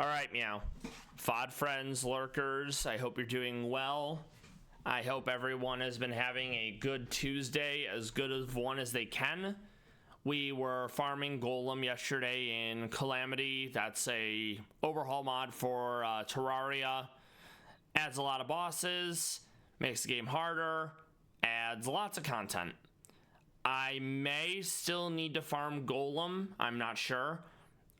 Alright, Meow. VOD friends, lurkers, I hope you're doing well. I hope everyone has been having a good Tuesday, as good of one as they can. We were farming Golem yesterday in Calamity. That's a overhaul mod for Terraria. Adds a lot of bosses, makes the game harder, adds lots of content. I may still need to farm Golem, I'm not sure.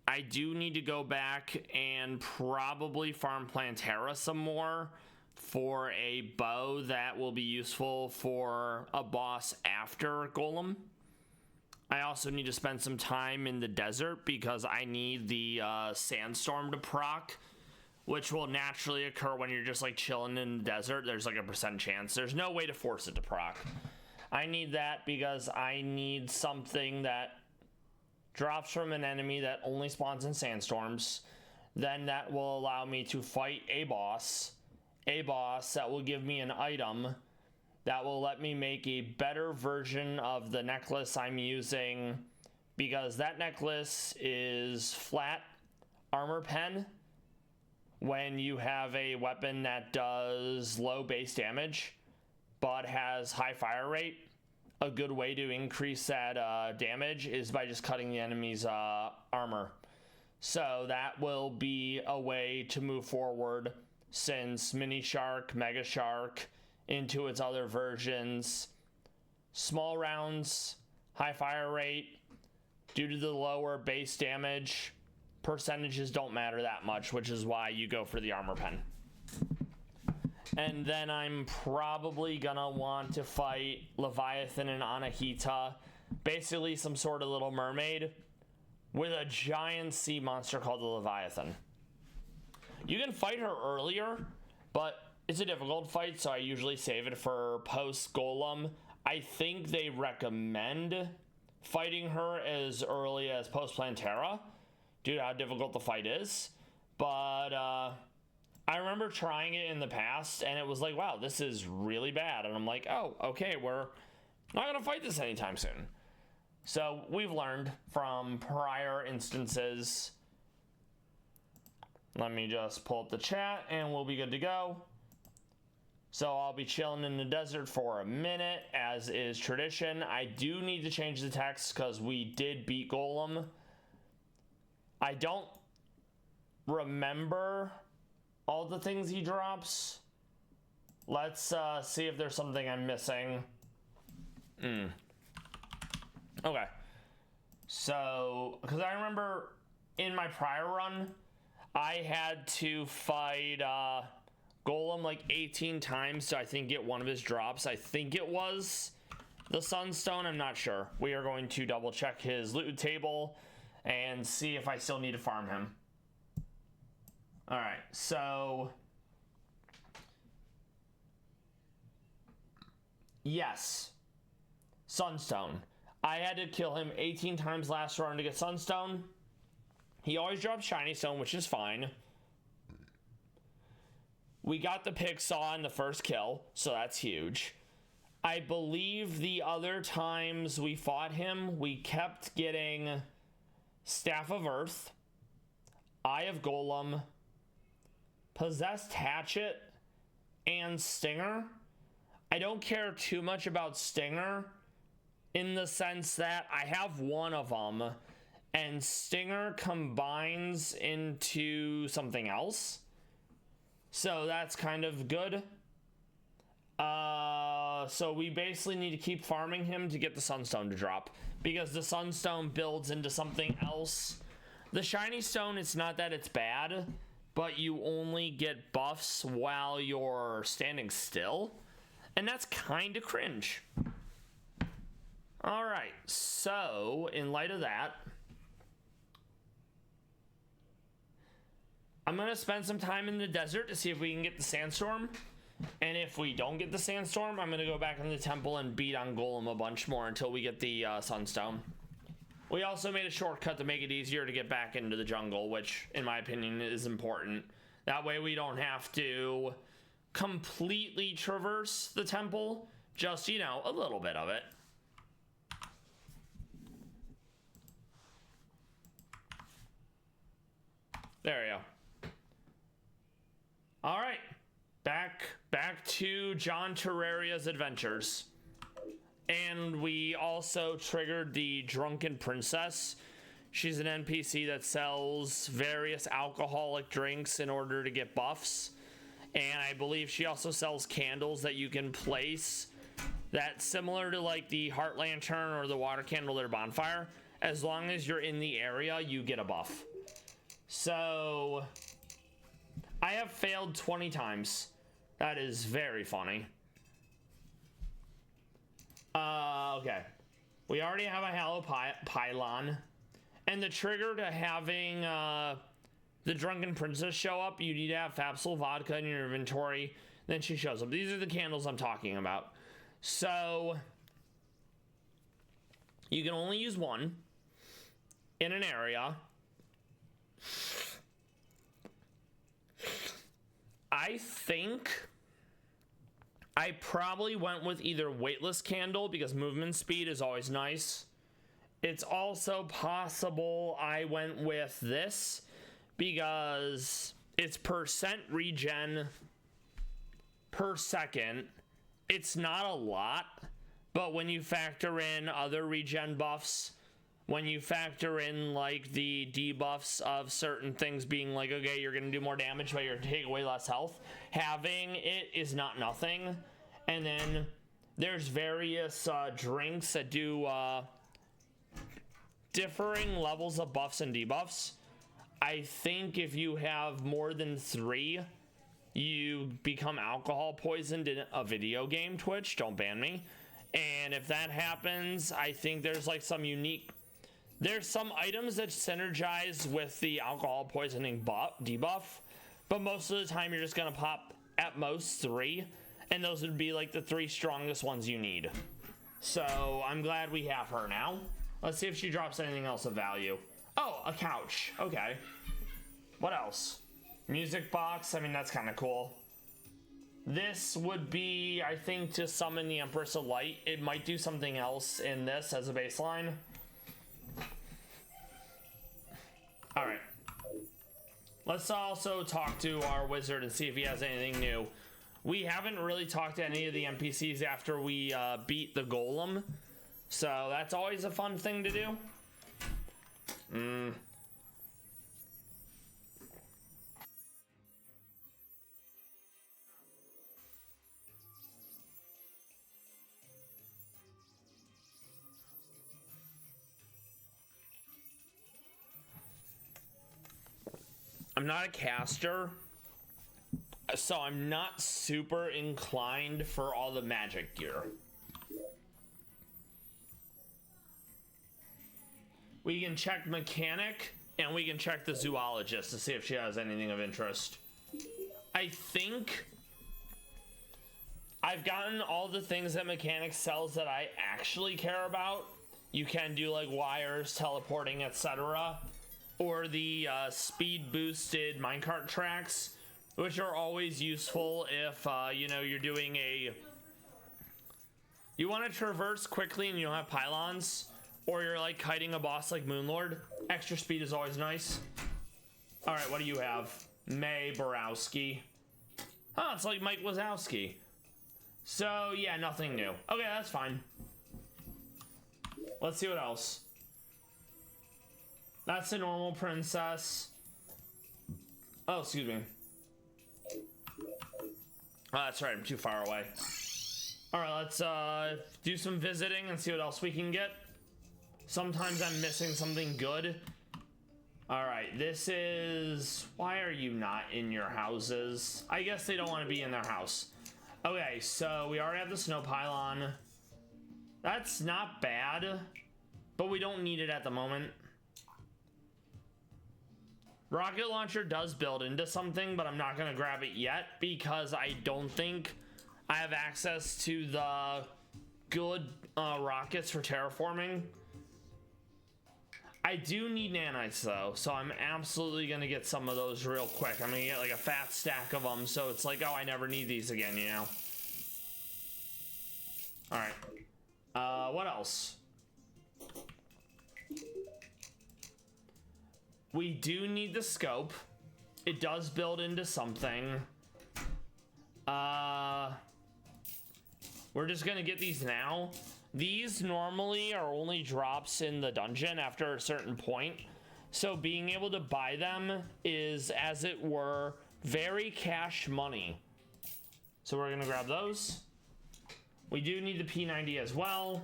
I do need to go back and probably farm Plantera some more for a bow that will be useful for a boss after Golem. I also need to spend some time in the desert because I need the sandstorm to proc, which will naturally occur when you're just like chilling in the desert. There's like a % chance. There's no way to force it to proc. I need that because I need something that drops from an enemy that only spawns in sandstorms. Then that will allow me to fight a boss that will give me an item that will let me make a better version of the necklace I'm using, because that necklace is flat armor pen when you have a weapon that does low base damage but has high fire rate. A good way to increase that damage is by just cutting the enemy's armor. So that will be a way to move forward, since Mini Shark, Mega Shark, into its other versions, small rounds, high fire rate, due to the lower base damage, percentages don't matter that much, which is why you go for the armor pen. And then I'm probably gonna want to fight Leviathan and Anahita, basically some sort of little mermaid with a giant sea monster called the Leviathan. You can fight her earlier, but it's a difficult fight, so I usually save it for post Golem. I think they recommend fighting her as early as post Plantera due to how difficult the fight is, but I remember trying it in the past and it was like, wow, this is really bad. And I'm like, oh, okay, we're not gonna fight this anytime soon. So we've learned from prior instances. Let me just pull up the chat and we'll be good to go. So I'll be chilling in the desert for a minute, as is tradition. I do need to change the text because we did beat Golem. I don't remember all the things he drops. Let's see if there's something I'm missing. Okay. So, because I remember in my prior run, I had to fight Golem like 18 times to, I think, get one of his drops. I think it was the Sunstone. I'm not sure. We are going to double check his loot table and see if I still need to farm him. Alright, so yes, Sunstone. I had to kill him 18 times last run to get Sunstone. He always drops Shiny Stone, which is fine. We got the Pigsaw in the first kill, so that's huge. I believe the other times we fought him, we kept getting Staff of Earth, Eye of Golem, Possessed Hatchet, and Stinger. I don't care too much about Stinger in the sense that I have one of them and Stinger combines into something else. So that's kind of good. So we basically need to keep farming him to get the Sunstone to drop, because the Sunstone builds into something else. The Shiny Stone, it's not that it's bad, but you only get buffs while you're standing still, and that's kind of cringe. Alright, so in light of that, I'm going to spend some time in the desert to see if we can get the Sandstorm, and if we don't get the Sandstorm, I'm going to go back in the temple and beat on Golem a bunch more until we get the Sunstone. We also made a shortcut to make it easier to get back into the jungle, which, in my opinion, is important. That way we don't have to completely traverse the temple, just, you know, a little bit of it. There we go. to John Terraria's adventures. And we also triggered the Drunken Princess. She's an NPC that sells various alcoholic drinks in order to get buffs. And I believe she also sells candles that you can place that's similar to like the Heart Lantern or the water candle or bonfire. As long as you're in the area, you get a buff. So I have failed 20 times. That is very funny. Okay. We already have a Hallow Pylon. And the trigger to having the Drunken Princess show up, you need to have Fabsol vodka in your inventory. Then she shows up. These are the candles I'm talking about. So you can only use one in an area. I think I probably went with either weightless candle because movement speed is always nice. It's also possible I went with this because it's percent regen per second. It's not a lot, but when you factor in other regen buffs, when you factor in like the debuffs of certain things being like, okay, you're gonna do more damage but you're taking away less health, having it is not nothing. And then there's various drinks that do differing levels of buffs and debuffs. I think if you have more than 3, you become alcohol poisoned in a video game. Twitch, don't ban me. And if that happens, I think there's like some there's some items that synergize with the alcohol poisoning debuff, but most of the time you're just gonna pop at most 3, and those would be like the 3 strongest ones you need. So I'm glad we have her now. Let's see if she drops anything else of value. Oh, a couch. Okay. What else? Music box. I mean, that's kind of cool. This would be, I think, to summon the Empress of Light. It might do something else in this as a baseline. Alright. Let's also talk to our wizard and see if he has anything new. We haven't really talked to any of the NPCs after we beat the golem. So that's always a fun thing to do. I'm not a caster, so I'm not super inclined for all the magic gear. We can check mechanic and we can check the zoologist to see if she has anything of interest. I think I've gotten all the things that mechanic sells that I actually care about. You can do like wires, teleporting, etc. Or the speed boosted minecart tracks, which are always useful if you know, you're doing you want to traverse quickly and you don't have pylons, or you're like kiting a boss like Moonlord. Extra speed is always nice. All right, what do you have? May Borowski. Oh, it's like Mike Wazowski. So yeah, nothing new. Okay, that's fine. Let's see what else. That's a normal princess. Oh, excuse me. Oh, that's right, I'm too far away. Alright, let's do some visiting and see what else we can get. Sometimes I'm missing something good. Alright, this is... Why are you not in your houses? I guess they don't want to be in their house. Okay, so we already have the snow pylon. That's not bad, but we don't need it at the moment. Rocket launcher does build into something, but I'm not going to grab it yet because I don't think I have access to the good rockets for terraforming. I do need nanites though, so I'm absolutely going to get some of those real quick. I'm going to get like a fat stack of them, so it's like, oh, I never need these again, you know? Alright. What else? We do need the scope. It does build into something. We're just gonna get these now. These normally are only drops in the dungeon after a certain point. So being able to buy them is, as it were, very cash money. So we're gonna grab those. We do need the P90 as well.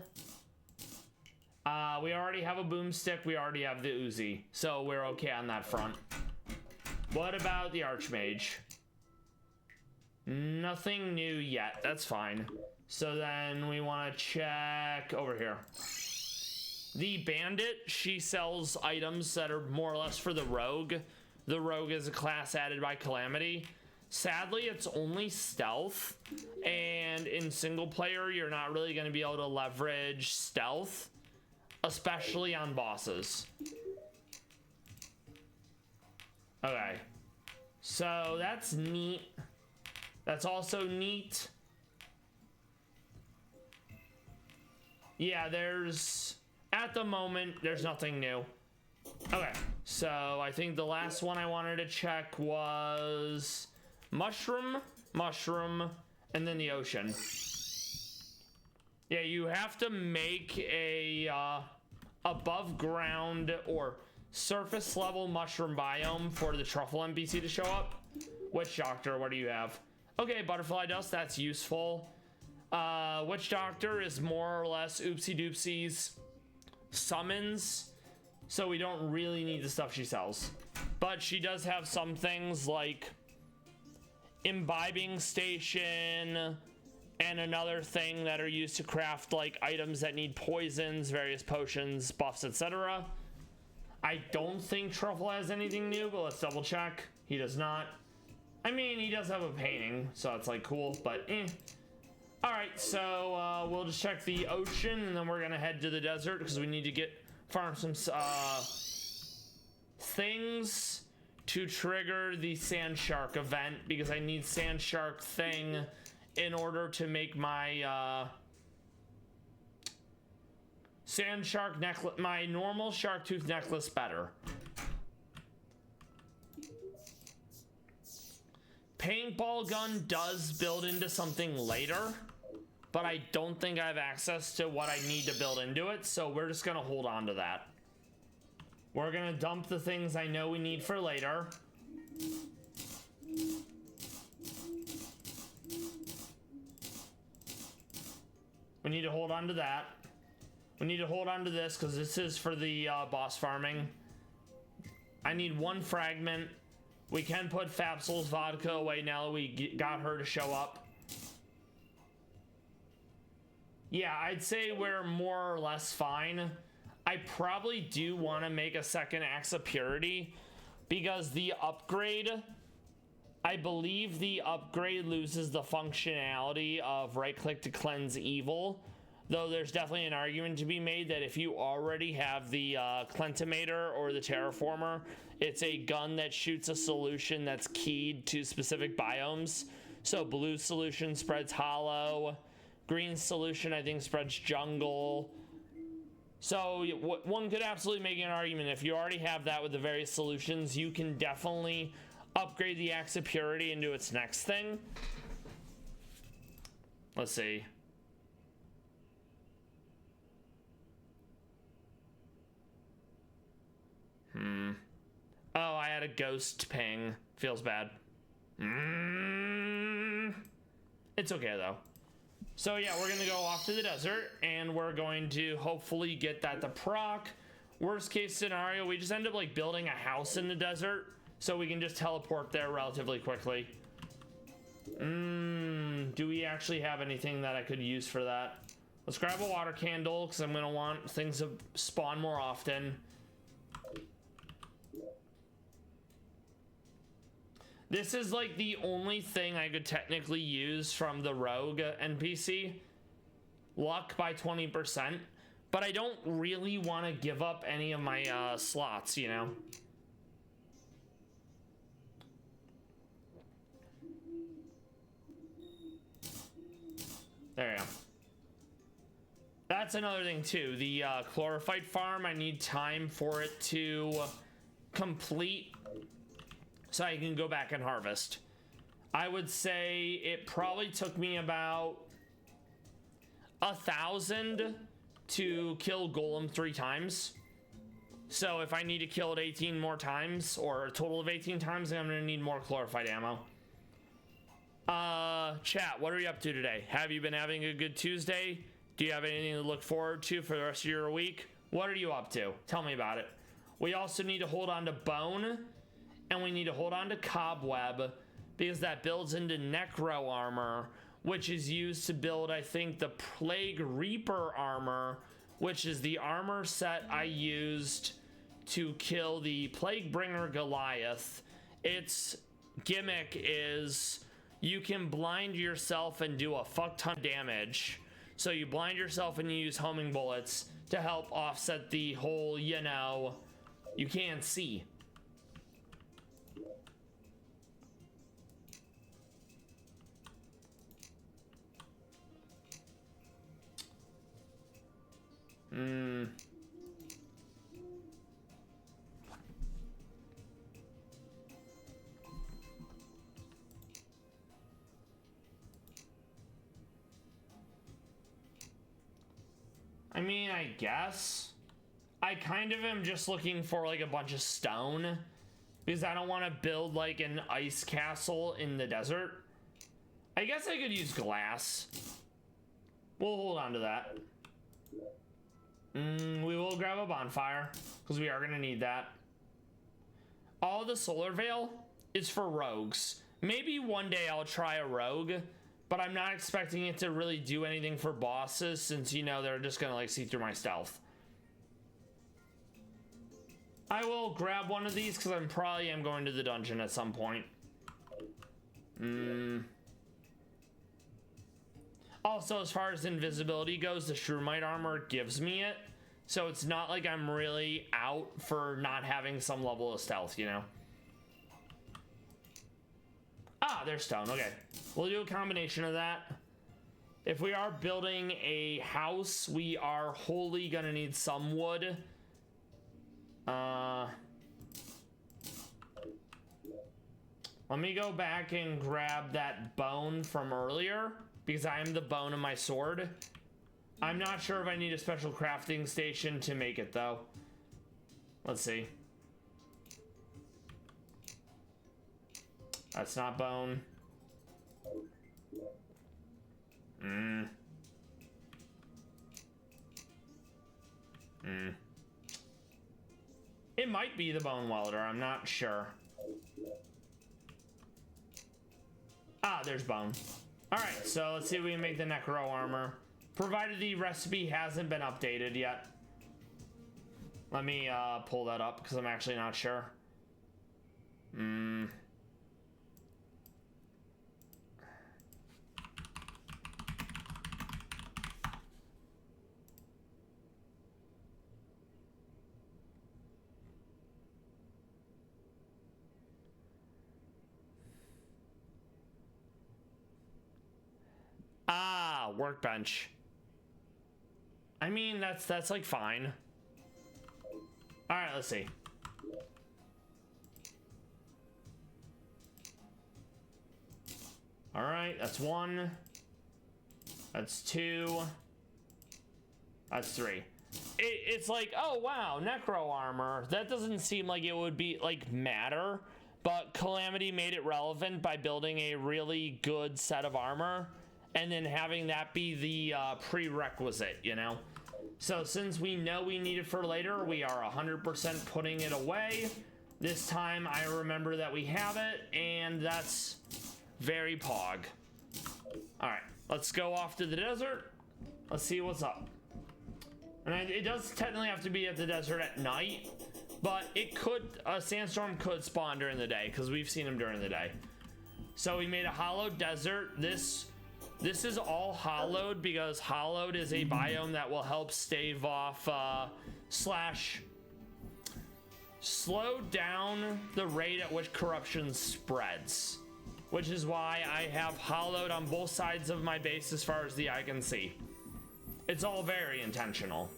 We already have a boomstick. We already have the Uzi. So we're okay on that front. What about the Archmage? Nothing new yet. That's fine. So then we want to check over here. The Bandit, she sells items that are more or less for the Rogue. The Rogue is a class added by Calamity. Sadly, it's only stealth. And in single player, you're not really going to be able to leverage stealth, especially on bosses. Okay. So that's neat. That's also neat. Yeah, at the moment, there's nothing new. Okay, so I think the last one I wanted to check was mushroom, and then the ocean. Yeah, you have to make a above ground or surface level mushroom biome for the truffle NPC to show up. Witch Doctor, what do you have? Okay, butterfly dust, that's useful. Witch Doctor is more or less oopsie doopsies summons, so we don't really need the stuff she sells. But she does have some things like imbibing station and another thing that are used to craft like items that need poisons, various potions, buffs, etc. I don't think Truffle has anything new, but let's double check. He does not. I mean, he does have a painting, so it's like cool, but eh. Alright, so we'll just check the ocean, and then we're gonna head to the desert because we need to farm some things to trigger the Sand Shark event, because I need Sand Shark thing in order to make my Sand Shark necklace, my normal shark tooth necklace better. Paintball gun does build into something later, but I don't think I have access to what I need to build into it, so we're just gonna hold on to that. We're gonna dump the things I know we need for later. We need to hold on to that. We need to hold on to this because this is for the boss farming. I need one fragment. We can put Fapsol's vodka away now that we got her to show up. Yeah, I'd say we're more or less fine. I probably do want to make a second Axe of Purity because the upgrade, I believe the upgrade loses the functionality of right-click to cleanse evil. Though there's definitely an argument to be made that if you already have the Clentimator or the Terraformer, it's a gun that shoots a solution that's keyed to specific biomes. So blue solution spreads hollow, green solution I think spreads jungle. So one could absolutely make an argument if you already have that with the various solutions, you can definitely upgrade the Axe of Purity into its next thing. Let's see. Oh, I had a ghost ping. Feels bad. It's okay though. So yeah, we're gonna go off to the desert and we're going to hopefully get that to proc. Worst case scenario, we just end up like building a house in the desert so we can just teleport there relatively quickly. Do we actually have anything that I could use for that? Let's grab a water candle because I'm gonna want things to spawn more often. This is like the only thing I could technically use from the Rogue NPC. Luck by 20%. But I don't really want to give up any of my slots, you know? There you go. That's another thing too. The chlorophyte farm, I need time for it to complete so I can go back and harvest. I would say it probably took me about 1,000 to kill Golem 3 times. So if I need to kill it 18 more times, or a total of 18 times, then I'm gonna need more clarified ammo. Chat, what are you up to today? Have you been having a good Tuesday? Do you have anything to look forward to for the rest of your week? What are you up to? Tell me about it. We also need to hold on to Bone, and we need to hold on to Cobweb, because that builds into Necro armor, which is used to build, I think, the Plague Reaper armor, which is the armor set I used to kill the Plague Bringer Goliath. Its gimmick is you can blind yourself and do a fuck ton of damage. So you blind yourself and you use homing bullets to help offset the whole, you know, you can't see. I mean, I guess. I kind of am just looking for like a bunch of stone, because I don't want to build like an ice castle in the desert. I guess I could use glass. We'll hold on to that. We will grab a bonfire, because we are going to need that. All the solar veil is for rogues. Maybe one day I'll try a rogue, but I'm not expecting it to really do anything for bosses, since, you know, they're just going to like see through my stealth. I will grab one of these, because I'm probably going to the dungeon at some point. Also, as far as invisibility goes, the Shroomite armor gives me it. So it's not like I'm really out for not having some level of stealth, you know? Ah, there's stone. Okay. We'll do a combination of that. If we are building a house, we are wholly gonna need some wood. Let me go back and grab that bone from earlier, because I am the bone of my sword. I'm not sure if I need a special crafting station to make it, though. Let's see. That's not bone. It might be the bone welder, I'm not sure. Ah, there's bone. Alright, so let's see if we can make the Necro armor, provided the recipe hasn't been updated yet. Let me pull that up, because I'm actually not sure. Ah, workbench. I mean, that's like fine. All right, let's see. All right, that's 1. That's 2. That's 3. It's like, oh wow, Necro armor. That doesn't seem like it would be like matter, but Calamity made it relevant by building a really good set of armor and then having that be the prerequisite, you know? So since we know we need it for later, we are 100% putting it away. This time I remember that we have it, and that's very pog. All right, let's go off to the desert. Let's see what's up. And it does technically have to be at the desert at night, but it could, a sandstorm could spawn during the day, because we've seen them during the day. So we made a hollowed desert. This is all hollowed because hollowed is a biome that will help stave off slash slow down the rate at which corruption spreads, which is why I have hollowed on both sides of my base as far as the eye can see. It's all very intentional.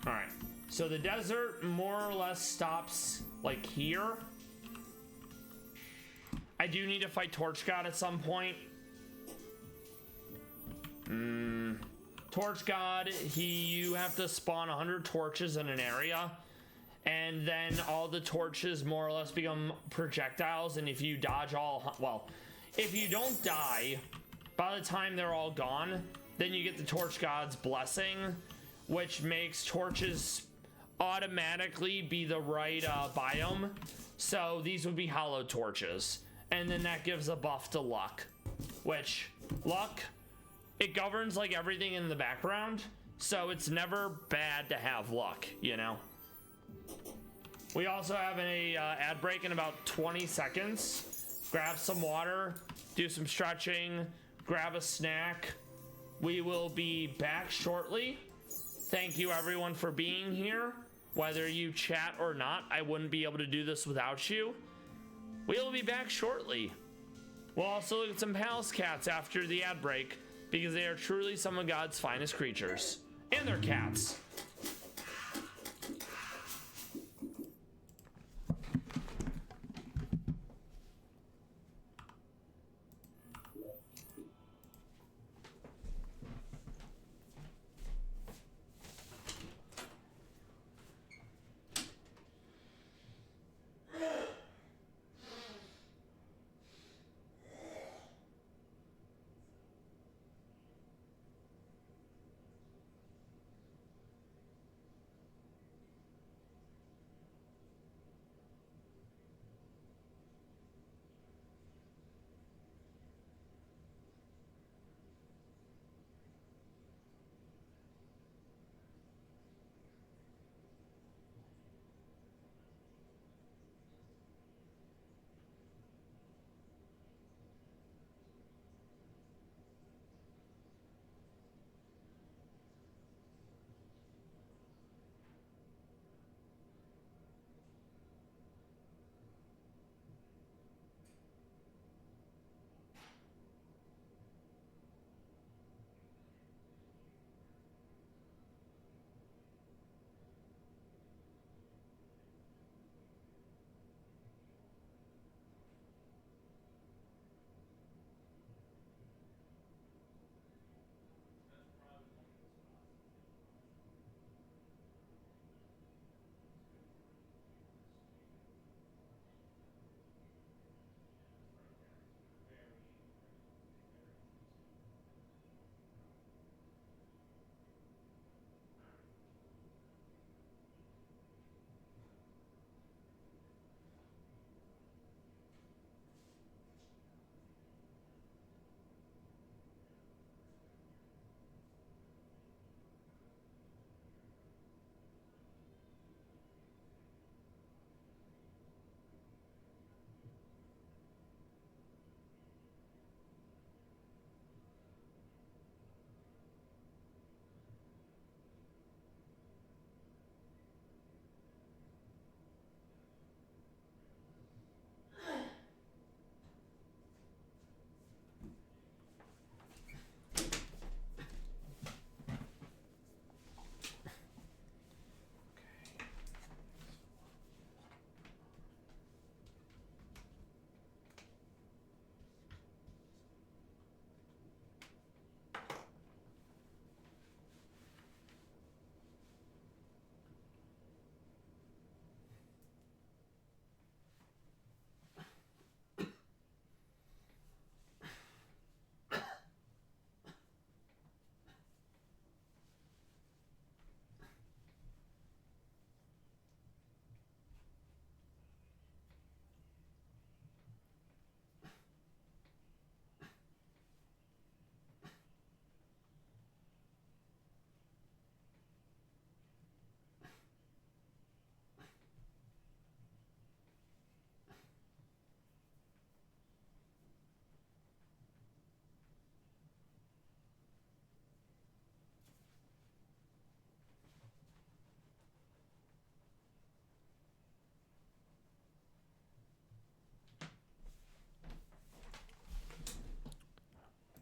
All right, so the desert more or less stops like here. I do need to fight Torch God at some point. Torch God, you have to spawn 100 torches in an area, and then all the torches more or less become projectiles, and if you dodge all, well, if you don't die by the time they're all gone, then you get the Torch God's blessing, which makes torches automatically be the right biome. So these would be hollow torches, and then that gives a buff to luck, which luck, it governs like everything in the background, so it's never bad to have luck, you know. We also have a ad break in about 20 seconds. Grab some water, do some stretching, grab a snack. We will be back shortly. Thank you everyone for being here. Whether you chat or not, I wouldn't be able to do this without you. We will be back shortly. We'll also look at some palace cats after the ad break, because they are truly some of God's finest creatures. And their cats.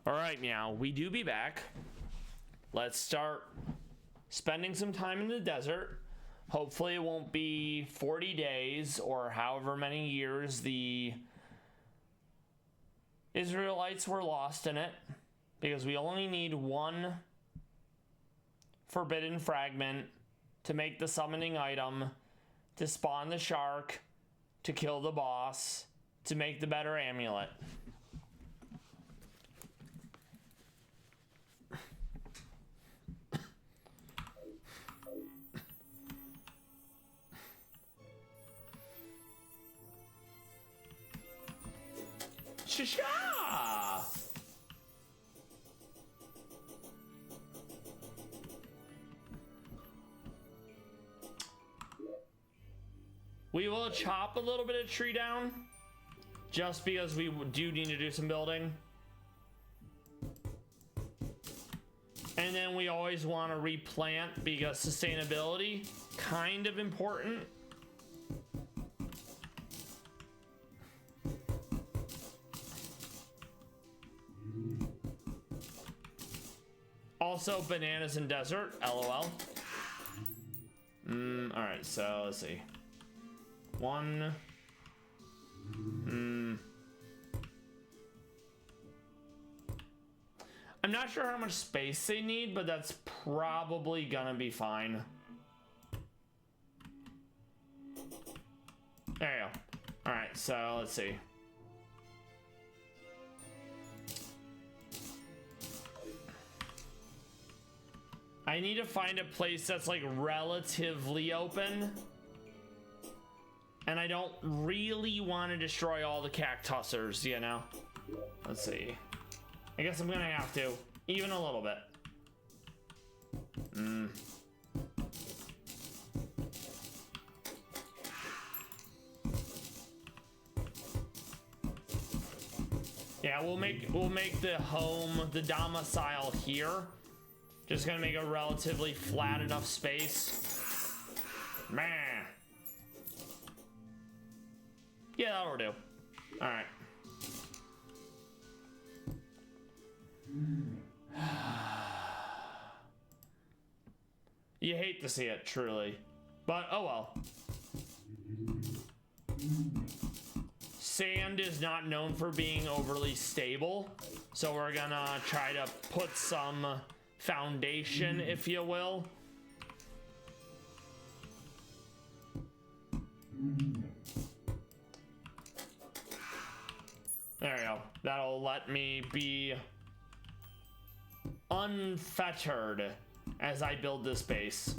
All right, Meow, we do be back. Let's start spending some time in the desert. Hopefully it won't be 40 days or however many years the Israelites were lost in it, because we only need one forbidden fragment to make the summoning item, to spawn the shark, to kill the boss, to make the better amulet. Sha-sha! We will chop a little bit of tree down, just because we do need to do some building. And then we always want to replant because sustainability, kind of important. Also, bananas in desert, LOL. Alright, so let's see. One. I'm not sure how much space they need, but that's probably gonna be fine. There you go. Alright, so let's see. I need to find a place that's like relatively open. And I don't really want to destroy all the cactusers, you know? Let's see. I guess I'm gonna have to, even a little bit. Yeah, we'll make the home, the domicile here. Just gonna make a relatively flat enough space. Man. Yeah, that'll do. All right. You hate to see it, truly. But, oh well. Sand is not known for being overly stable, so we're gonna try to put some foundation, if you will. There you go. That'll let me be unfettered as I build this base.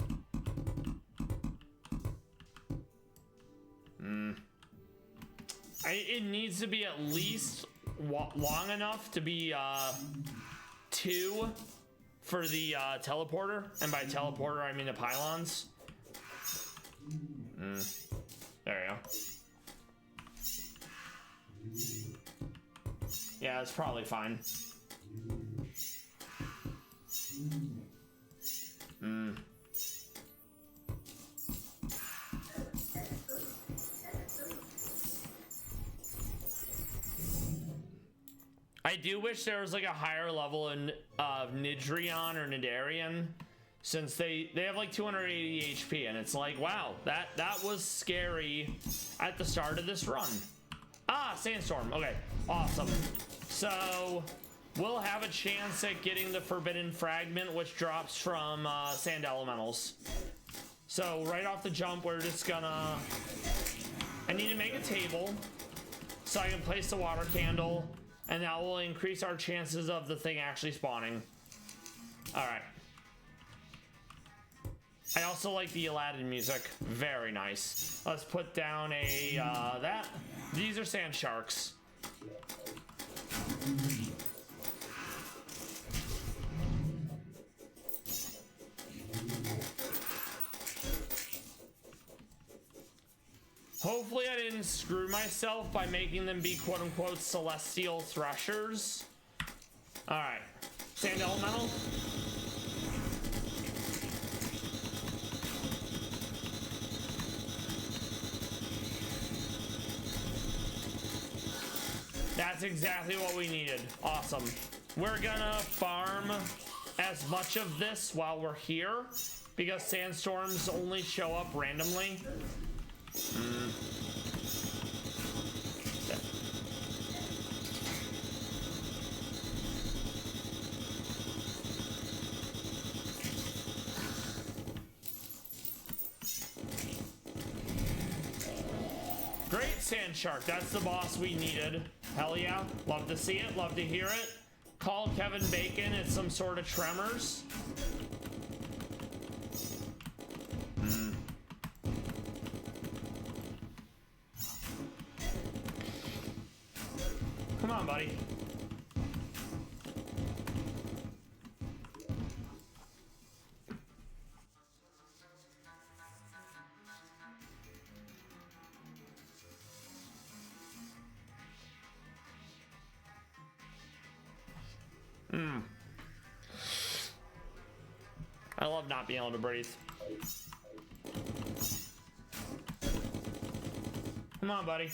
It needs to be at least long enough to be 2 for the teleporter, and by teleporter I mean the pylons. There you go. Yeah, it's probably fine. I do wish there was like a higher level of Nidrion or Nidarian, since they have like 280 HP, and it's like, wow, that was scary at the start of this run. Ah, sandstorm. Okay, awesome. So we'll have a chance at getting the forbidden fragment, which drops from sand elementals. So right off the jump, we're just gonna, I need to make a table so I can place the water candle, and that will increase our chances of the thing actually spawning. All right. I also like the Aladdin music. Very nice. Let's put down a, that. These are sand sharks. Hopefully I didn't screw myself by making them be quote-unquote celestial threshers. All right. Sand elemental. That's exactly what we needed. Awesome. We're gonna farm as much of this while we're here, because sandstorms only show up randomly. Great, Sand Shark. That's the boss we needed. Hell yeah. Love to see it. Love to hear it. Call Kevin Bacon. It's some sort of tremors. Come on, buddy. I love not being able to breathe. Come on, buddy.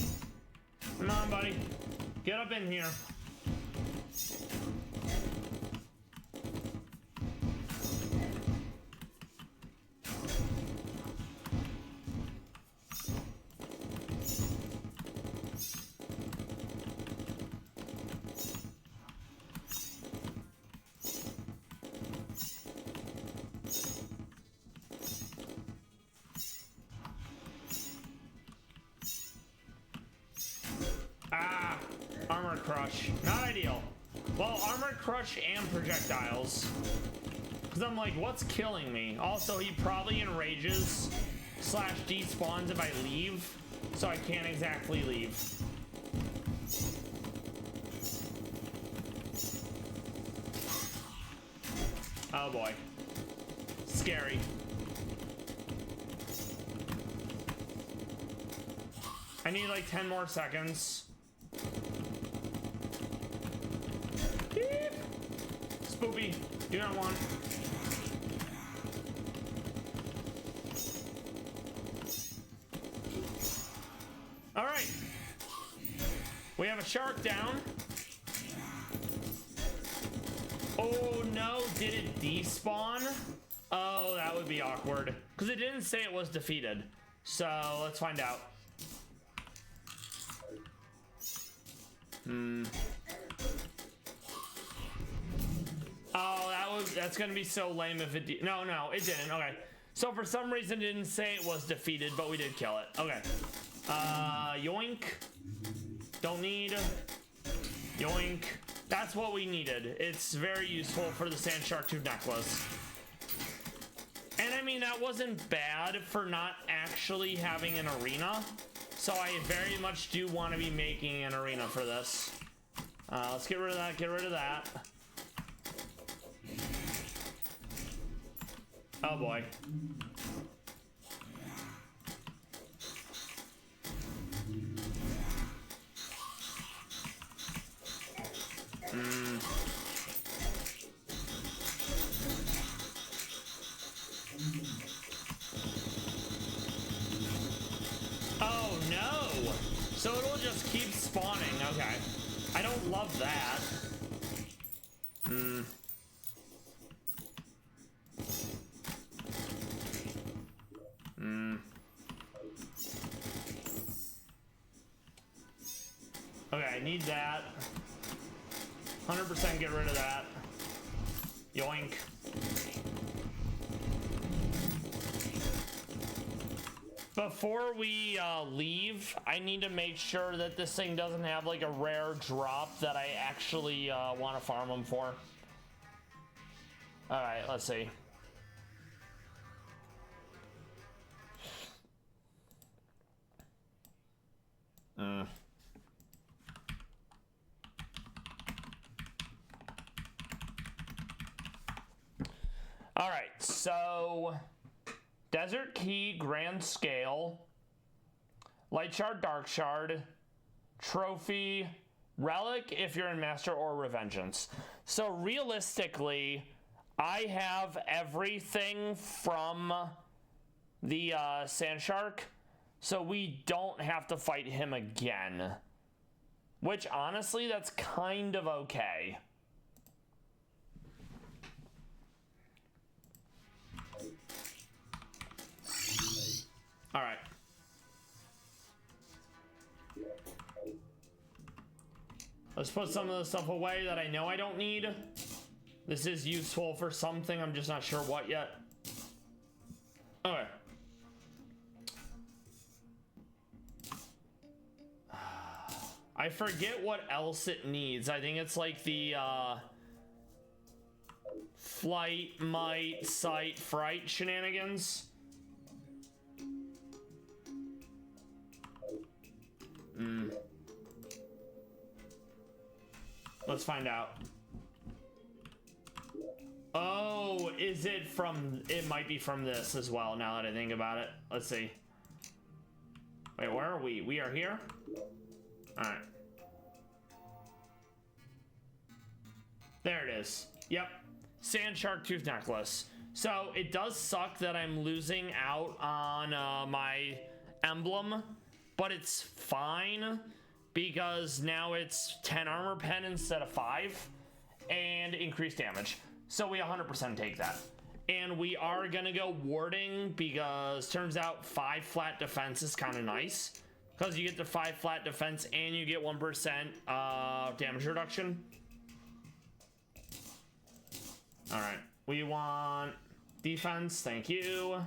Come on, buddy. Get up in here. Armor crush. Not ideal. Well, armor crush and projectiles. Because I'm like, what's killing me? Also, he probably enrages / despawns if I leave. So I can't exactly leave. Oh boy. Scary. I need like 10 more seconds. Beep. Spoopy, do not want. All right. We have a shark down. Oh no, did it despawn? Oh, that would be awkward. Because it didn't say it was defeated. So let's find out. Oh, that's gonna be so lame if it no, it didn't. Okay. So for some reason it didn't say it was defeated, but we did kill it. Okay. Yoink. Don't need. Yoink. That's what we needed. It's very useful for the Sand Shark Tooth necklace. And I mean, that wasn't bad for not actually having an arena. So I very much do want to be making an arena for this. Let's get rid of that, get rid of that. Oh boy. Oh no! So it'll just keep spawning, okay. I don't love that. Okay, I need that. 100% get rid of that. Yoink. Before we leave, I need to make sure that this thing doesn't have like a rare drop that I actually want to farm them for. Alright, let's see. Alright, so Desert Key, Grand Scale, Light Shard, Dark Shard, Trophy, Relic if you're in Master or Revengeance. So realistically, I have everything from the Sand Shark, so we don't have to fight him again. Which honestly, that's kind of okay. All right. Let's put some of the stuff away that I know I don't need. This is useful for something. I'm just not sure what yet. Okay. I forget what else it needs. I think it's like the flight, might, sight, fright shenanigans. Let's find out. Oh, is it from... It might be from this as well, now that I think about it. Let's see. Wait, where are we? We are here? Alright. There it is. Yep. Sand Shark Tooth Necklace. So, it does suck that I'm losing out on my emblem, but it's fine because now it's 10 armor pen instead of 5 and increased damage. So we 100% take that. And we are gonna go warding because turns out 5 flat defense is kind of nice because you get the 5 flat defense and you get 1% damage reduction. All right, we want defense, thank you.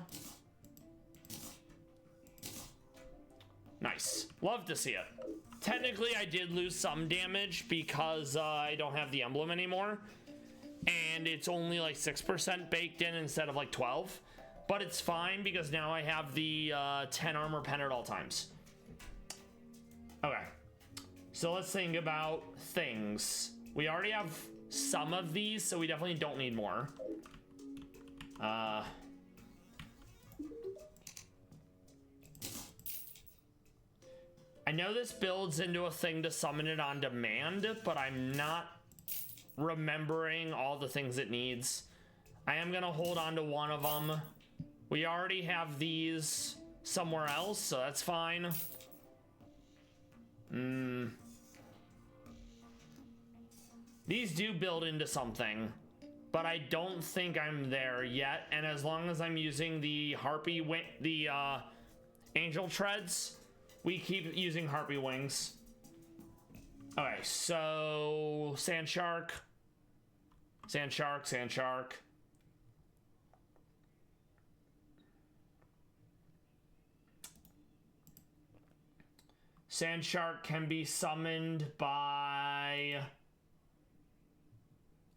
Nice, love to see it. Technically, I did lose some damage because I don't have the emblem anymore. And it's only like 6% baked in instead of like 12. But it's fine because now I have the 10 armor pen at all times. Okay. So let's think about things. We already have some of these, so we definitely don't need more. I know this builds into a thing to summon it on demand, but I'm not remembering all the things it needs. I am gonna hold on to one of them. We already have these somewhere else, so that's fine. These do build into something, but I don't think I'm there yet. And as long as I'm using the harpy wing, the angel treads, we keep using harpy wings. Okay, so sand shark. Sand shark, sand shark. Sand shark can be summoned by...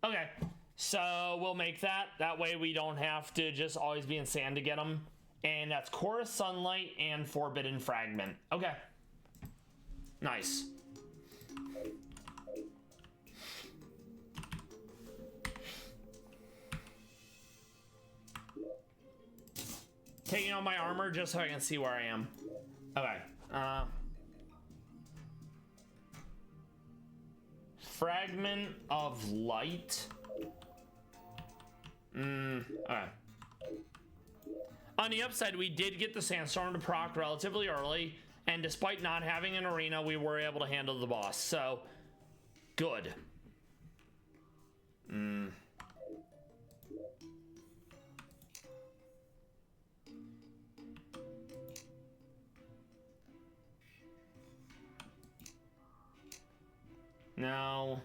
Okay, so we'll make that. That way we don't have to just always be in sand to get them. And that's Chorus Sunlight and Forbidden Fragment. Okay. Nice. Taking out my armor just so I can see where I am. Okay. Fragment of Light. Okay. On the upside, we did get the Sandstorm to proc relatively early, and despite not having an arena, we were able to handle the boss. So, good. No.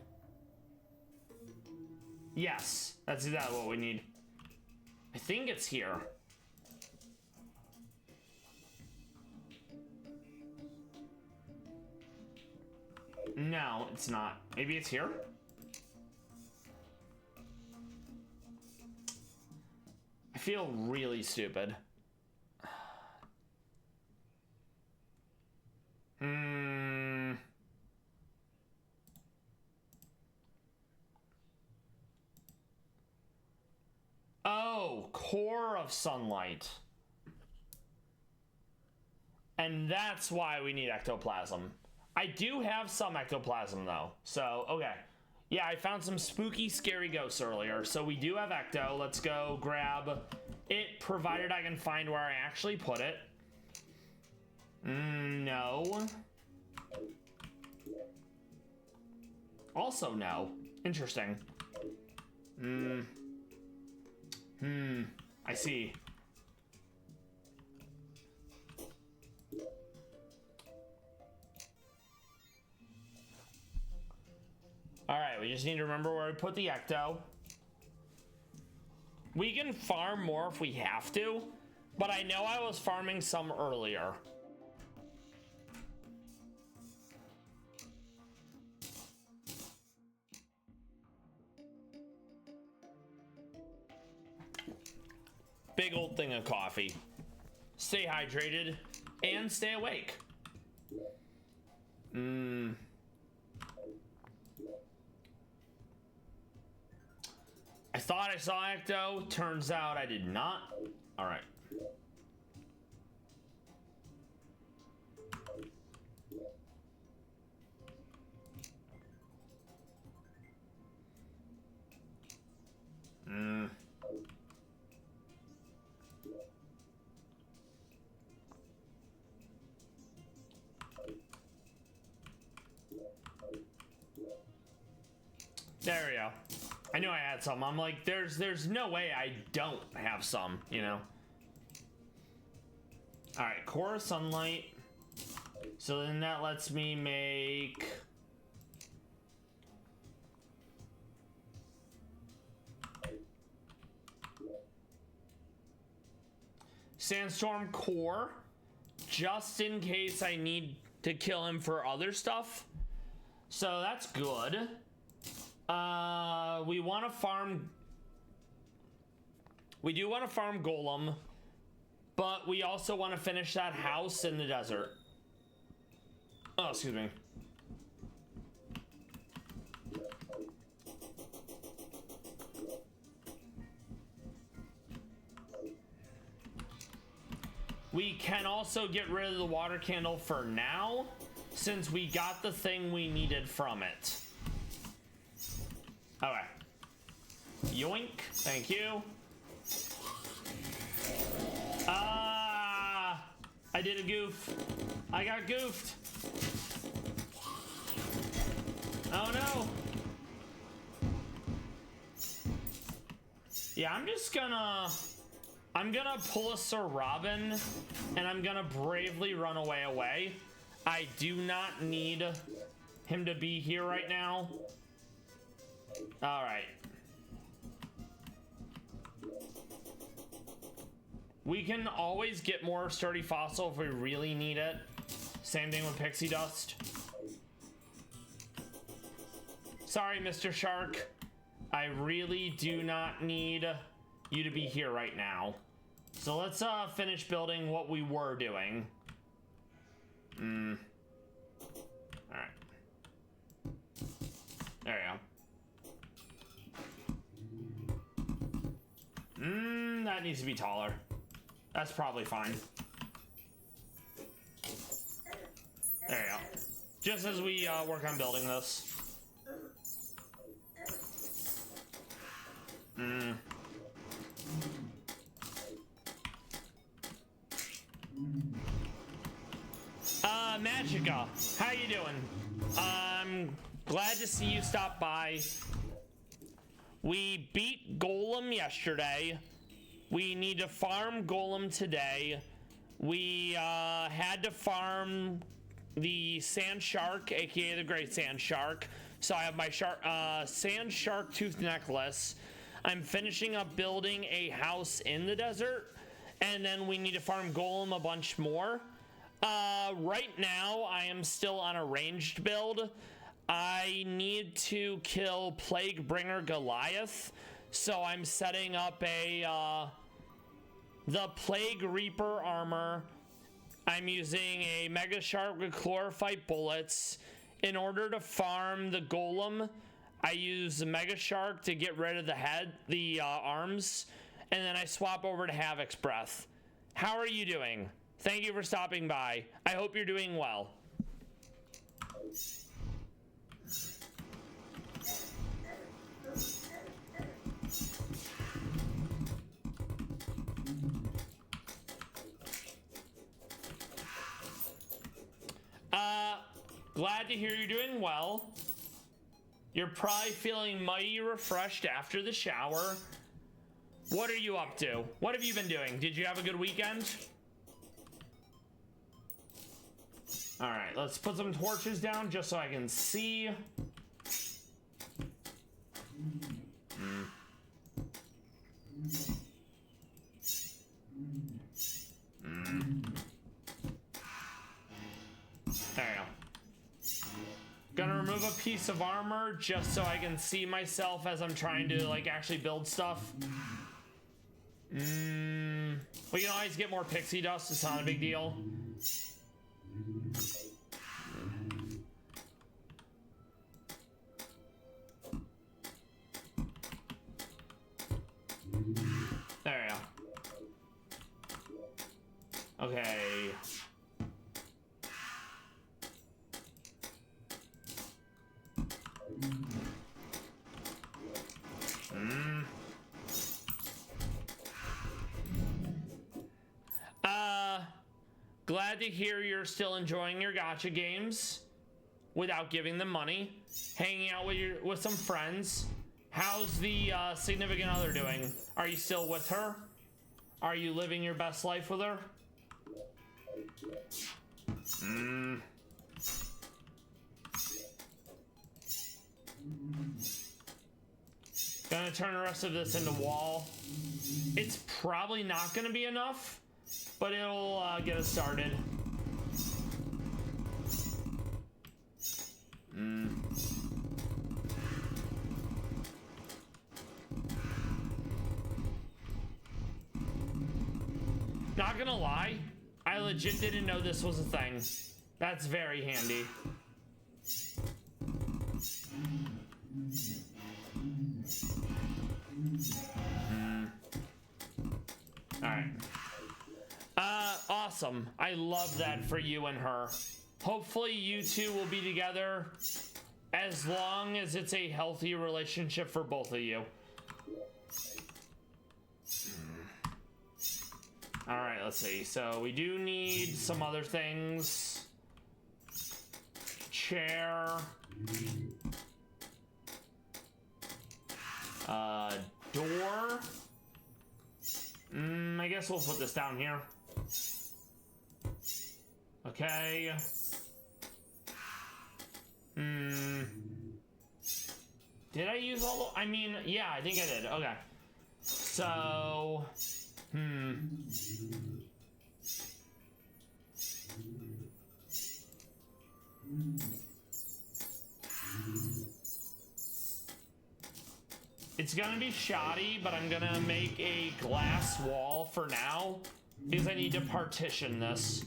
Yes, that's exactly what we need. I think it's here. No, it's not. Maybe it's here? I feel really stupid. Oh, core of sunlight. And that's why we need ectoplasm. I do have some ectoplasm though, so okay. Yeah, I found some spooky, scary ghosts earlier, so we do have ecto. Let's go grab it, provided I can find where I actually put it. No. Also no. Interesting. I see. Alright, we just need to remember where we put the ecto. We can farm more if we have to, but I know I was farming some earlier. Big old thing of coffee. Stay hydrated and stay awake. I thought I saw Ecto. Turns out I did not. All right. There we go. I knew I had some. I'm like, there's no way I don't have some, you know? All right, core sunlight. So then that lets me make... Sandstorm core, just in case I need to kill him for other stuff. So that's good. We want to farm... We do want to farm Golem, but we also want to finish that house in the desert. Oh, excuse me. We can also get rid of the water candle for now, since we got the thing we needed from it. Okay. Yoink. Thank you. I did a goof. I got goofed. Oh no. Yeah, I'm gonna pull a Sir Robin and I'm gonna bravely run away. I do not need him to be here right now. All right. We can always get more sturdy fossil if we really need it. Same thing with pixie dust. Sorry, Mr. Shark. I really do not need you to be here right now. So let's finish building what we were doing. All right. There we go. That needs to be taller. That's probably fine. There you go. Just as we work on building this. Magica, how you doing? I'm glad to see you stop by. We beat Golem yesterday. We need to farm Golem today. We had to farm the Sand Shark, aka the Great Sand Shark. So I have my Sand Shark Tooth Necklace. I'm finishing up building a house in the desert, and then we need to farm Golem a bunch more. Right now, I am still on a ranged build. I need to kill Plague Bringer Goliath, so I'm setting up the Plague Reaper armor. I'm using a Mega Shark with Chlorophyte bullets. In order to farm the Golem, I use the Mega Shark to get rid of the arms, and then I swap over to Havoc's Breath. How are you doing? Thank you for stopping by. I hope you're doing well. Glad to hear you're doing well. You're probably feeling mighty refreshed after the shower. What are you up to? What have you been doing? Did you have a good weekend? All right, let's put some torches down just so I can see. There you go. Gonna remove a piece of armor just so I can see myself as I'm trying to like actually build stuff. We can always get more pixie dust. It's not a big deal. There we go. Okay. Glad to hear you're still enjoying your gacha games without giving them money. Hanging out with some friends. How's the significant other doing? Are you still with her? Are you living your best life with her? Gonna turn the rest of this into wall. It's probably not gonna be enough, but it'll get us started. Not gonna lie, I legit didn't know this was a thing. That's very handy. Alright. Awesome. I love that for you and her. Hopefully you two will be together as long as it's a healthy relationship for both of you. Alright, let's see. So we do need some other things. Chair. Door. I guess we'll put this down here. Okay. Did I use all the... I mean, yeah, I think I did. Okay. So... It's gonna be shoddy, but I'm gonna make a glass wall for now because I need to partition this.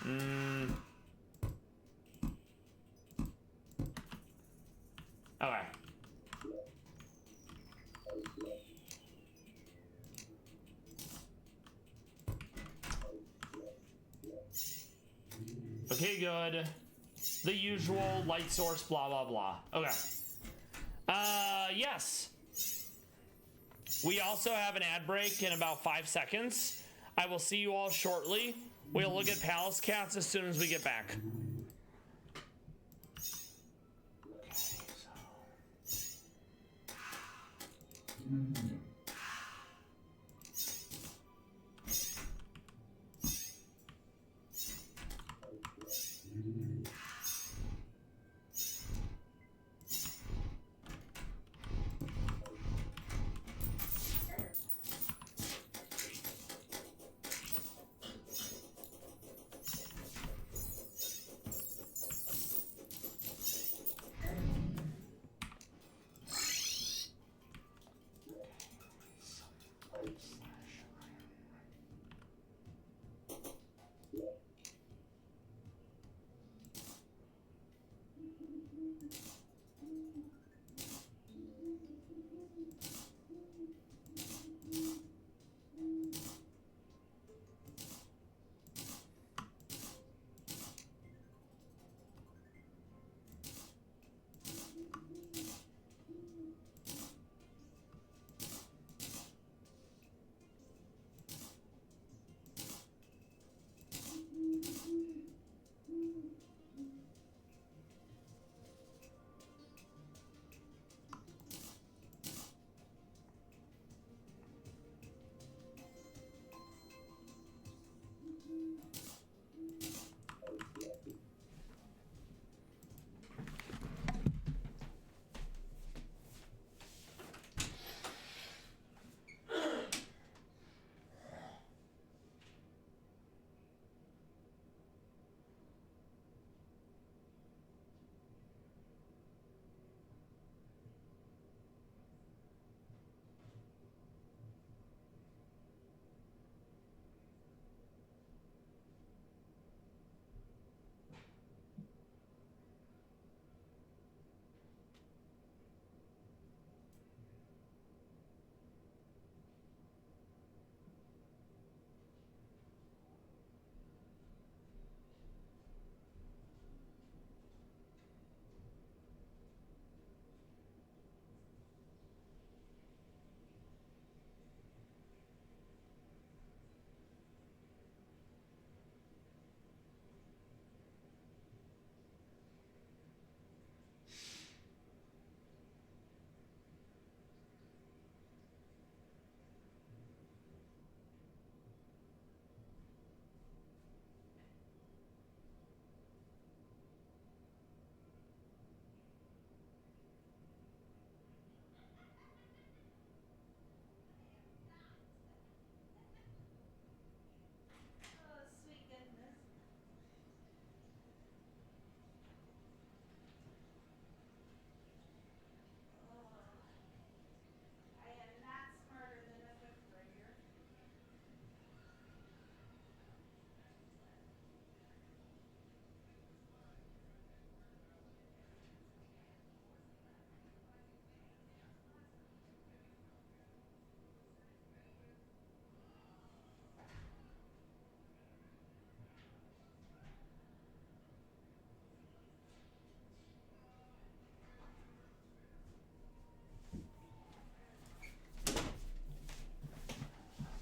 Okay. Okay, good. The usual light source, blah, blah, blah. Okay. Yes. We also have an ad break in about 5 seconds. I will see you all shortly. We'll look at Palace Cats as soon as we get back. Okay, so...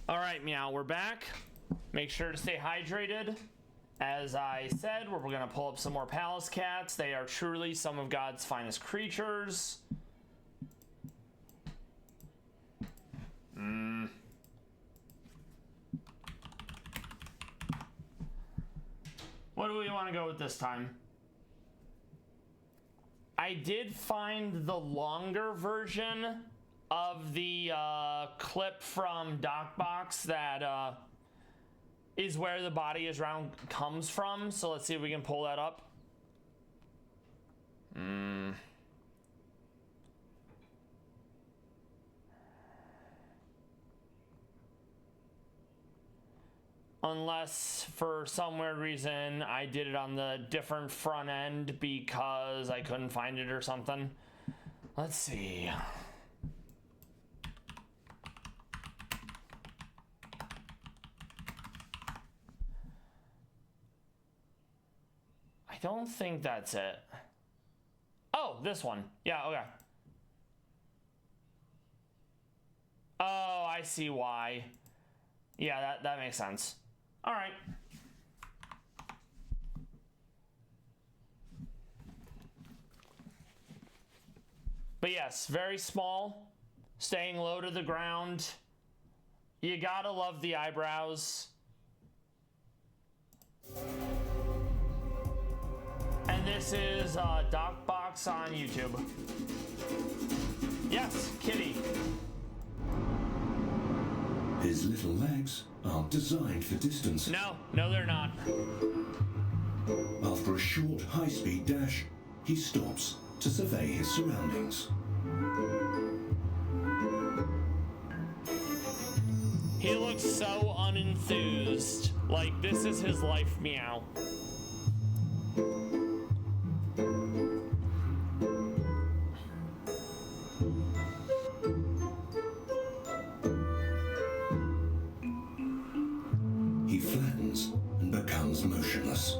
All right, Meow, we're back. Make sure to stay hydrated. As I said, we're gonna pull up some more palace cats. They are truly some of God's finest creatures. What do we want to go with this time? I did find the longer version of the clip from DocBox that is where the body is round comes from. So let's see if we can pull that up. Unless for some weird reason I did it on the different front end because I couldn't find it or something. Let's see. I don't think that's it. Oh, this one. Yeah, okay. Oh, I see why. Yeah, that makes sense. All right. But yes, very small, staying low to the ground. You gotta love the eyebrows. And this is DocBox on YouTube. Yes, kitty. His little legs aren't designed for distance. No, they're not. After a short, high-speed dash, he stops to survey his surroundings. He looks so unenthused. Like, this is his life, Meow. He flattens and becomes motionless,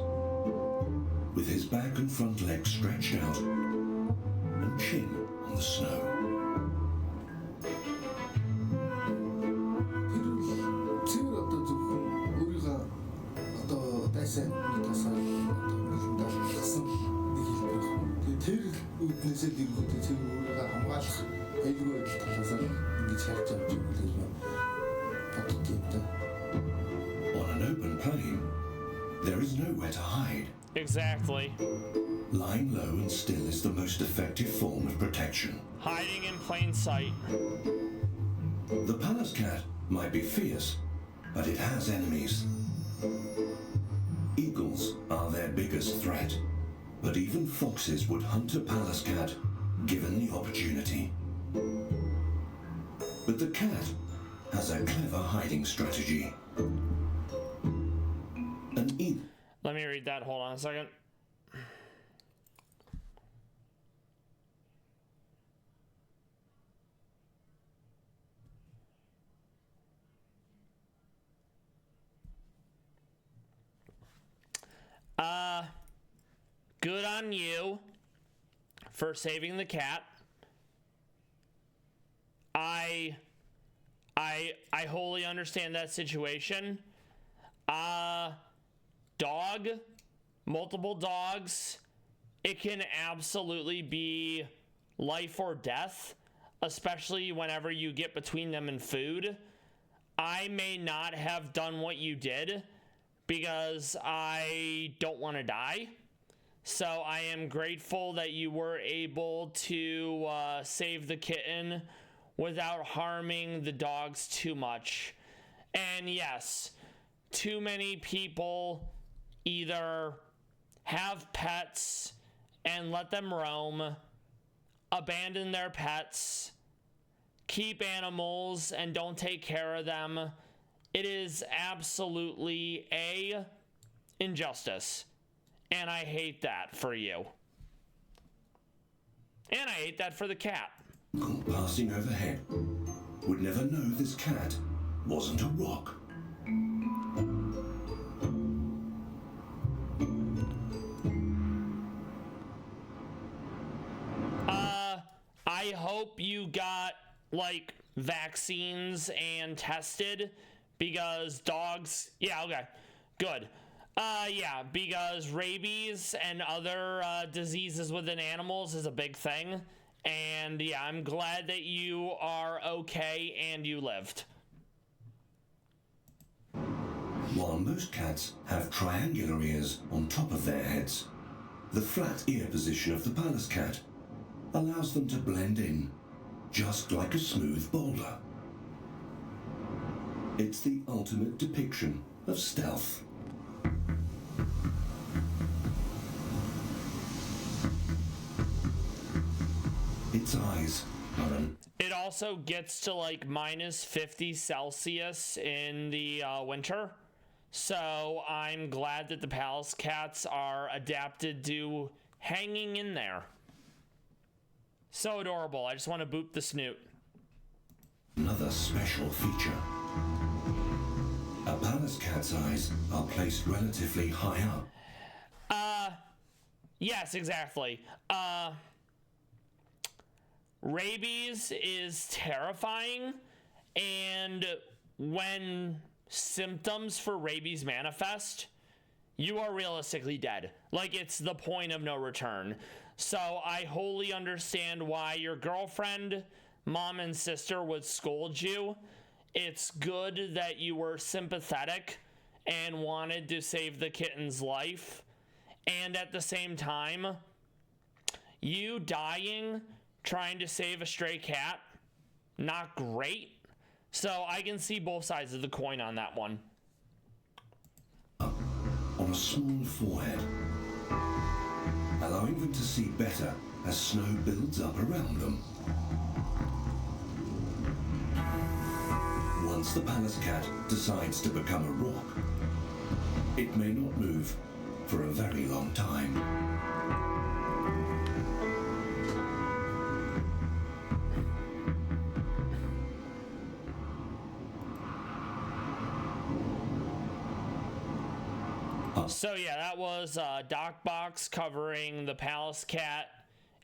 with his back and front legs stretched out and chin on the snow. On an open plain, there is nowhere to hide. Exactly. Lying low and still is the most effective form of protection. Hiding in plain sight. The palace cat might be fierce, but it has enemies. Eagles are their biggest threat, but even foxes would hunt a palace cat given the opportunity. But the cat has a clever hiding strategy. Let me read that. Hold on a second. Good on you for saving the cat. I wholly understand that situation. Dog, multiple dogs, it can absolutely be life or death, especially whenever you get between them and food. I may not have done what you did because I don't want to die. So I am grateful that you were able to save the kitten without harming the dogs too much. And yes, too many people either have pets and let them roam, abandon their pets, keep animals and don't take care of them. It is absolutely a injustice. And I hate that for you. And I hate that for the cat. Passing overhead would never know this cat wasn't a rock. I hope you got like vaccines and tested because dogs, yeah, okay, good. Yeah, because rabies and other diseases within animals is a big thing. And yeah, I'm glad that you are okay and you lived. While most cats have triangular ears on top of their heads, the flat ear position of the palace cat allows them to blend in, just like a smooth boulder. It's the ultimate depiction of stealth. Its eyes are an... It also gets to like minus 50 Celsius in the winter. So I'm glad that the palace cats are adapted to hanging in there. So adorable. I just want to boop the snoot. Another special feature. A palace cat's eyes are placed relatively high up. Yes, exactly. Rabies is terrifying, and when symptoms for rabies manifest, you are realistically dead. Like, it's the point of no return. So I wholly understand why your girlfriend, mom, and sister would scold you. It's good that you were sympathetic and wanted to save the kitten's life. And at the same time, you dying trying to save a stray cat, not great. So I can see both sides of the coin on that one. On a small forehead, allowing them to see better as snow builds up around them. Once the palace cat decides to become a rock, it may not move for a very long time. So yeah, that was Doc Box covering the palace cat.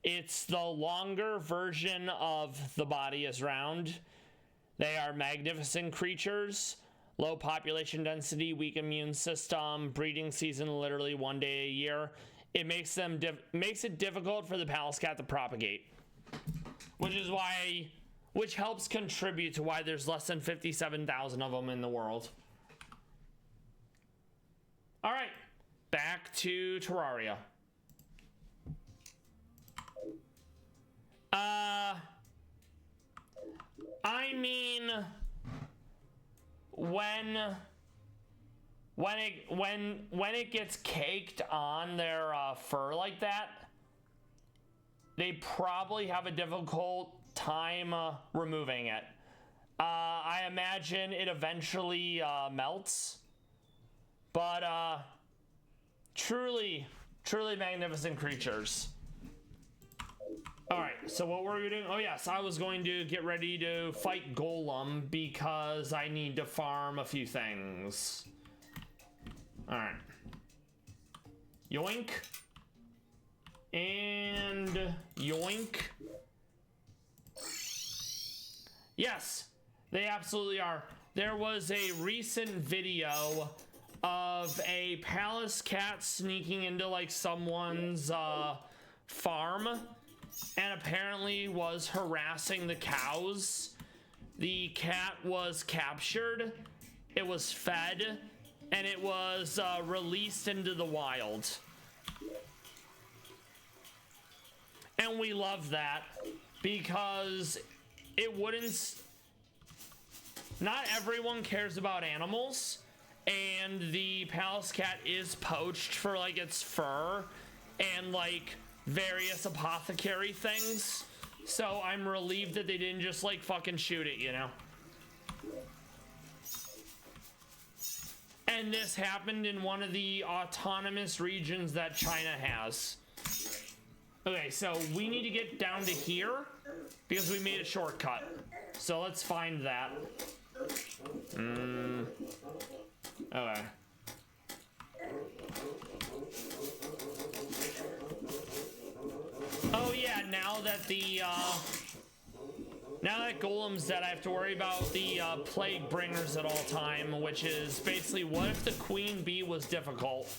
It's the longer version of The Body is Round. They are magnificent creatures, low population density, weak immune system, breeding season literally 1 day a year. It makes them makes it difficult for the palace cat to propagate, which helps contribute to why there's less than 57,000 of them in the world. All right, back to Terraria. I mean, when it gets caked on their fur like that, they probably have a difficult time removing it. I imagine it eventually melts. But, truly magnificent creatures. Alright, so what were we doing? Oh yes, I was going to get ready to fight Golem because I need to farm a few things. Alright. Yoink. And yoink. Yes, they absolutely are. There was a recent video of a palace cat sneaking into like someone's farm and apparently was harassing the cows. The cat was captured, it was fed, and it was released into the wild. And we love that because it wouldn't... Not everyone cares about animals. And the palace cat is poached for like its fur and like various apothecary things. So I'm relieved that they didn't just like fucking shoot it, you know? And this happened in one of the autonomous regions that China has. Okay, so we need to get down to here because we made a shortcut. So let's find that. Okay. Oh yeah, now that the Now that Golem's dead, I have to worry about the plague bringers at all time, which is basically, what if the queen bee was difficult?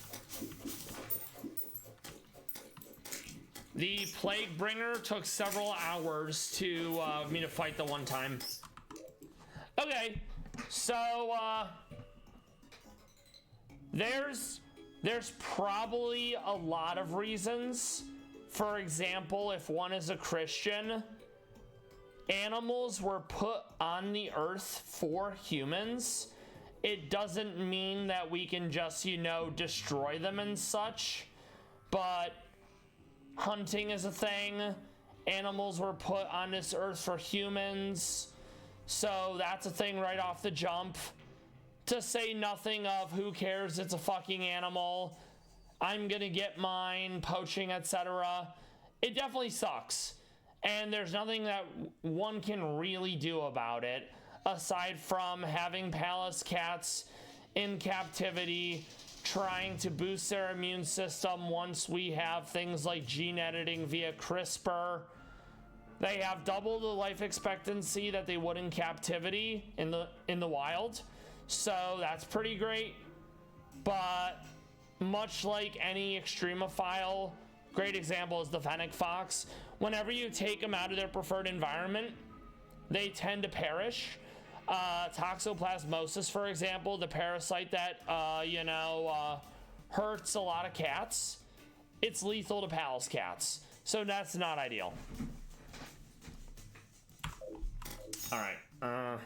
The plague bringer took several hours to me to fight the one time. Okay, so there's probably a lot of reasons. For example, if one is a Christian, animals were put on the earth for humans. It doesn't mean that we can just, you know, destroy them and such, but hunting is a thing. Animals were put on this earth for humans, so that's a thing right off the jump. To say nothing of who cares, it's a fucking animal, I'm gonna get mine, poaching, etc. It definitely sucks, and there's nothing that one can really do about it aside from having palace cats in captivity, trying to boost their immune system once we have things like gene editing via CRISPR. They have double the life expectancy that they would in captivity in the wild, so that's pretty great. But much like any extremophile, great example is the fennec fox. Whenever you take them out of their preferred environment, they tend to perish. Toxoplasmosis, for example, the parasite that hurts a lot of cats, it's lethal to palace cats, so that's not ideal. All right.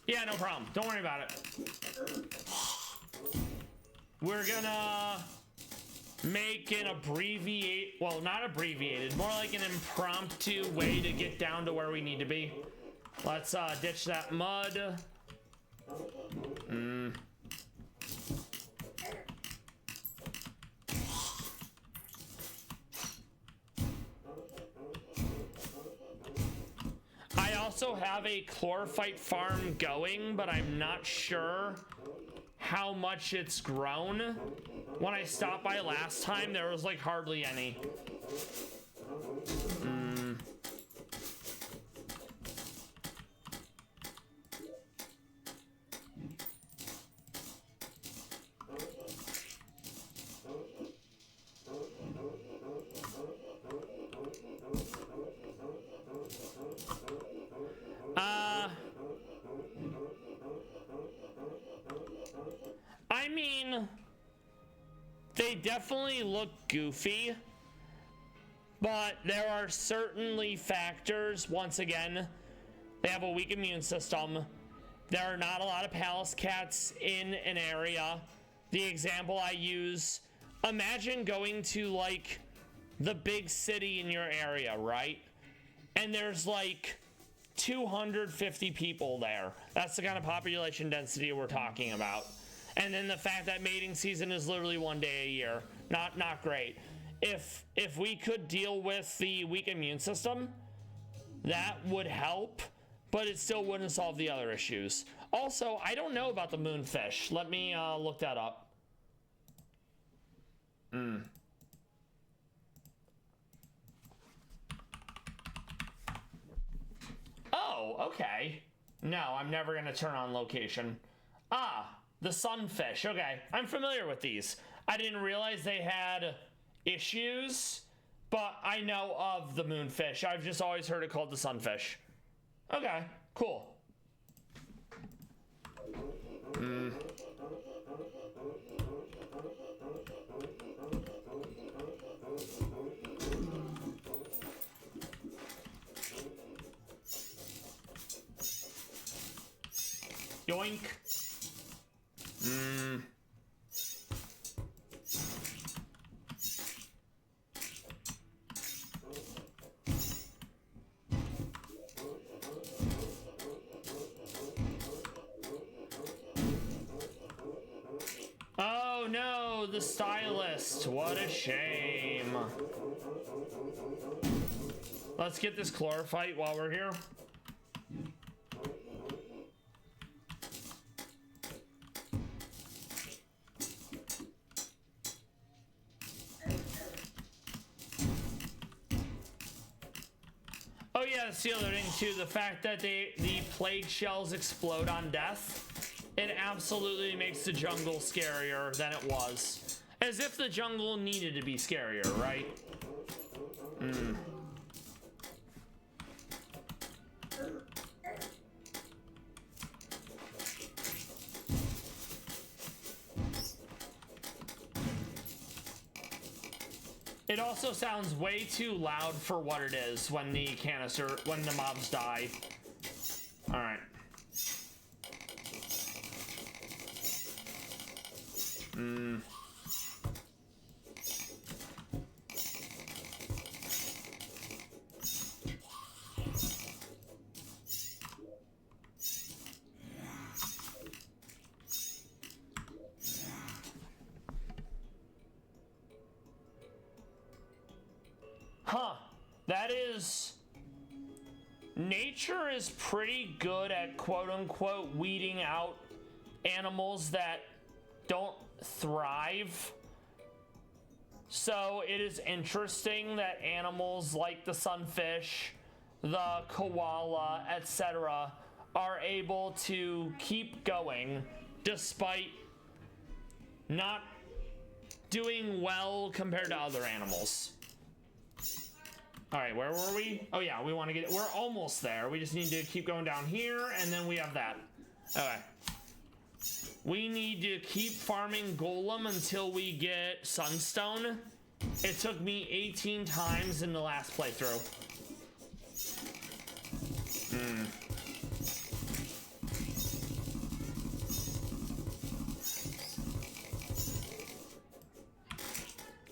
Yeah, no problem. Don't worry about it. We're gonna make an not abbreviated, more like an impromptu way to get down to where we need to be. Let's ditch that mud. I also have a chlorophyte farm going, but I'm not sure how much it's grown. When I stopped by last time, there was like hardly any. I mean, they definitely look goofy, but there are certainly factors. Once again, they have a weak immune system. There are not a lot of palace cats in an area. The example I use, imagine going to like the big city in your area, right? And there's like 250 people there. That's the kind of population density we're talking about. And then the fact that mating season is literally one day a year. Not great. If we could deal with the weak immune system, that would help, but it still wouldn't solve the other issues. Also, I don't know about the moonfish. Let me look that up. Oh, okay. No, I'm never gonna turn on location. The sunfish. Okay, I'm familiar with these. I didn't realize they had issues, but I know of the moonfish. I've just always heard it called the sunfish. Okay, cool. Yoink. Oh no, no, the stylist. What a shame. Let's get this chlorophyte while we're here. Oh yeah, that's the other thing too. The fact that the plague shells explode on death, it absolutely makes the jungle scarier than it was. As if the jungle needed to be scarier, right? It also sounds way too loud for what it is when the mobs die. All right. Huh. That is... Nature is pretty good at quote-unquote weeding out animals that don't thrive. So it is interesting that animals like the sunfish, the koala, etc. are able to keep going despite not doing well compared to other animals. All right, where were we? Oh yeah, we want to get, we're almost there. We just need to keep going down here and then we have that. Okay. We need to keep farming golem until we get sunstone. It took me 18 times in the last playthrough.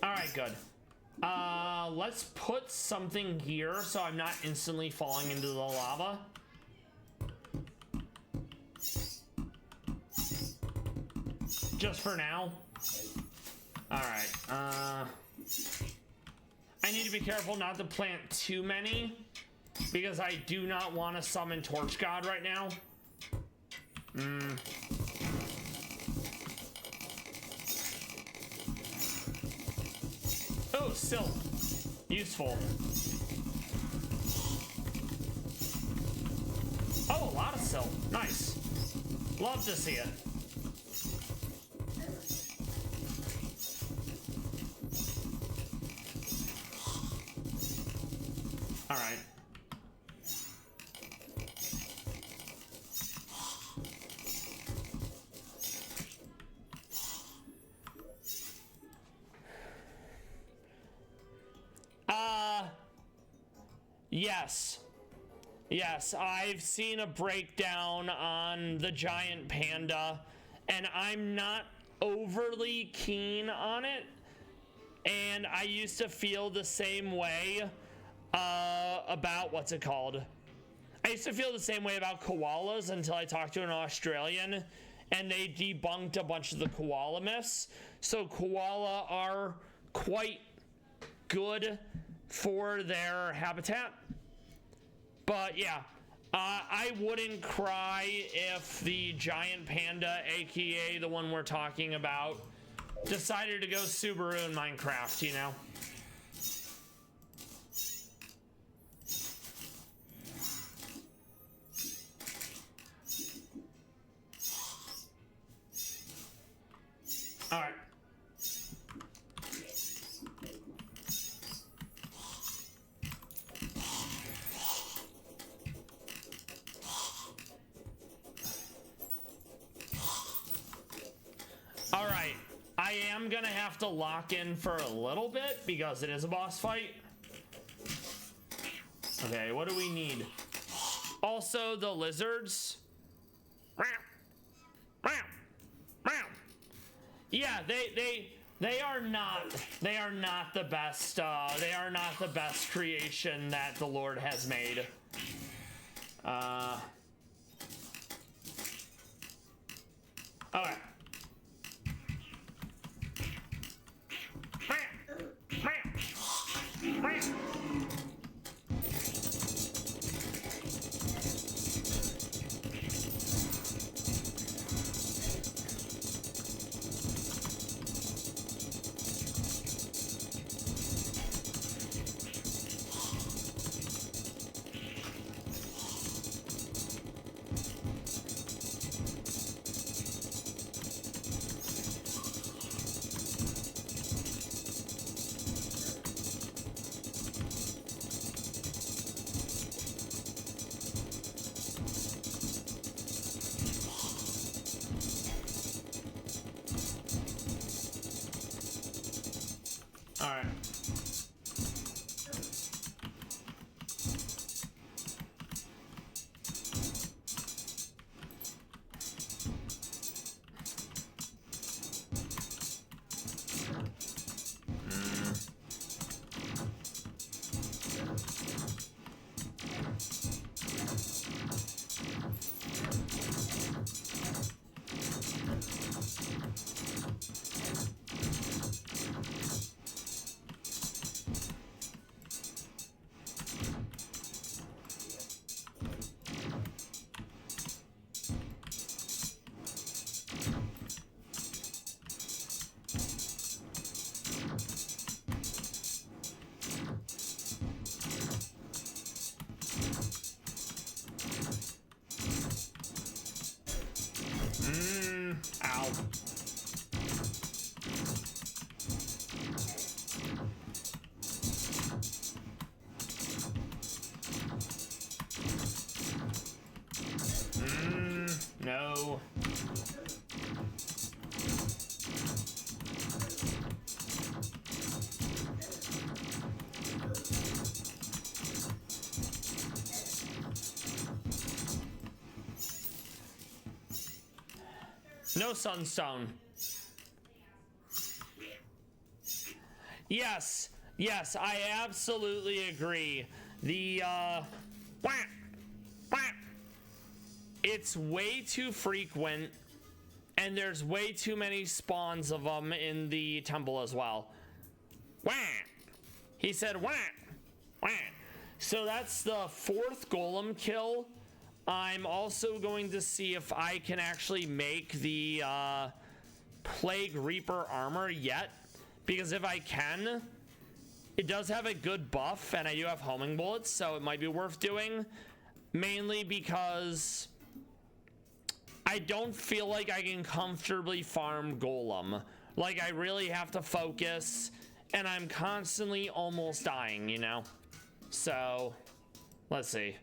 All right, good. Let's put something here so I'm not instantly falling into the lava. Just for now. All right. I need to be careful not to plant too many because I do not want to summon Torch God right now. Oh, silk. Useful. Oh, a lot of silk. Nice. Love to see it. All right. Yes. Yes, I've seen a breakdown on the giant panda, and I'm not overly keen on it. And I used to feel the same way about, what's it called? I used to feel the same way about koalas until I talked to an Australian, and they debunked a bunch of the koala myths. So koala are quite good for their habitat. But yeah, I wouldn't cry if the giant panda, aka the one we're talking about, decided to go Subaru in Minecraft, you know? All right. All right, I am gonna have to lock in for a little bit because it is a boss fight. Okay, what do we need? Also, the lizards. Yeah, they are not the best. They are not the best creation that the Lord has made. All right. No sunstone. Yes, yes, I absolutely agree. The it's way too frequent, and there's way too many spawns of them in the temple as well. He said wah. So that's the 4th golem kill. I'm also going to see if I can actually make the Plague Reaper armor yet, because if I can, it does have a good buff, and I do have homing bullets, so it might be worth doing, mainly because I don't feel like I can comfortably farm golem. Like, I really have to focus, and I'm constantly almost dying, you know? So, let's see.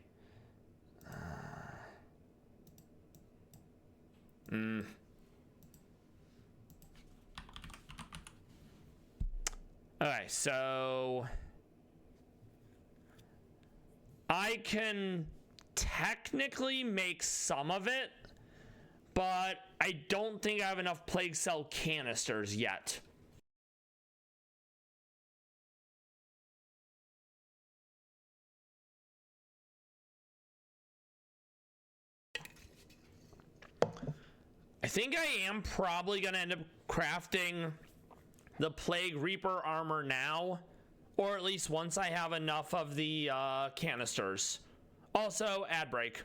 Okay, so I can technically make some of it, but I don't think I have enough plague cell canisters yet. I think I am probably gonna end up crafting the Plague Reaper armor now, or at least once I have enough of the canisters. Also, ad break.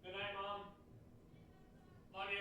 Good night, Mom. Love you.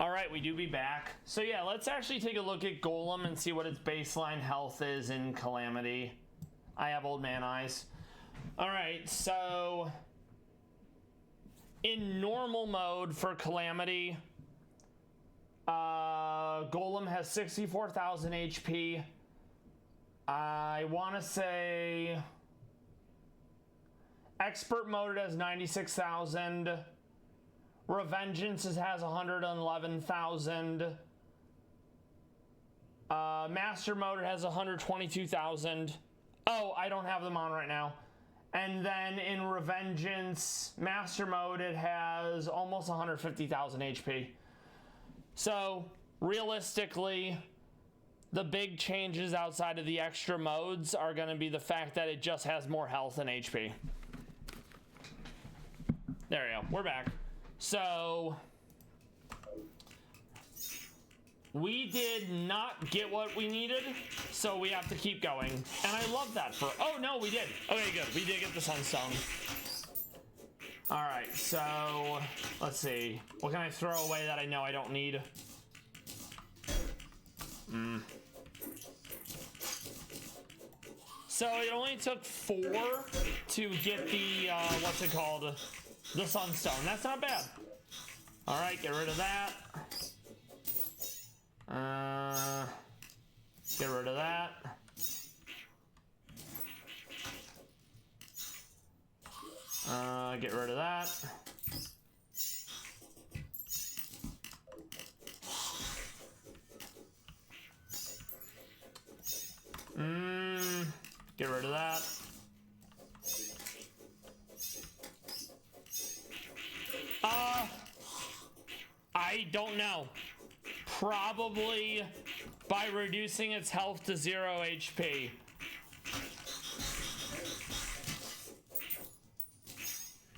All right, we do be back. So yeah, let's actually take a look at Golem and see what its baseline health is in Calamity. I have old man eyes. All right, so in normal mode for Calamity, Golem has 64,000 HP. I want to say expert mode has 96,000. Revengeance has 111,000. Master mode has 122,000. Oh, I don't have them on right now. And then in Revengeance Master mode, it has almost 150,000 HP. So realistically, the big changes outside of the extra modes are going to be the fact that it just has more health and HP. There we go. We're back. So we did not get what we needed, so we have to keep going. And I love that for... Oh, no, we did. Okay, good. We did get the Sunstone. All right, so let's see. What can I throw away that I know I don't need? So it only took 4 to get the, what's it called? The Sunstone. That's not bad. All right, get rid of that. Get rid of that. Get rid of that. Get rid of that. I don't know. Probably by reducing its health to 0 HP.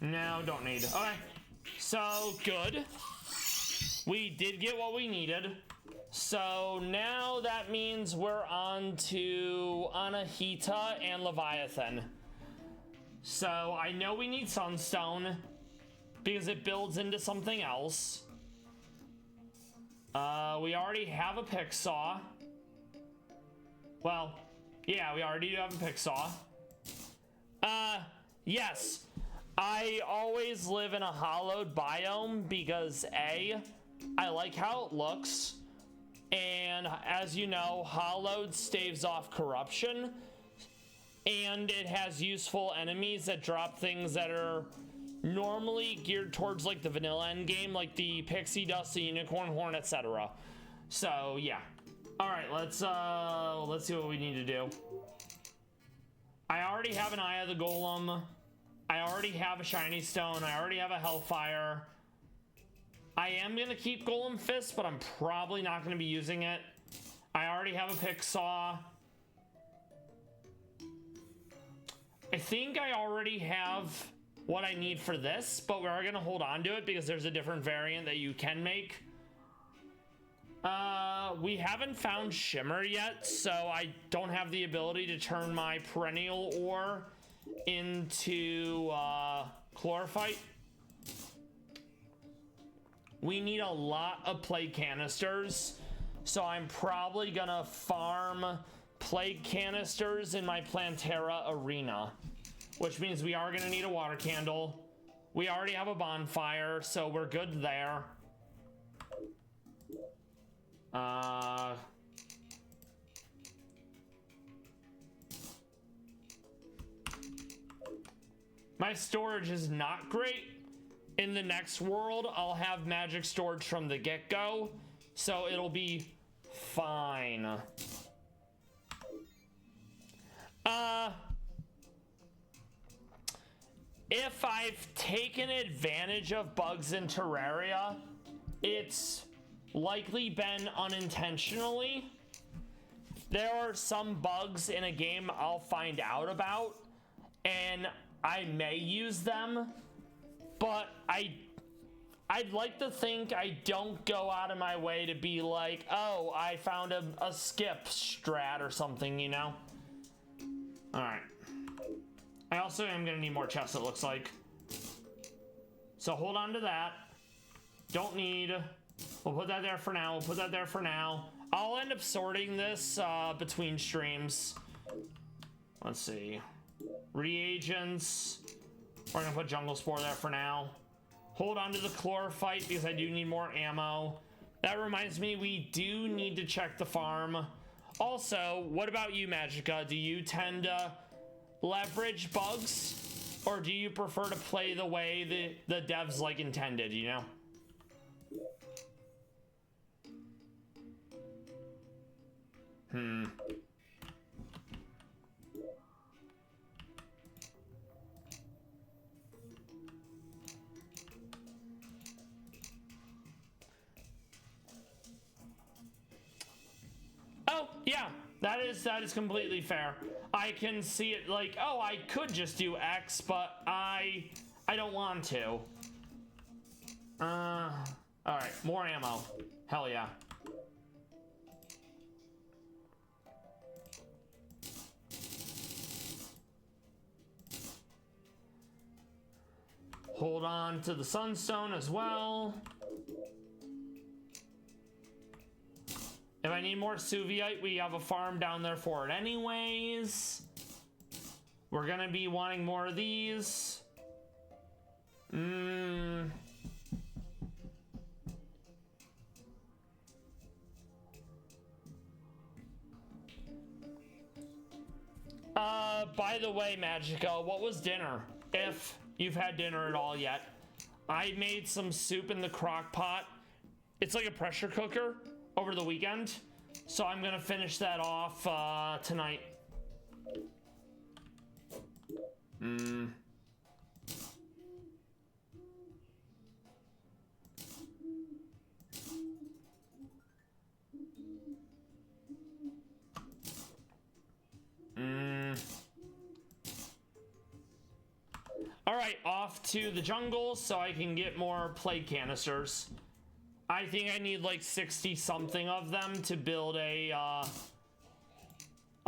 No, don't need. Okay. So, good. We did get what we needed. So now that means we're on to Anahita and Leviathan. So I know we need Sunstone because it builds into something else. We already have a pick saw. Well, yeah, we already do have a pick saw. Yes. I always live in a hollowed biome because A, I like how it looks. And as you know, hollowed staves off corruption. And it has useful enemies that drop things that are normally geared towards like the vanilla end game, like the pixie dust, the unicorn horn, etc. So yeah. All right, let's see what we need to do. I already have an Eye of the Golem. I already have a shiny stone. I already have a Hellfire. I am gonna keep Golem Fist, but I'm probably not gonna be using it. I already have a pick saw. I think I already have what I need for this, but we are gonna hold on to it because there's a different variant that you can make. We haven't found Shimmer yet, so I don't have the ability to turn my perennial ore into chlorophyte. We need a lot of plague canisters, so I'm probably gonna farm plague canisters in my Plantera arena, which means we are gonna need a water candle. We already have a bonfire, so we're good there. My storage is not great. In the next world, I'll have magic storage from the get-go, so it'll be fine. If I've taken advantage of bugs in Terraria, it's likely been unintentionally. There are some bugs in a game I'll find out about, and I may use them, but I'd like to think I don't go out of my way to be like, oh, I found a skip strat or something, you know? All right. I also am gonna need more chests, it looks like. So hold on to that. Don't need. We'll put that there for now. We'll put that there for now. I'll end up sorting this between streams. Let's see. Reagents. We're gonna put Jungle Spore there for now. hold on to the chlorophyte because I do need more ammo. That reminds me, we do need to check the farm. Also, what about you, Magica? Do you tend to leverage bugs, or do you prefer to play the way the devs like intended, you know? Oh, yeah, that is completely fair. I can see it like, oh, I could just do X, but I don't want to. All right, more ammo. Hell yeah. Hold on to the sunstone as well. If I need more Suviite, we have a farm down there for it anyways. We're gonna be wanting more of these. By the way, Magica, what was dinner? If you've had dinner at all yet. I made some soup in the crock pot. It's like a pressure cooker over the weekend. So I'm gonna finish that off tonight. All right, off to the jungle so I can get more plague canisters. I think I need like 60 something of them to build a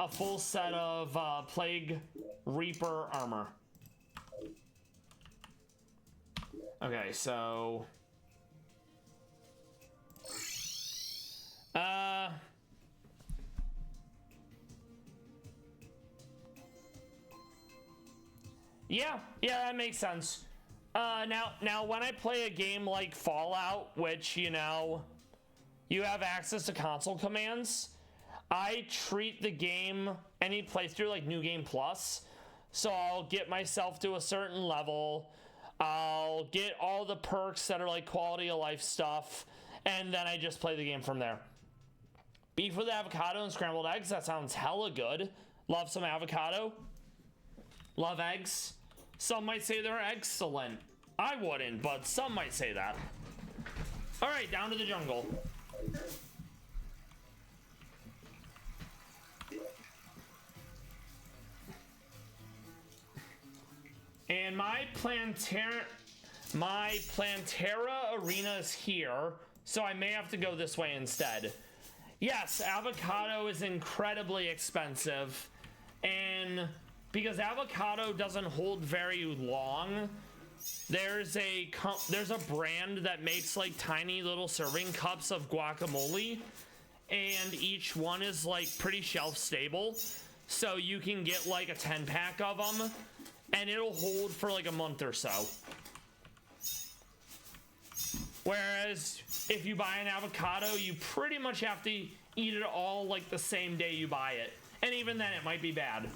full set of plague reaper armor. Okay, so yeah, that makes sense. Now when I play a game like Fallout, which, you know, you have access to console commands, I treat the game, any playthrough, like New Game Plus. So I'll get myself to a certain level, I'll get all the perks that are like quality of life stuff, and then I just play the game from there. Beef with avocado and scrambled eggs, that sounds hella good. Love some avocado. Love eggs. Some might say they're excellent. I wouldn't, but some might say that. All right, down to the jungle. And my Plantera arena is here, so I may have to go this way instead. Yes, avocado is incredibly expensive, and because avocado doesn't hold very long, there's a brand that makes like tiny little serving cups of guacamole, and each one is like pretty shelf stable, so you can get like a 10-pack of them and it'll hold for like a month or so. Whereas if you buy an avocado, you pretty much have to eat it all like the same day you buy it, and even then it might be bad.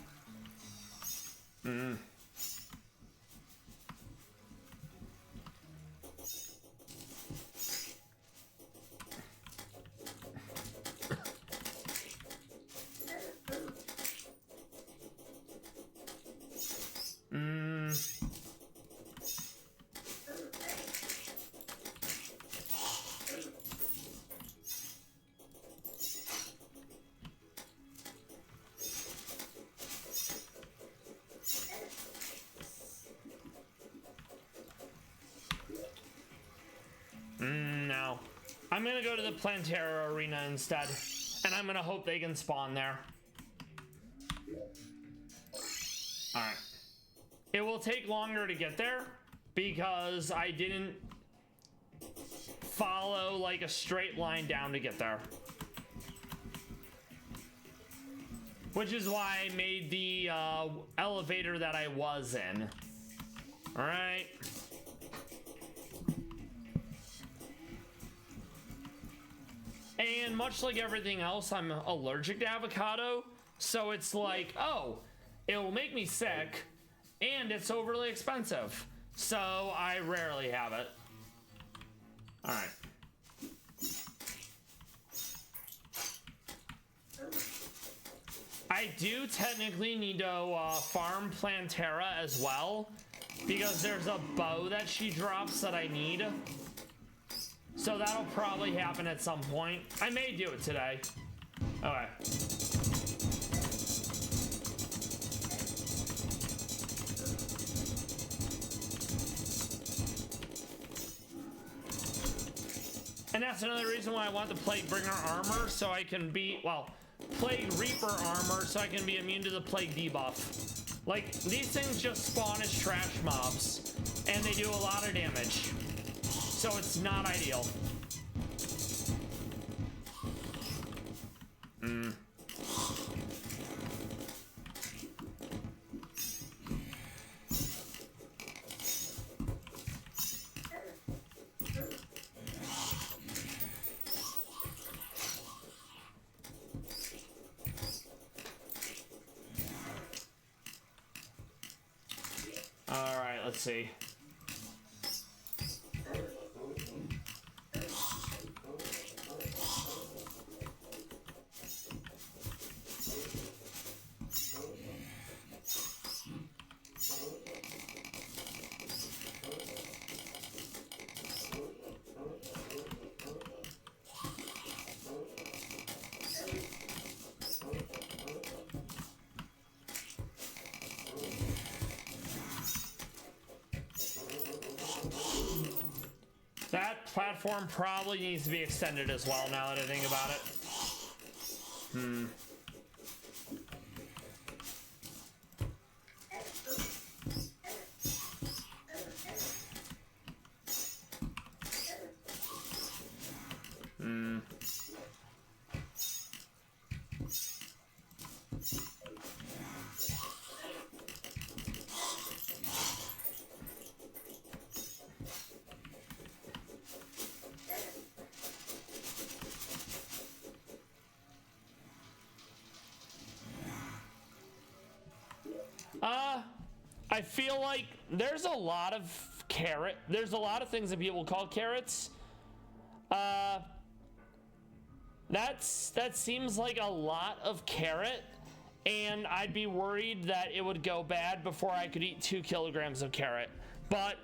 No. I'm gonna go to the Plantera arena instead, and I'm gonna hope they can spawn there. Alright. It will take longer to get there because I didn't follow like a straight line down to get there. Which is why I made the elevator that I was in. Alright. And much like everything else, I'm allergic to avocado. So it's like, oh, it will make me sick, and it's overly expensive. So I rarely have it. All right. I do technically need to farm Plantera as well, because there's a bow that she drops that I need. So that'll probably happen at some point. I may do it today. Okay. And that's another reason why I want the Plaguebringer armor, so I can be, well, Plague Reaper armor, so I can be immune to the Plague debuff. Like, these things just spawn as trash mobs, and they do a lot of damage. So it's not ideal. All right, let's see. That platform probably needs to be extended as well, now that I think about it. I feel like there's a lot of there's a lot of things that people call carrots. That seems like a lot of carrot, and I'd be worried that it would go bad before I could eat 2 kilograms of carrot. But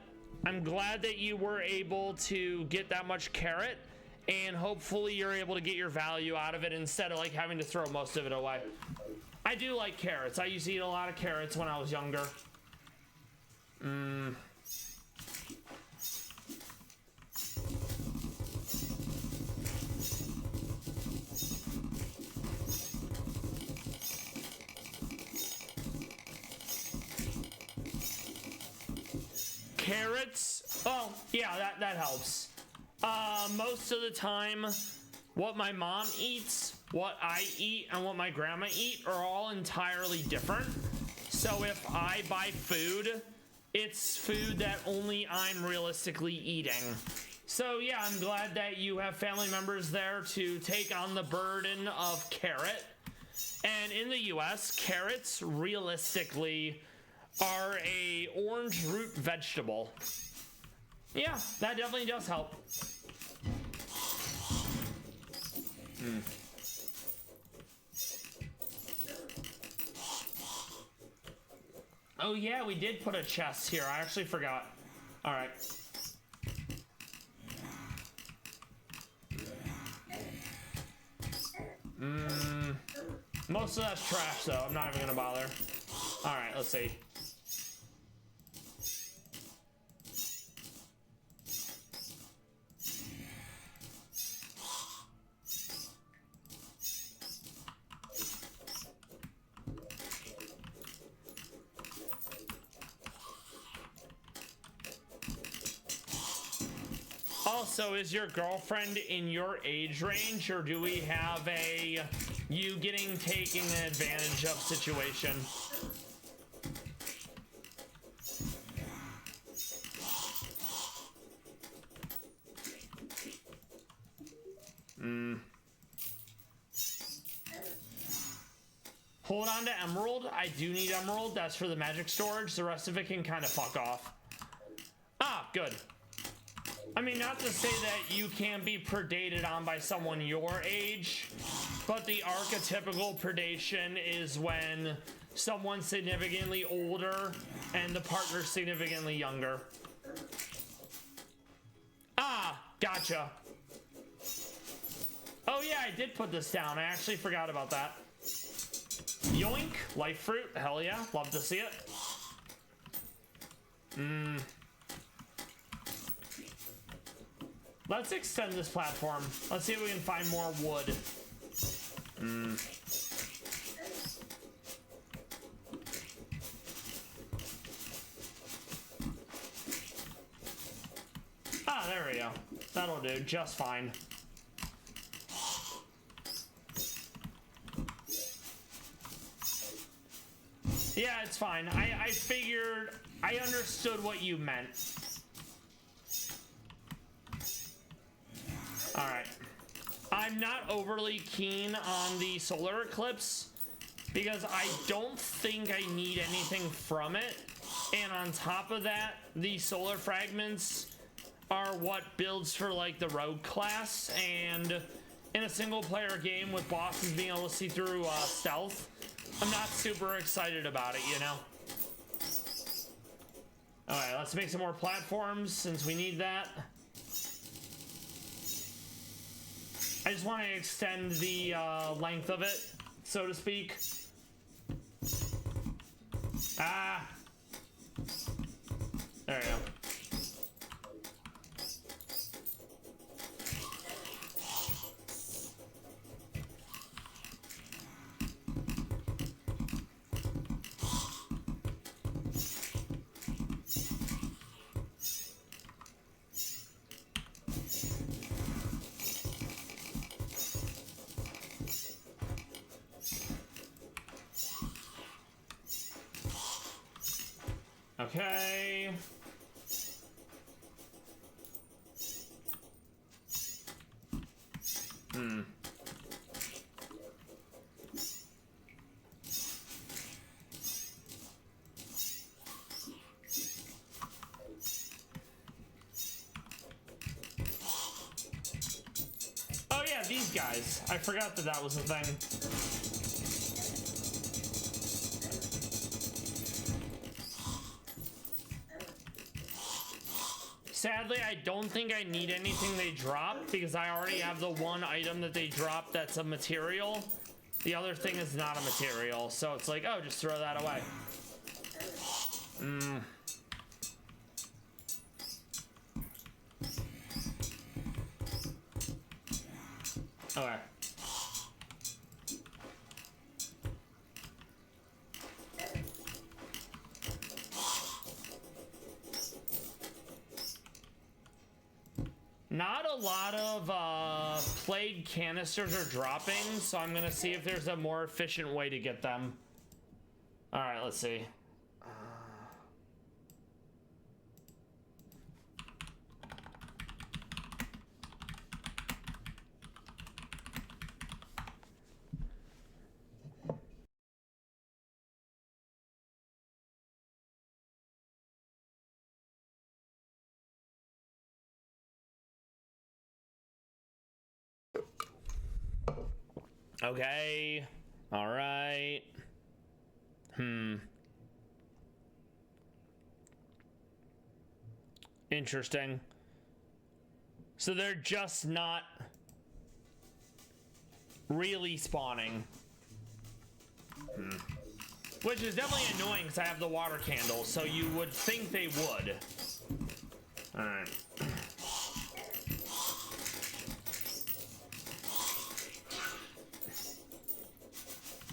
I'm glad that you were able to get that much carrot, and hopefully you're able to get your value out of it instead of like having to throw most of it away. I do like carrots. I used to eat a lot of carrots when I was younger. Carrots? Oh, yeah, that helps. Most of the time, what my mom eats, what I eat, and what my grandma eat are all entirely different. So if I buy food, it's food that only I'm realistically eating. So yeah, I'm glad that you have family members there to take on the burden of carrot. And in the US, carrots realistically are a orange root vegetable. Yeah, that definitely does help. Oh yeah, we did put a chest here. I actually forgot. All right. Most of that's trash, though. I'm not even gonna bother. All right, let's see. Also, is your girlfriend in your age range, or do we have a you taking advantage of situation? Hold on to emerald. I do need emerald. That's for the magic storage. The rest of it can kind of fuck off. Ah, good. I mean, not to say that you can't be predated on by someone your age, but the archetypical predation is when someone's significantly older and the partner's significantly younger. Ah, gotcha. Oh yeah, I did put this down. I actually forgot about that. Yoink, life fruit. Hell yeah, love to see it. Let's extend this platform. Let's see if we can find more wood. Ah, there we go. That'll do just fine. Yeah, it's fine. I figured, I understood what you meant. All right. I'm not overly keen on the solar eclipse because I don't think I need anything from it. And on top of that, the solar fragments are what builds for like the rogue class, and in a single player game with bosses being able to see through stealth, I'm not super excited about it, you know? All right, let's make some more platforms since we need that. I just want to extend the length of it, so to speak. Ah. There we go. Okay. Oh yeah, these guys. I forgot that that was a thing. Sadly, I don't think I need anything they drop because I already have the one item that they drop that's a material. The other thing is not a material, so it's like, oh, just throw that away. Okay. Not a lot of plague canisters are dropping, so I'm gonna see if there's a more efficient way to get them. All right, let's see. Okay. All right. Interesting. So they're just not really spawning. Which is definitely annoying because I have the water candle, so you would think they would. All right.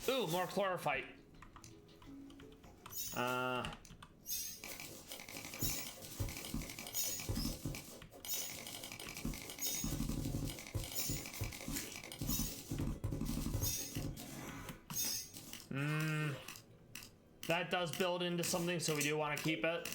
Ooh, more chlorophyte. That does build into something, so we do want to keep it.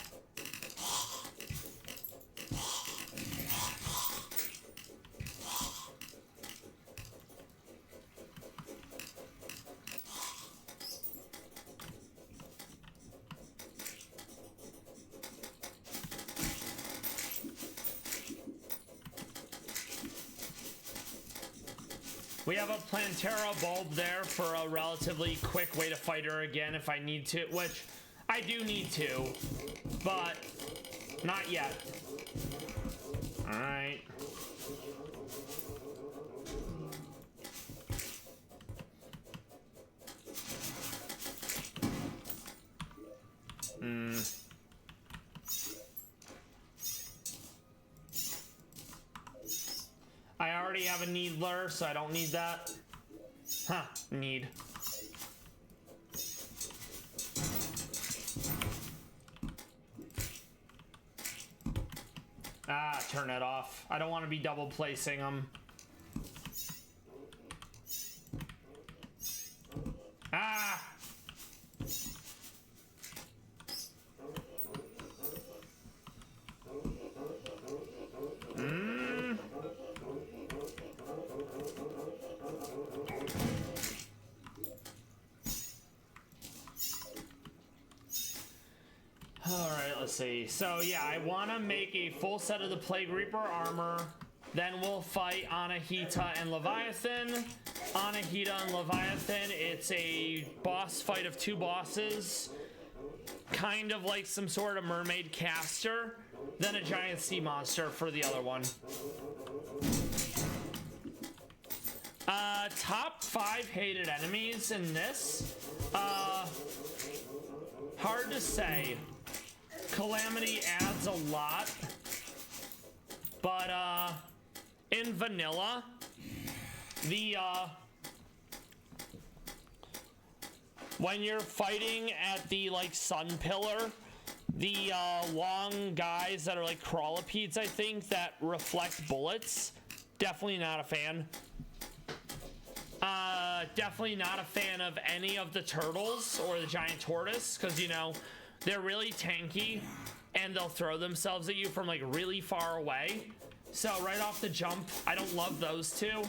We have a Plantera bulb there for a relatively quick way to fight her again if I need to, which I do need to, but not yet. All right. I already have a needler, so I don't need that. Huh, need. Ah, turn it off. I don't want to be double placing them. Ah! Alright, let's see. So yeah, I want to make a full set of the Plague Reaper armor. Then we'll fight Anahita and Leviathan. Anahita and Leviathan, it's a boss fight of two bosses. Kind of like some sort of mermaid caster. Then a giant sea monster for the other one. Top 5 hated enemies in this. Hard to say. Calamity adds a lot, but in vanilla, the when you're fighting at the like sun pillar, the long guys that are like crawlipedes, I think, that reflect bullets, definitely not a fan. Definitely not a fan of any of the turtles or the giant tortoise, because you know they're really tanky and they'll throw themselves at you from like really far away. So right off the jump, I don't love those two.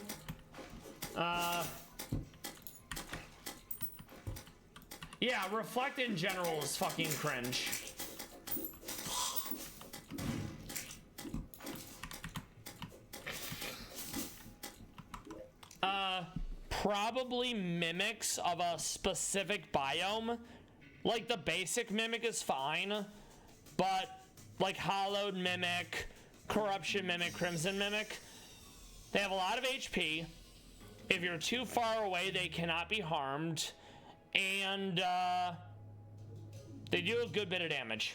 Yeah, reflect in general is fucking cringe. Probably mimics of a specific biome. Like the basic mimic is fine, but like Hollowed Mimic, Corruption Mimic, Crimson Mimic, they have a lot of HP. If you're too far away, they cannot be harmed, and they do a good bit of damage.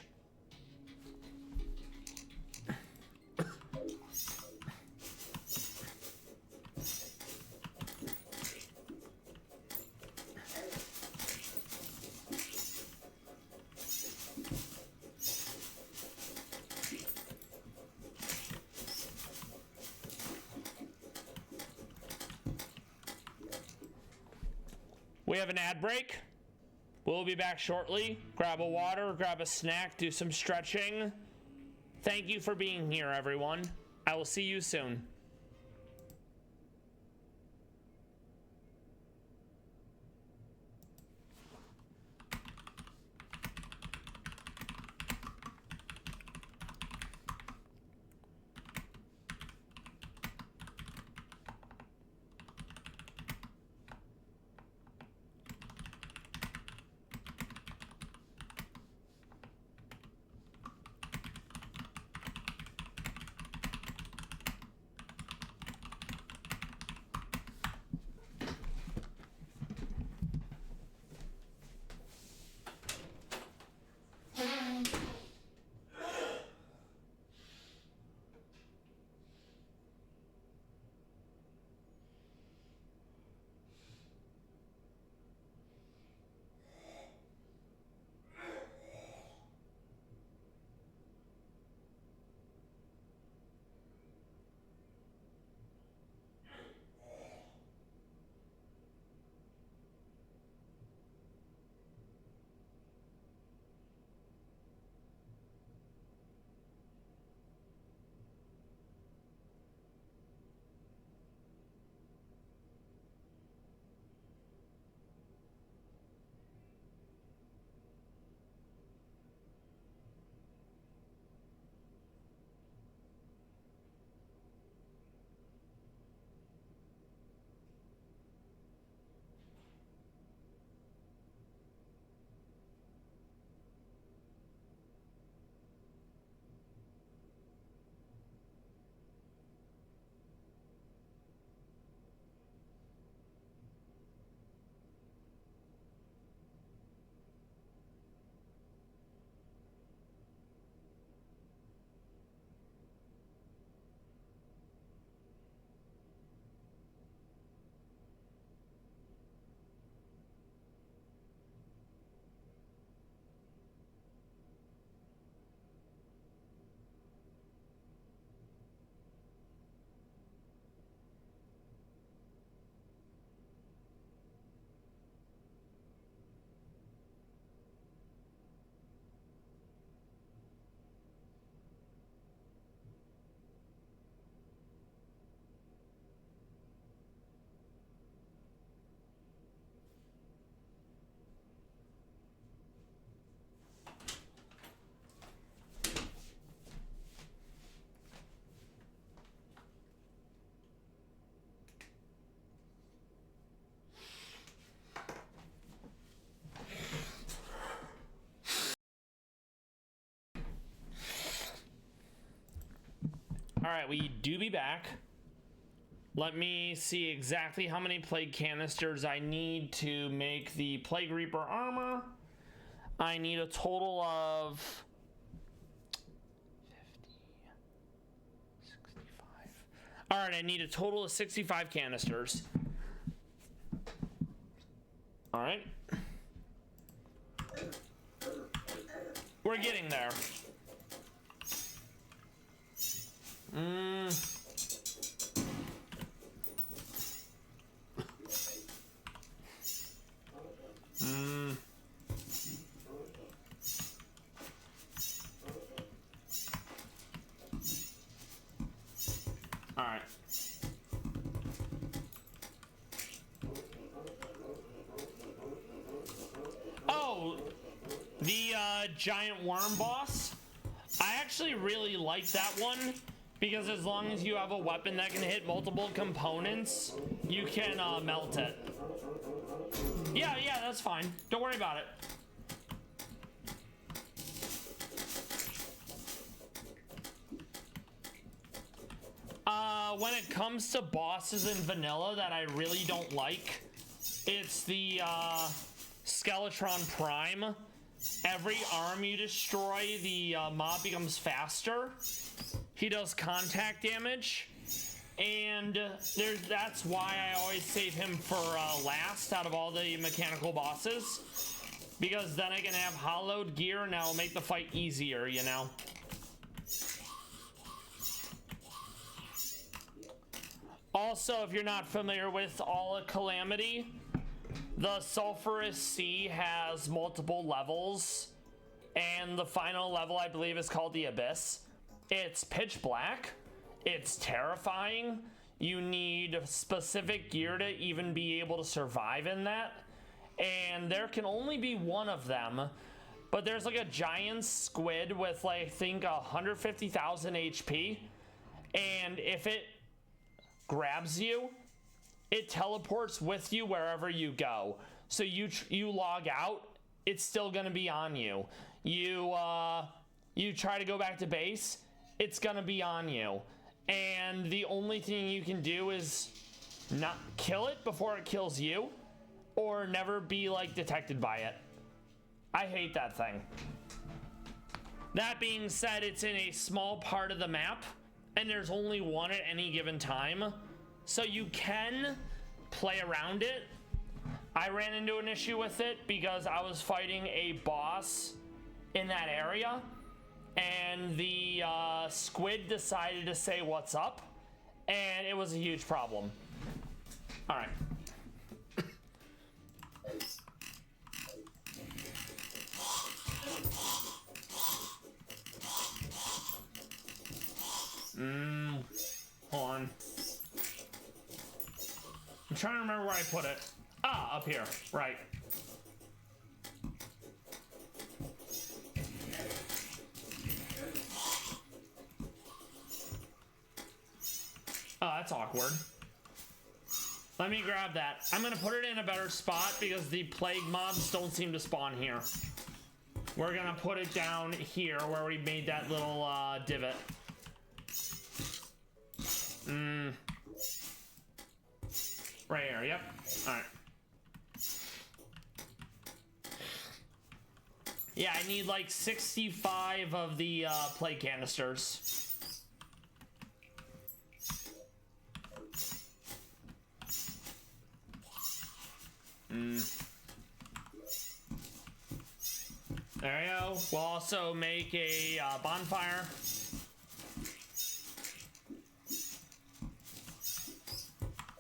We have an ad break. We'll be back shortly. Grab a water, grab a snack, do some stretching. Thank you for being here, everyone. I will see you soon. right, we do be back. Let me see exactly how many plague canisters I need to make the Plague Reaper armor. I need a total of 50, 65. All right, I need a total of 65 canisters. All right. We're getting there. All right. Oh, the giant worm boss. I actually really like that one because as long as you have a weapon that can hit multiple components, you can melt it. Yeah, that's fine. Don't worry about it. When it comes to bosses in vanilla that I really don't like, it's the Skeletron Prime. Every arm you destroy, the mob becomes faster. He does contact damage, and that's why I always save him for last out of all the mechanical bosses, because then I can have hollowed gear and that'll make the fight easier, you know. Also, if you're not familiar with all of Calamity, the Sulphurous Sea has multiple levels, and the final level, I believe, is called the Abyss. It's pitch black. It's terrifying. You need specific gear to even be able to survive in that, and there can only be one of them, but there's like a giant squid with, like, I think 150,000 HP, and if it grabs you, it teleports with you wherever you go. So you log out, it's still gonna be on you. You try to go back to base, it's gonna be on you. And the only thing you can do is not kill it before it kills you, or never be like detected by it. I hate that thing. That being said, it's in a small part of the map, and there's only one at any given time, so you can play around it. I ran into an issue with it because I was fighting a boss in that area, and the squid decided to say what's up, and it was a huge problem. All right. Hold on. I'm trying to remember where I put it. Ah, up here. Right. Oh, that's awkward. Let me grab that. I'm gonna put it in a better spot because the plague mobs don't seem to spawn here. We're gonna put it down here where we made that little divot. Right here, yep. Alright. Yeah, I need like 65 of the plague canisters. There we go. We'll also make a bonfire.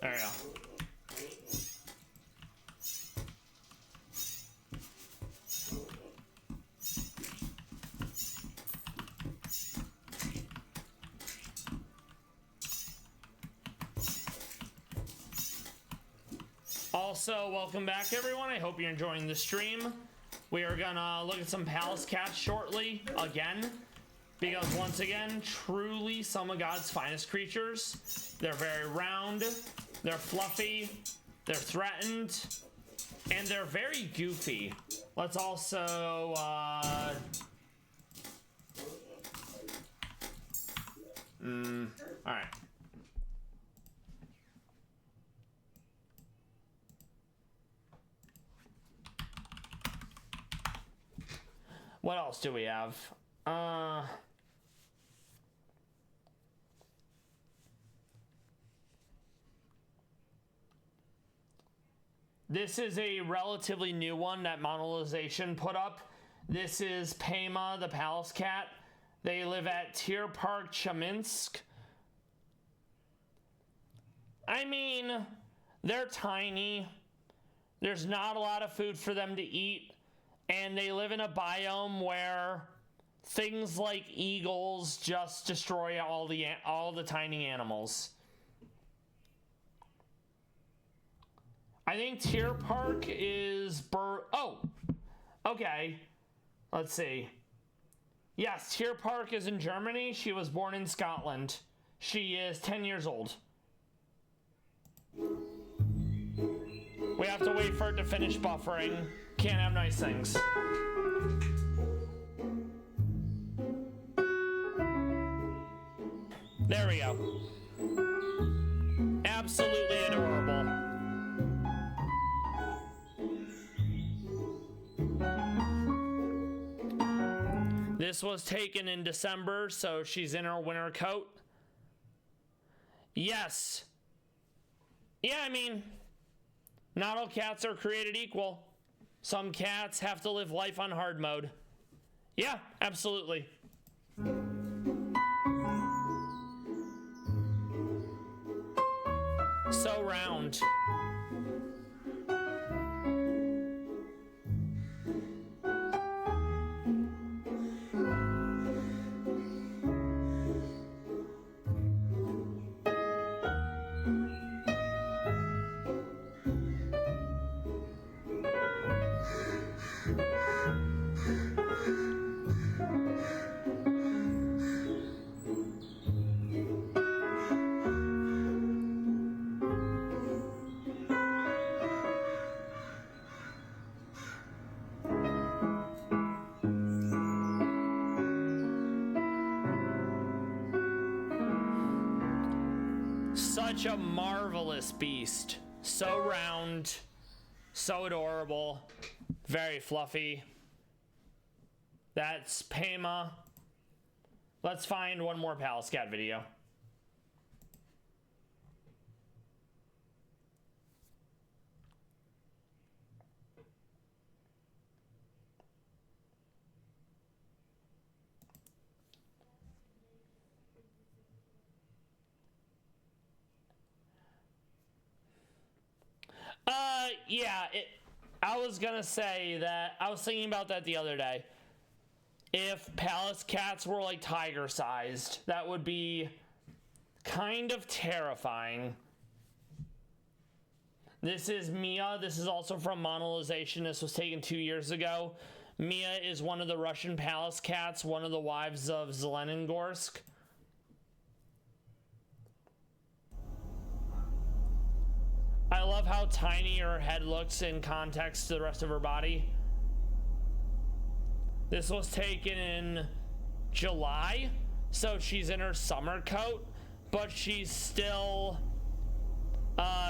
There we go. Also, welcome back everyone. I hope you're enjoying the stream. We are gonna look at some Palace Cats shortly, again, because once again, truly some of God's finest creatures. They're very round, they're fluffy, they're threatened, and they're very goofy. Let's also, What else do we have? This is a relatively new one that Monolization put up. This is Pema, the Palace Cat. They live at Tier Park, Chaminsk. I mean, they're tiny. There's not a lot of food for them to eat. And they live in a biome where things like eagles just destroy all the tiny animals. I think Tier Park is oh, okay. Let's see. Yes, Tier Park is in Germany. She was born in Scotland. She is 10 years old. We have to wait for it to finish buffering. Can't have nice things. There we go. Absolutely adorable. This was taken in December, so she's in her winter coat. Yes. Yeah, I mean, not all cats are created equal. Some cats have to live life on hard mode. Yeah, absolutely. So round. Such a marvelous beast. So round, so adorable, very fluffy. That's Pema. Let's find one more Palace Cat video. Yeah, I was gonna say that, I was thinking about that the other day. If Palace Cats were like tiger sized, that would be kind of terrifying. This is Mia. This is also from Monolization. This was taken 2 years ago. Mia is one of the Russian Palace Cats, one of the wives of Zelenogorsk. I love how tiny her head looks in context to the rest of her body. This was taken in July, so she's in her summer coat, but she's still,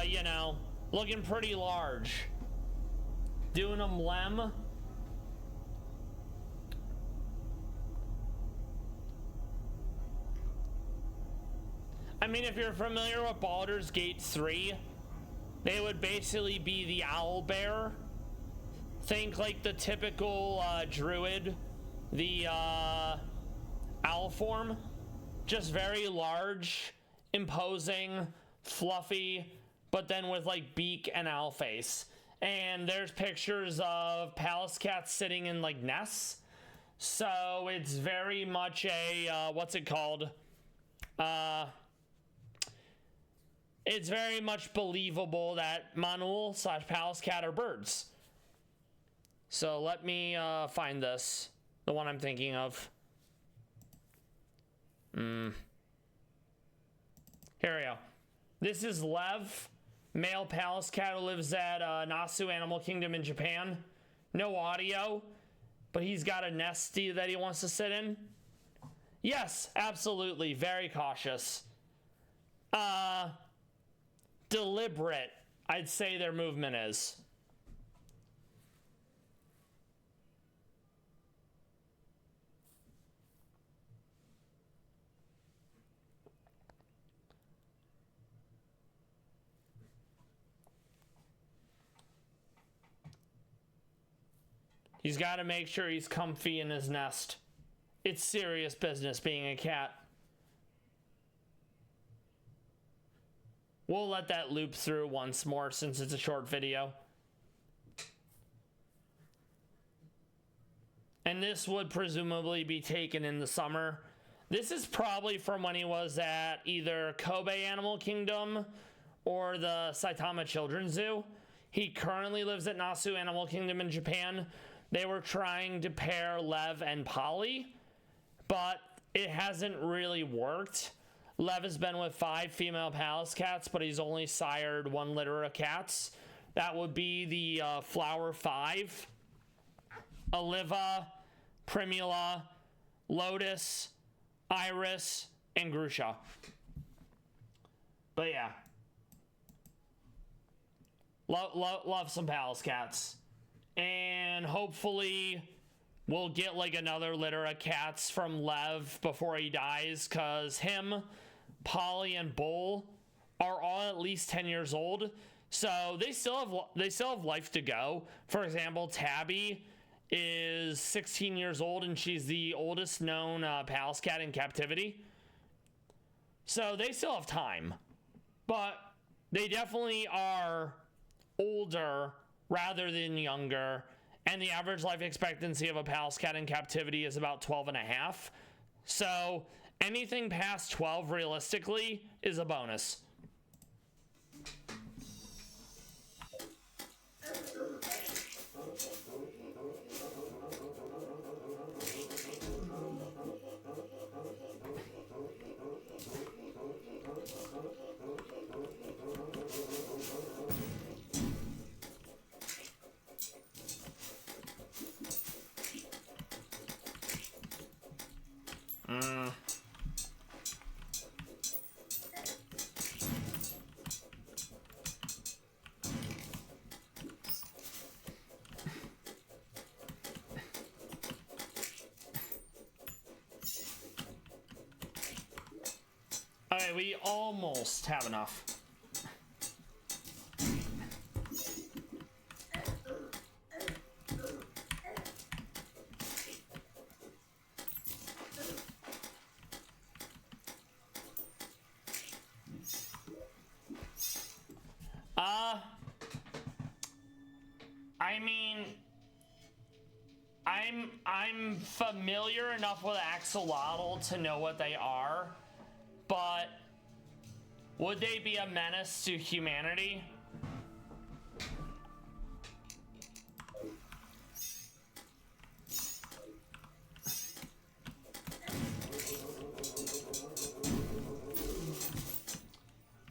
you know, looking pretty large. Doing them lem. I mean, if you're familiar with Baldur's Gate 3, they would basically be the owl bear. Think like the typical druid, the owl form. Just very large, imposing, fluffy, but then with like beak and owl face. And there's pictures of Palace Cats sitting in like nests. So it's very much a, what's it called? It's very much believable that Meownwell / Palace Cat are birds. So let me find this. The one I'm thinking of. Here we go. This is Lev, male Palace Cat who lives at Nasu Animal Kingdom in Japan. No audio, but he's got a nest that he wants to sit in. Yes, absolutely. Very cautious. Deliberate, I'd say their movement is. He's got to make sure he's comfy in his nest. It's serious business being a cat. We'll let that loop through once more since it's a short video. And this would presumably be taken in the summer. This is probably from when he was at either Kobe Animal Kingdom or the Saitama Children's Zoo. He currently lives at Nasu Animal Kingdom in Japan. They were trying to pair Lev and Polly, but it hasn't really worked. Lev has been with 5 female palace cats, but he's only sired 1 litter of cats. That would be the Flower 5, Oliva, Primula, Lotus, Iris, and Grusha. But yeah. Love some palace cats. And hopefully we'll get like another litter of cats from Lev before he dies, because him, Polly, and Bull are all at least 10 years old. So they still have life to go. For example, Tabby is 16 years old and she's the oldest known palace cat in captivity. So they still have time. But they definitely are older rather than younger, and the average life expectancy of a palace cat in captivity is about 12 and a half. So anything past 12 realistically is a bonus. Okay, we almost have enough. I mean, I'm familiar enough with axolotl to know what they are, but would they be a menace to humanity?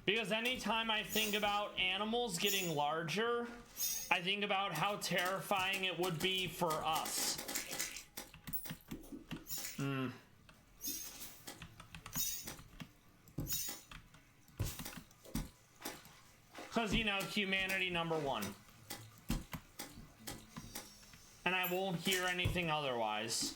Because anytime I think about animals getting larger, I think about how terrifying it would be for us. Because, you know, humanity number one. And I won't hear anything otherwise.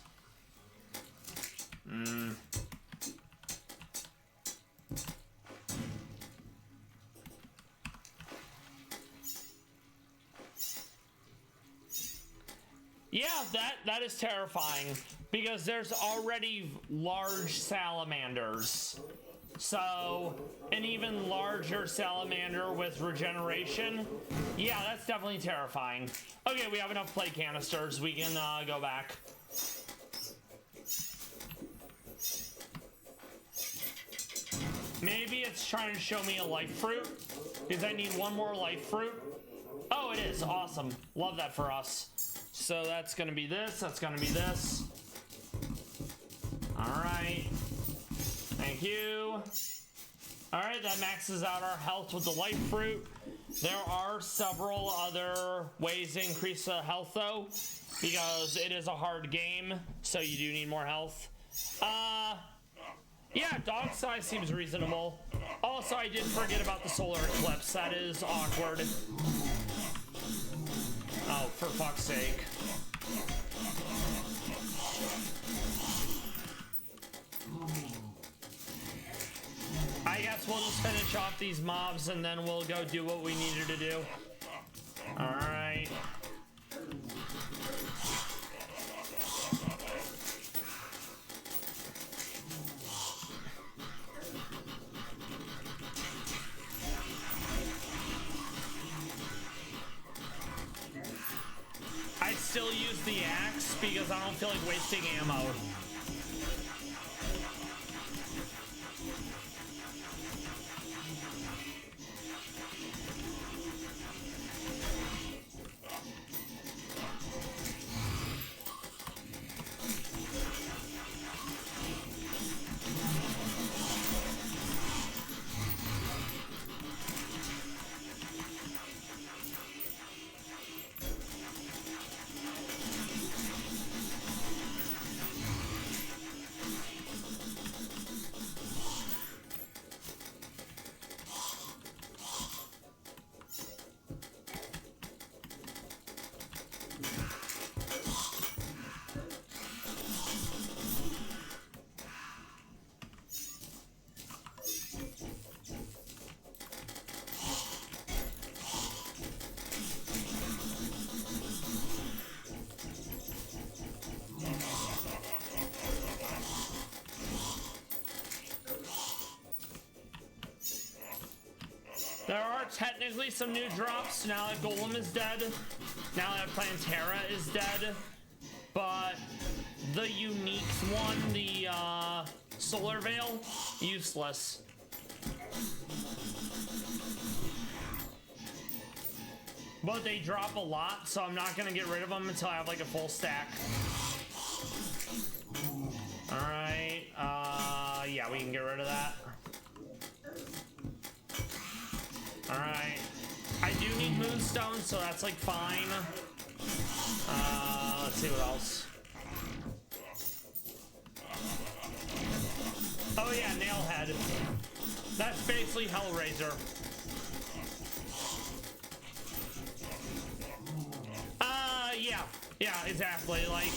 Yeah, that is terrifying, because there's already large salamanders. So, an even larger salamander with regeneration, yeah, that's definitely terrifying. Okay, we have enough plate canisters. We can go back. Maybe it's trying to show me a life fruit, because I need one more life fruit. Oh, it is. Awesome. Love that for us. So that's going to be this. That's going to be this. All right. Thank you. All right, that maxes out our health with the life fruit. There are several other ways to increase the health, though, because it is a hard game, so you do need more health. Yeah, dog size seems reasonable. Also, I did forget about the solar eclipse. That is awkward. Oh, for fuck's sake. I guess we'll just finish off these mobs and then we'll go do what we needed to do. Alright. still use the axe because I don't feel like wasting ammo. There are technically some new drops now that Golem is dead, now that Plantera is dead, but the unique one, the Solar Veil, useless. But they drop a lot, so I'm not gonna get rid of them until I have like a full stack. Alright, yeah, we can get rid of that. Alright. I do need Moonstone, so that's like fine. Let's see what else. Oh yeah, Nailhead. That's basically Hellraiser. Yeah, exactly. Like,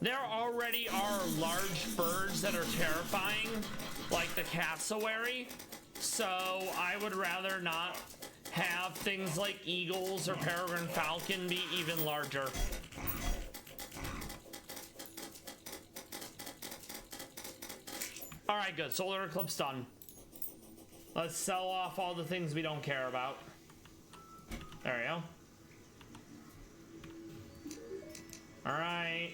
there already are large birds that are terrifying, like the cassowary. So I would rather not have things like eagles or peregrine falcon be even larger. All right, good. Solar eclipse done. Let's sell off all the things we don't care about. There we go. All right.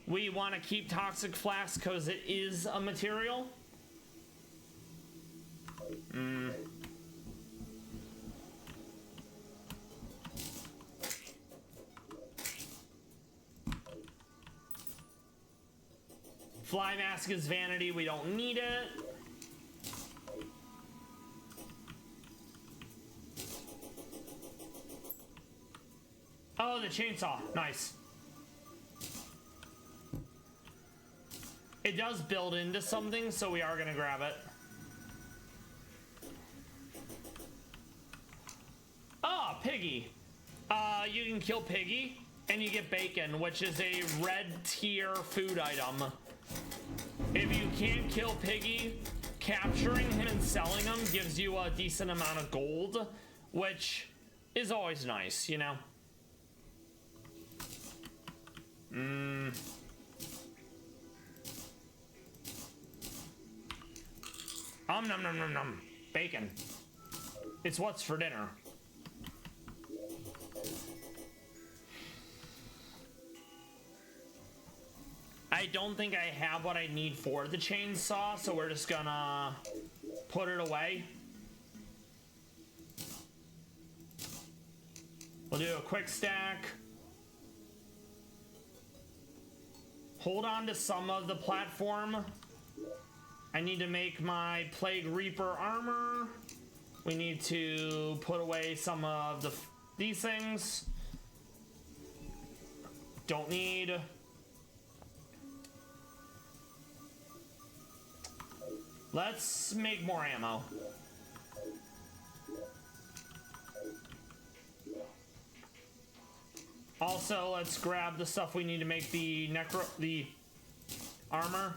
We want to keep Toxic Flask because it is a material. Fly Mask is vanity. We don't need it. Oh, the chainsaw. Nice. It does build into something, so we are gonna grab it. Ah, Piggy. You can kill Piggy, and you get bacon, which is a red tier food item. If you can't kill Piggy, capturing him and selling him gives you a decent amount of gold, which is always nice, you know? Nom nom nom nom. Bacon. It's what's for dinner. I don't think I have what I need for the chainsaw, so we're just gonna put it away. We'll do a quick stack. Hold on to some of the platform. I need to make my Plague Reaper armor. We need to put away some of these things. Don't need. Let's make more ammo. Also, let's grab the stuff we need to make the armor.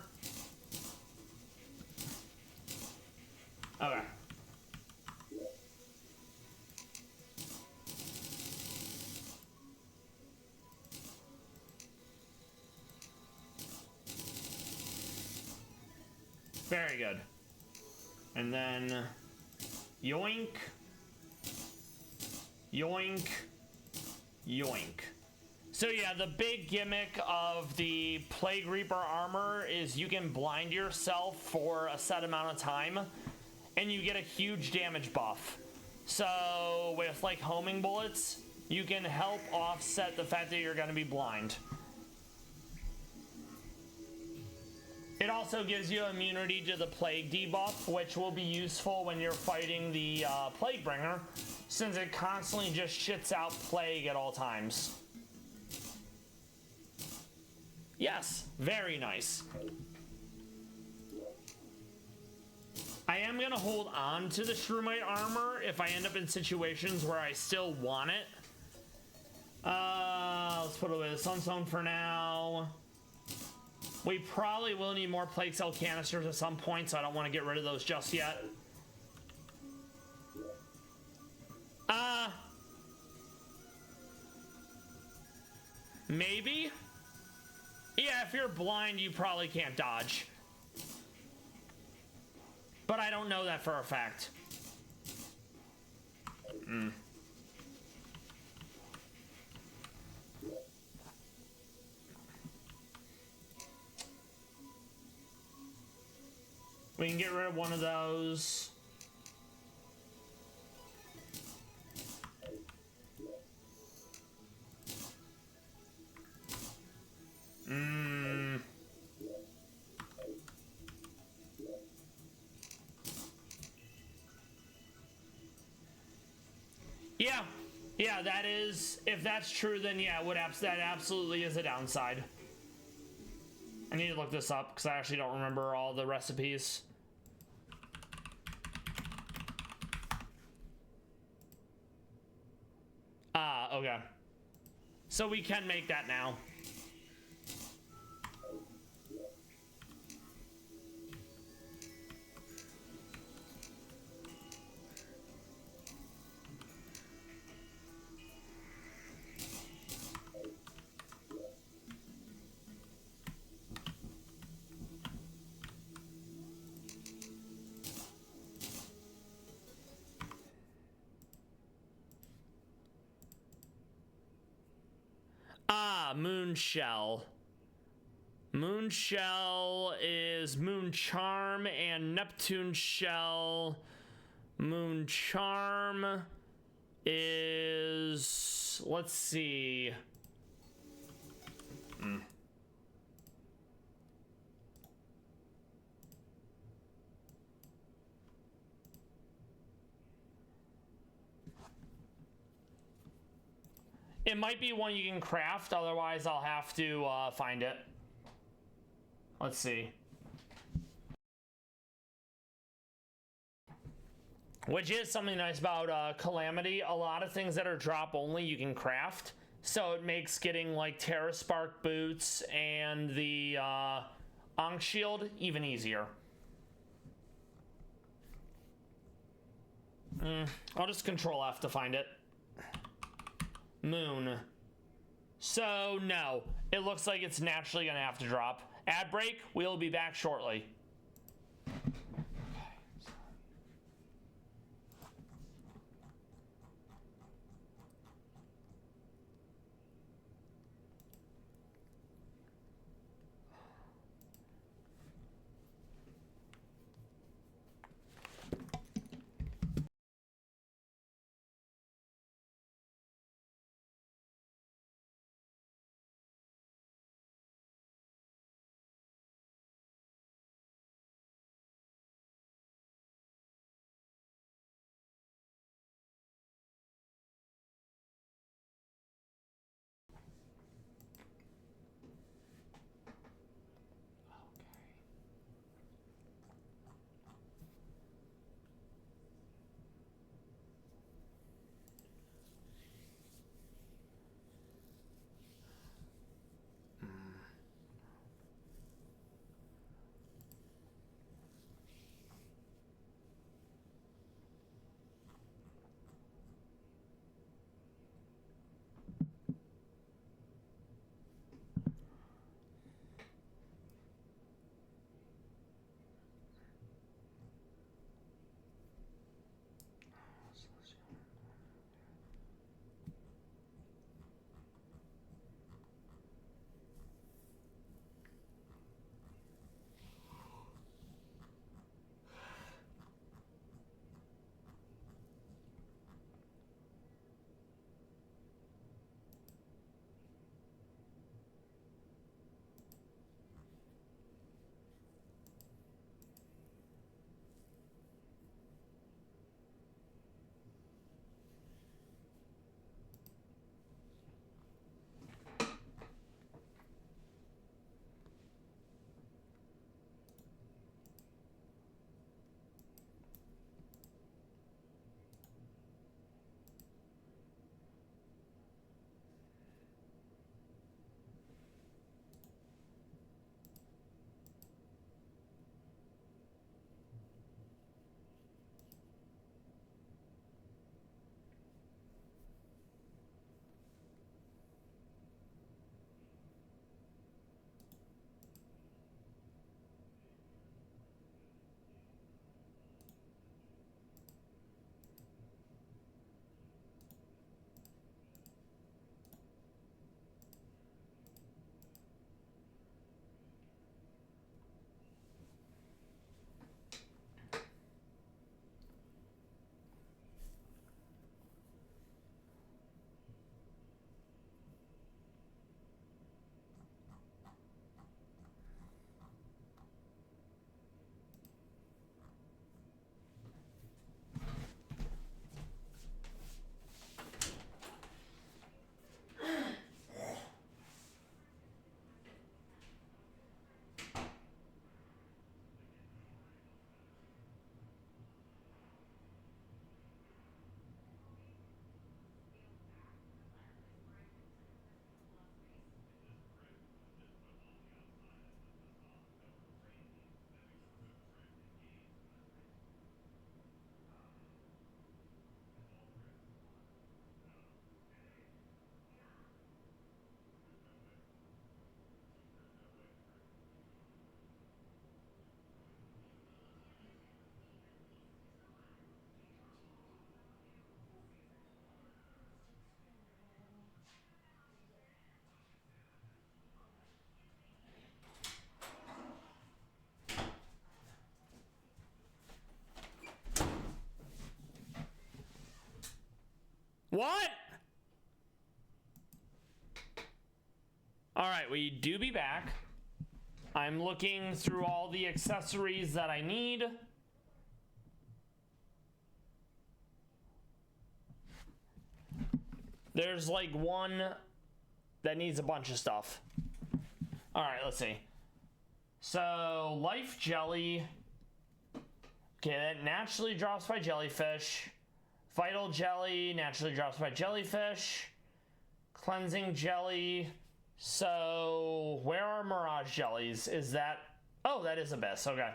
Okay. Very good. And then Yoink. Yoink. Yoink. So yeah, the big gimmick of the Plague Reaper armor is you can blind yourself for a set amount of time, and you get a huge damage buff. So with like homing bullets, you can help offset the fact that you're going to be blind. It also gives you immunity to the Plague debuff, which will be useful when you're fighting the Plaguebringer, since it constantly just shits out Plague at all times. Yes, very nice. I am going to hold on to the Shroomite armor if I end up in situations where I still want it. Let's put away the Sunstone for now. We probably will need more Plague Cell canisters at some point, so I don't want to get rid of those just yet. Maybe? Yeah, if you're blind, you probably can't dodge. But I don't know that for a fact. We can get rid of one of those. Yeah, that is, if that's true, then yeah, that absolutely is a downside. I need to look this up because I actually don't remember all the recipes. Okay. So we can make that now. Moonshell. Moonshell is Moon Charm and Neptune Shell. Moon Charm is, let's see. It might be one you can craft, otherwise I'll have to find it. Let's see. Which is something nice about Calamity. A lot of things that are drop only you can craft. So it makes getting like Terra Spark boots and the Ankh Shield even easier. I'll just Control F to find it. Moon. So no, it looks like it's naturally gonna have to drop. Ad break, we'll be back shortly. All right, we do be back. I'm looking through all the accessories that I need. There's like one that needs a bunch of stuff. All right, let's see. So, life jelly. Okay, that naturally drops by jellyfish. Vital jelly naturally drops by jellyfish. Cleansing jelly. So, where are mirage jellies? Is that... Oh, that is abyss. Okay.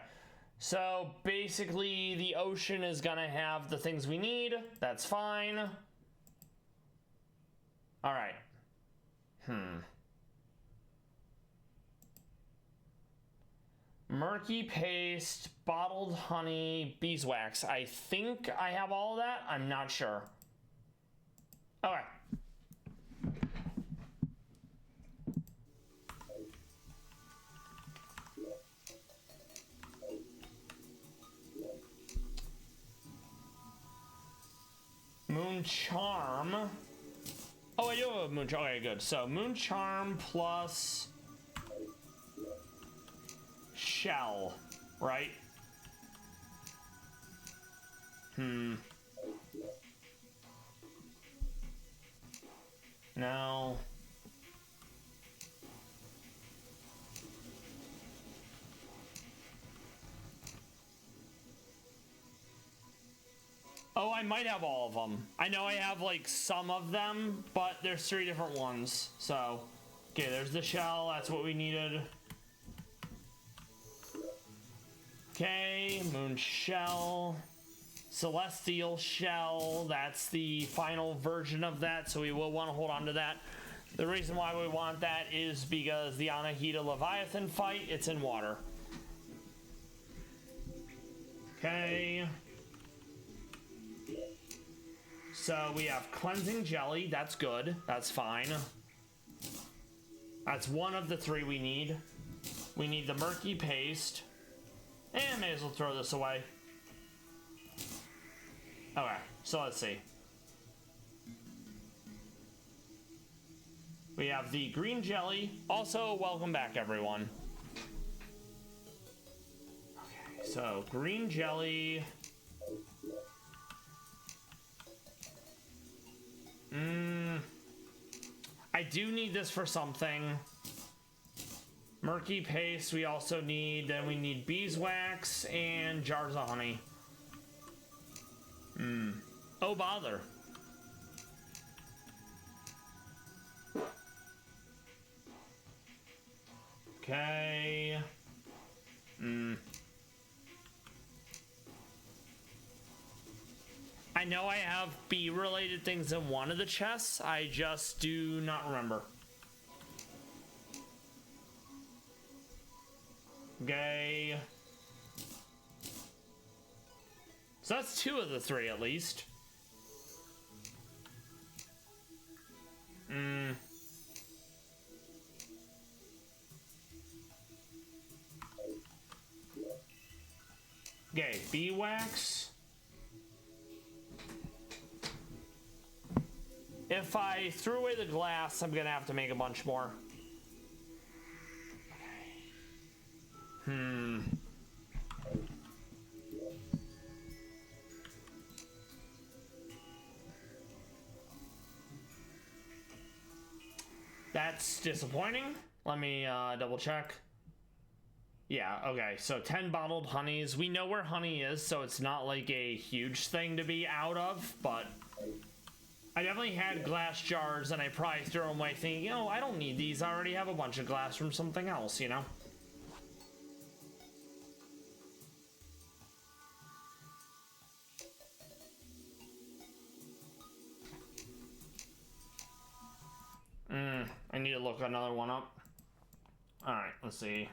So, basically, the ocean is gonna have the things we need. That's fine. All right. Murky paste, bottled honey, beeswax. I think I have all of that. I'm not sure. Okay. Moon charm. Oh, I do have a moon charm. Okay, good. So moon charm plus shell, right? No. Oh, I might have all of them. I know I have like some of them, but there's 3 different ones. So, okay, there's the shell. That's what we needed. Okay, moon shell. Celestial shell. That's the final version of that, so we will want to hold on to that. The reason why we want that is because the Anahita Leviathan fight, it's in water. Okay. So we have cleansing jelly. That's good. That's fine. That's one of the 3 we need. We need the murky paste. And may as well throw this away. Okay, so let's see. We have the green jelly. Also, welcome back, everyone. Okay, so green jelly. I do need this for something. Murky paste we also need. Then we need beeswax and jars of honey. Oh, bother. Okay. I know I have bee-related things in one of the chests. I just do not remember. Okay. So that's 2 of the 3 at least. Okay, bee wax. If I threw away the glass, I'm gonna have to make a bunch more. That's disappointing. Let me double check. Yeah, okay, so 10 bottled honeys. We know where honey is, so it's not like a huge thing to be out of, but I definitely had glass jars and I probably threw them away thinking, you know, I don't need these. I already have a bunch of glass from something else, you know? I need to look another one up. Alright, let's see.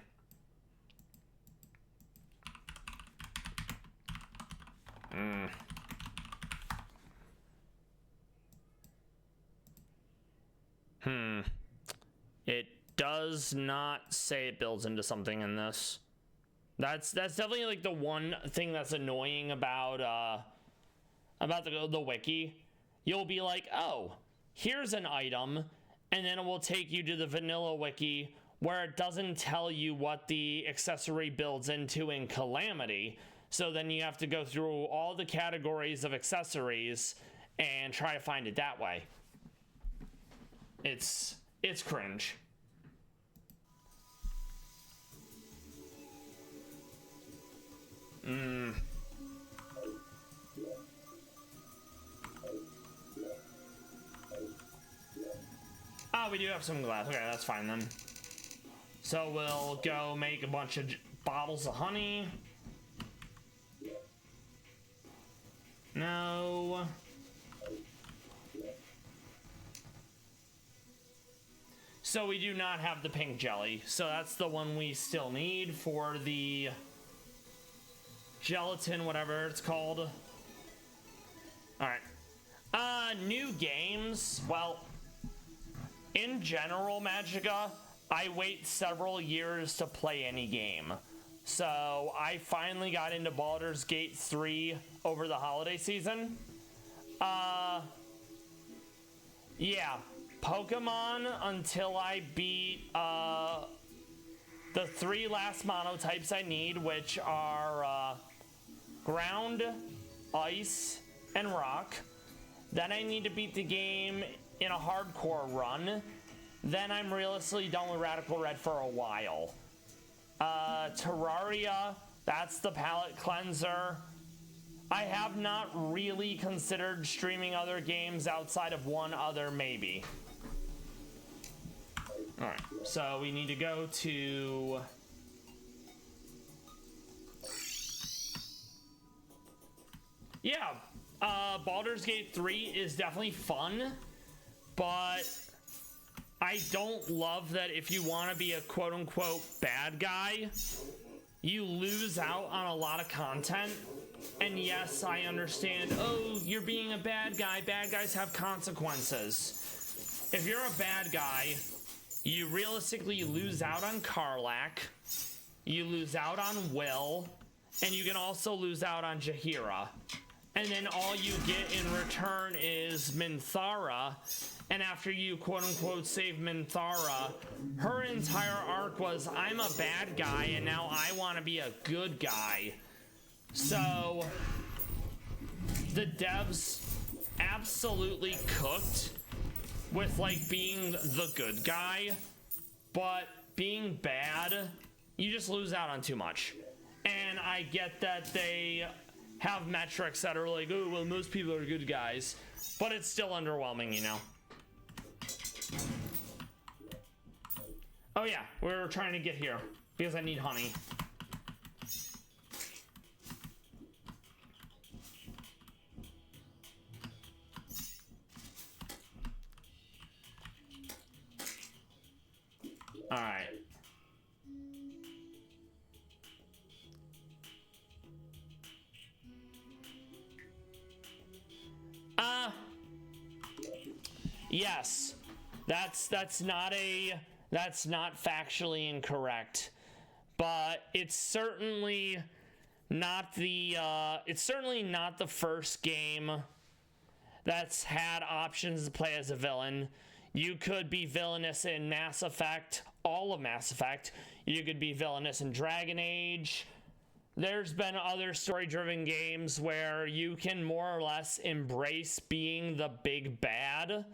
It does not say it builds into something in this. That's definitely like the one thing that's annoying about the wiki. You'll be like, oh, here's an item, and then it will take you to the vanilla wiki where it doesn't tell you what the accessory builds into in Calamity. So then you have to go through all the categories of accessories and try to find it that way. It's cringe. Oh, we do have some glass. Okay, that's fine then. So we'll go make a bunch of bottles of honey. No. So we do not have the pink jelly. So that's the one we still need for the gelatin, whatever it's called. Alright. New games. Well, in general, Magicka, I wait several years to play any game. So I finally got into Baldur's Gate 3 over the holiday season. Yeah, Pokemon until I beat the 3 last monotypes I need, which are Ground, Ice, and Rock. Then I need to beat the game in a hardcore run. Then I'm realistically done with Radical Red for a while. Terraria, that's the palette cleanser. I have not really considered streaming other games outside of one other, maybe. Alright, so we need to go to... Yeah, Baldur's Gate 3 is definitely fun, but I don't love that if you want to be a quote-unquote bad guy, you lose out on a lot of content. And yes, I understand, oh, you're being a bad guy. Bad guys have consequences. If you're a bad guy, you realistically lose out on Karlach, you lose out on Will, and you can also lose out on Jaheira. And then all you get in return is Minthara. And after you quote-unquote save Minthara, her entire arc was, I'm a bad guy and now I want to be a good guy. So the devs absolutely cooked with like being the good guy, but being bad, you just lose out on too much. And I get that they have metrics that are like, oh, well, most people are good guys, but it's still underwhelming, you know? Oh yeah, we're trying to get here because I need honey. All right. Yes, that's not factually incorrect, but it's certainly not the first game that's had options to play as a villain. You could be villainous in Mass Effect, all of Mass Effect. You could be villainous in Dragon Age. There's been other story-driven games where you can more or less embrace being the big bad.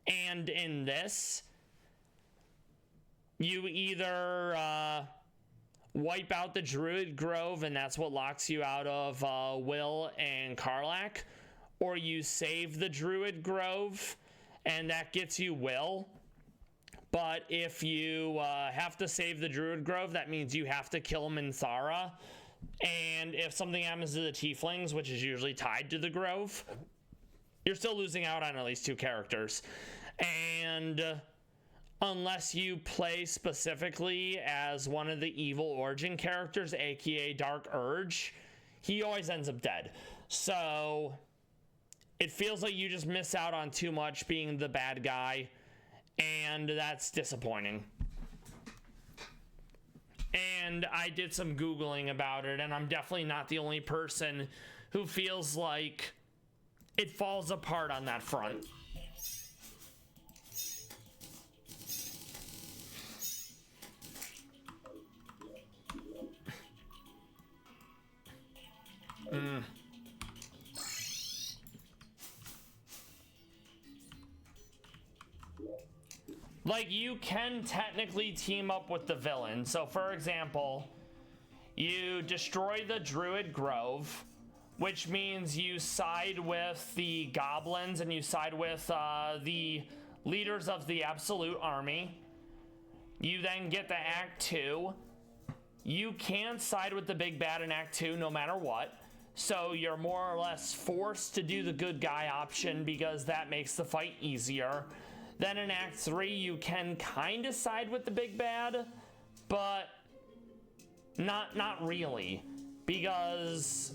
And in this, you either wipe out the Druid Grove, and that's what locks you out of Will and Karlach, or you save the Druid Grove, and that gets you Will. But if you have to save the Druid Grove, that means you have to kill Minthara. And if something happens to the Tieflings, which is usually tied to the Grove, you're still losing out on at least 2 characters. And unless you play specifically as one of the evil origin characters, aka Dark Urge, he always ends up dead. So it feels like you just miss out on too much being the bad guy, and that's disappointing. And I did some Googling about it, and I'm definitely not the only person who feels like it falls apart on that front. Like, you can technically team up with the villain. So, for example, you destroy the Druid Grove, which means you side with the goblins and you side with the leaders of the Absolute Army. You then get to Act 2. You can't side with the big bad in Act 2 no matter what. So you're more or less forced to do the good guy option because that makes the fight easier. Then in Act 3, you can kind of side with the big bad, but not really. Because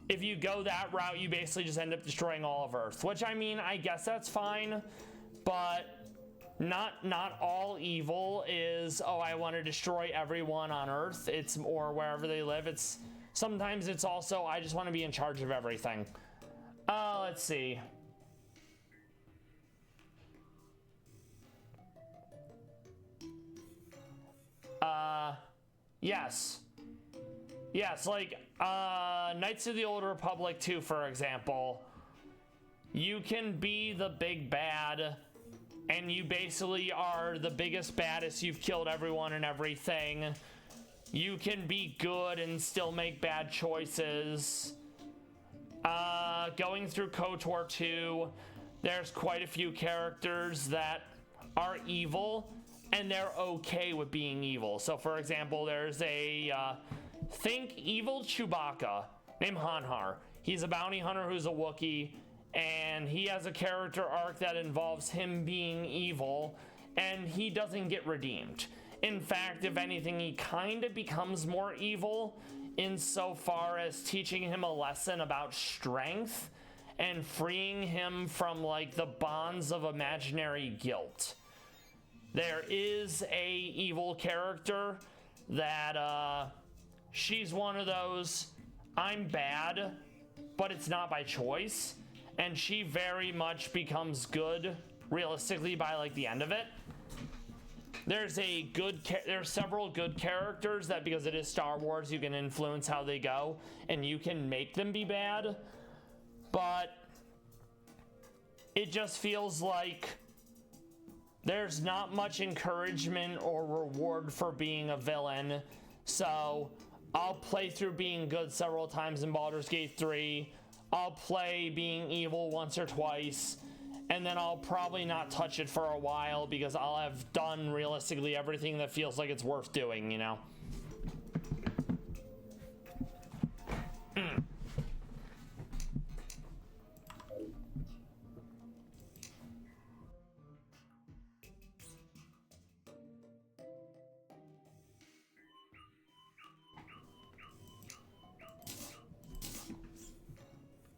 if you go that route, you basically just end up destroying all of Earth. Which, I mean, I guess that's fine, but not all evil is, oh, I want to destroy everyone on Earth. It's, or wherever they live. It's sometimes it's also, I just want to be in charge of everything. Let's see. Yes, like, Knights of the Old Republic 2, for example. You can be the big bad, and you basically are the biggest, baddest, you've killed everyone and everything. You can be good and still make bad choices. Going through KOTOR 2, there's quite a few characters that are evil, and they're okay with being evil. So, for example, there's a, think evil Chewbacca named Hanhar. He's a bounty hunter who's a Wookiee, and he has a character arc that involves him being evil, and he doesn't get redeemed. In fact, if anything, he kind of becomes more evil insofar as teaching him a lesson about strength and freeing him from, like, the bonds of imaginary guilt. There is a evil character that, she's one of those, I'm bad, but it's not by choice. And she very much becomes good, realistically, by, like, the end of it. There's several good characters that, because it is Star Wars, you can influence how they go, and you can make them be bad. But it just feels like there's not much encouragement or reward for being a villain. So I'll play through being good several times in Baldur's Gate 3. I'll play being evil once or twice, and then I'll probably not touch it for a while because I'll have done realistically everything that feels like it's worth doing, you know?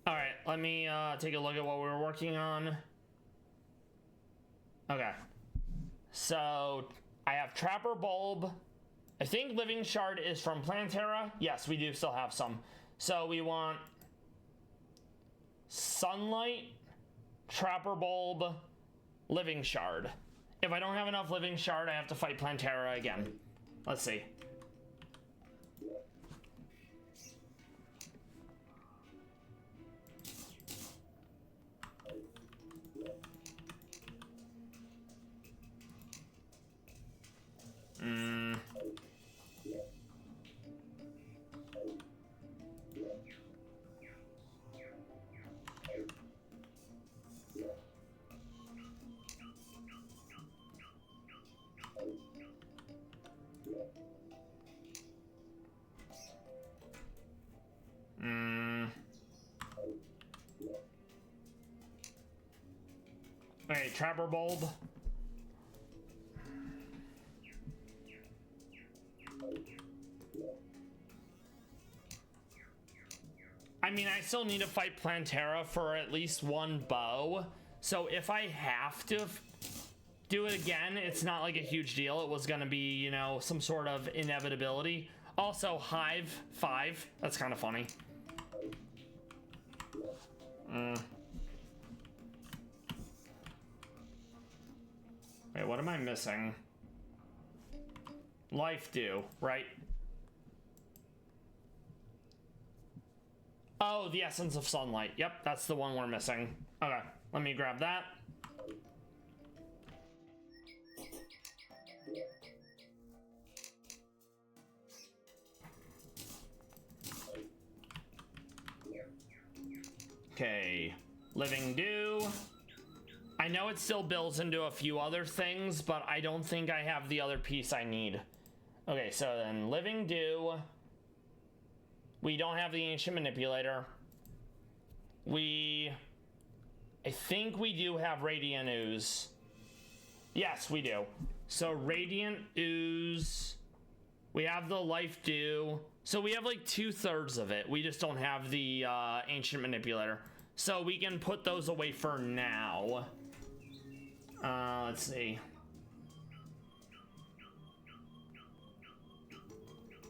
Alright, let me take a look at what we were working on. Okay. So, I have Trapper Bulb. I think Living Shard is from Plantera. Yes, we do still have some. So, we want Sunlight, Trapper Bulb, Living Shard. If I don't have enough Living Shard, I have to fight Plantera again. Let's see. Alright, Trapper Bulb. I mean, I still need to fight Plantera for at least one bow. So if I have to do it again, it's not like a huge deal. It was gonna be, you know, some sort of inevitability. Also, Hive 5. That's kind of funny. Wait, what am I missing? Life Dew, right? Oh, the Essence of Sunlight. Yep, that's the one we're missing. Okay, let me grab that. Okay, Living Dew. I know it still builds into a few other things, but I don't think I have the other piece I need. Okay, so then Living Dew. We don't have the Ancient Manipulator. I think we do have Radiant Ooze. Yes, we do. So Radiant Ooze. We have the Life Dew. So we have like 2/3 of it. We just don't have the Ancient Manipulator. So we can put those away for now. Let's see.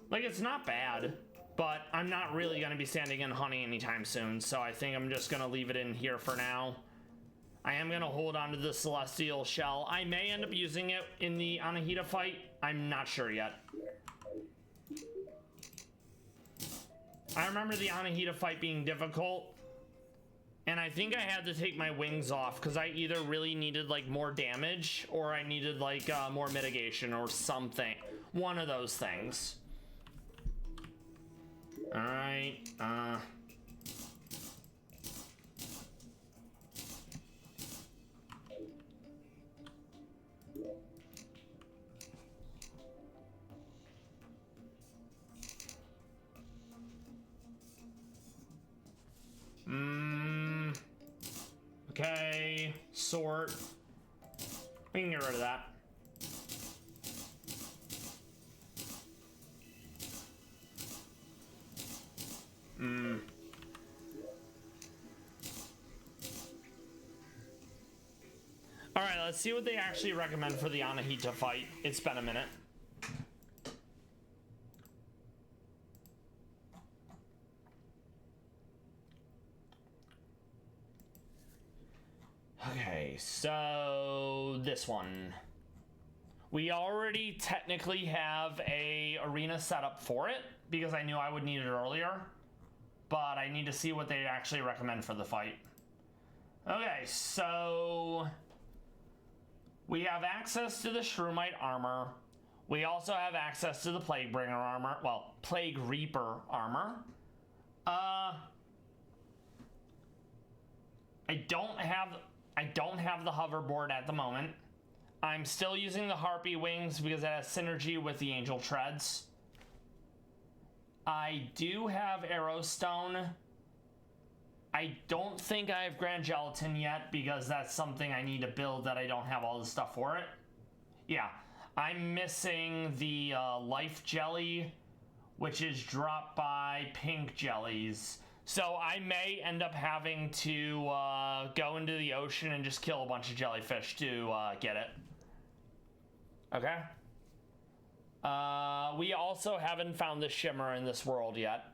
Like, it's not bad, but I'm not really going to be standing in honey anytime soon, so I think I'm just going to leave it in here for now. I am going to hold on to the Celestial Shell. I may end up using it in the Anahita fight. I'm not sure yet. I remember the Anahita fight being difficult, and I think I had to take my wings off because I either really needed like more damage or I needed like more mitigation or something. One of those things. All right. Okay, sort. We can get rid of that. All right, let's see what they actually recommend for the Anahita fight. It's been a minute. Okay, so this one. We already technically have a arena set up for it because I knew I would need it earlier, but I need to see what they actually recommend for the fight. Okay, so we have access to the Shroomite armor. We also have access to the Plaguebringer armor. Well, Plague Reaper armor. I don't have the hoverboard at the moment. I'm still using the Harpy Wings because it has synergy with the Angel Treads. I do have Arrowstone. I don't think I have Grand Gelatin yet because that's something I need to build that I don't have all the stuff for it. Yeah, I'm missing the Life Jelly, which is dropped by Pink Jellies. So I may end up having to go into the ocean and just kill a bunch of jellyfish to get it. Okay. We also haven't found the Shimmer in this world yet.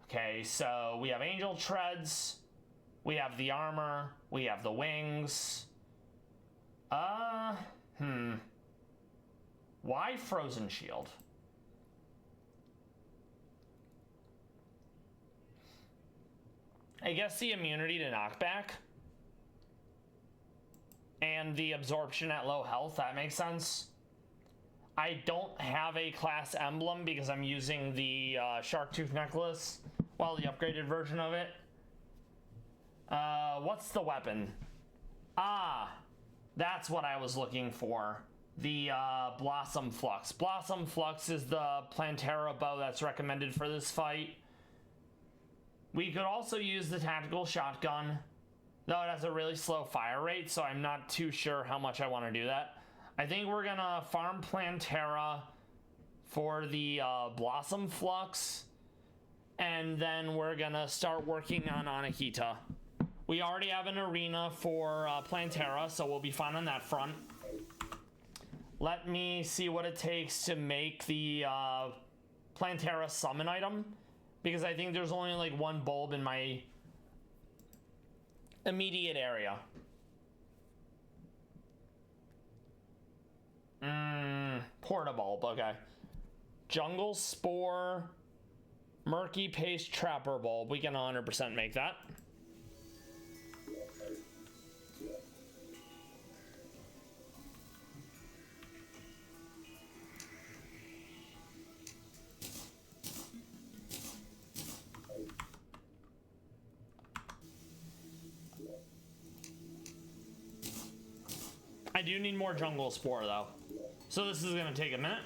Okay, so we have Angel Treads. We have the armor. We have the wings. Why Frozen Shield? I guess the immunity to knockback and the absorption at low health, that makes sense. I don't have a class emblem because I'm using the Shark Tooth necklace, well, the upgraded version of it. What's the weapon? Ah, that's what I was looking for. The Blossom Flux. Blossom Flux is the Plantera bow that's recommended for this fight. We could also use the tactical shotgun, though it has a really slow fire rate, so I'm not too sure how much I want to do that. I think we're gonna farm Plantera for the Blossom Flux, and then we're gonna start working on Anahita. We already have an arena for Plantera, so we'll be fine on that front. Let me see what it takes to make the Plantera summon item, because I think there's only like one bulb in my immediate area. Portabulb, okay. Jungle Spore. Murky Paste Trapper Bulb. We can 100% make that. I do need more jungle spore though. So this is gonna take a minute.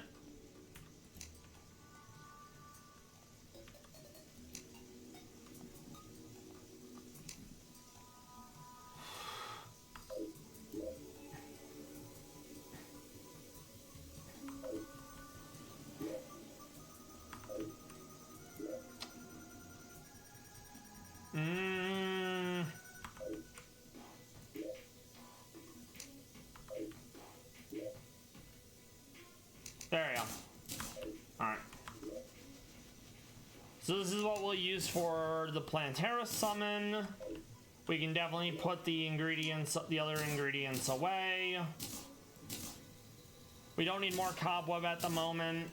There we go. Alright. So this is what we'll use for the Plantera summon. We can definitely put the ingredients, the other ingredients away. We don't need more cobweb at the moment.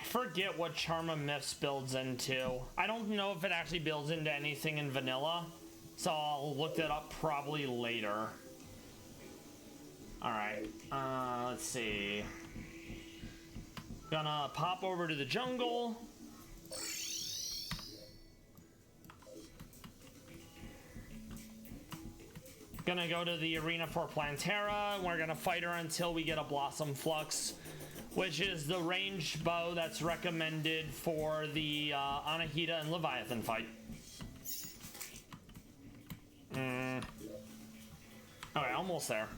Forget what Charm of Myths builds into. I don't know if it actually builds into anything in vanilla, so I'll look that up probably later. Alright, let's see. Gonna pop over to the jungle. Gonna go to the arena for Plantera, and we're gonna fight her until we get a Blossom Flux, which is the ranged bow that's recommended for the Anahita and Leviathan fight. Okay, almost there.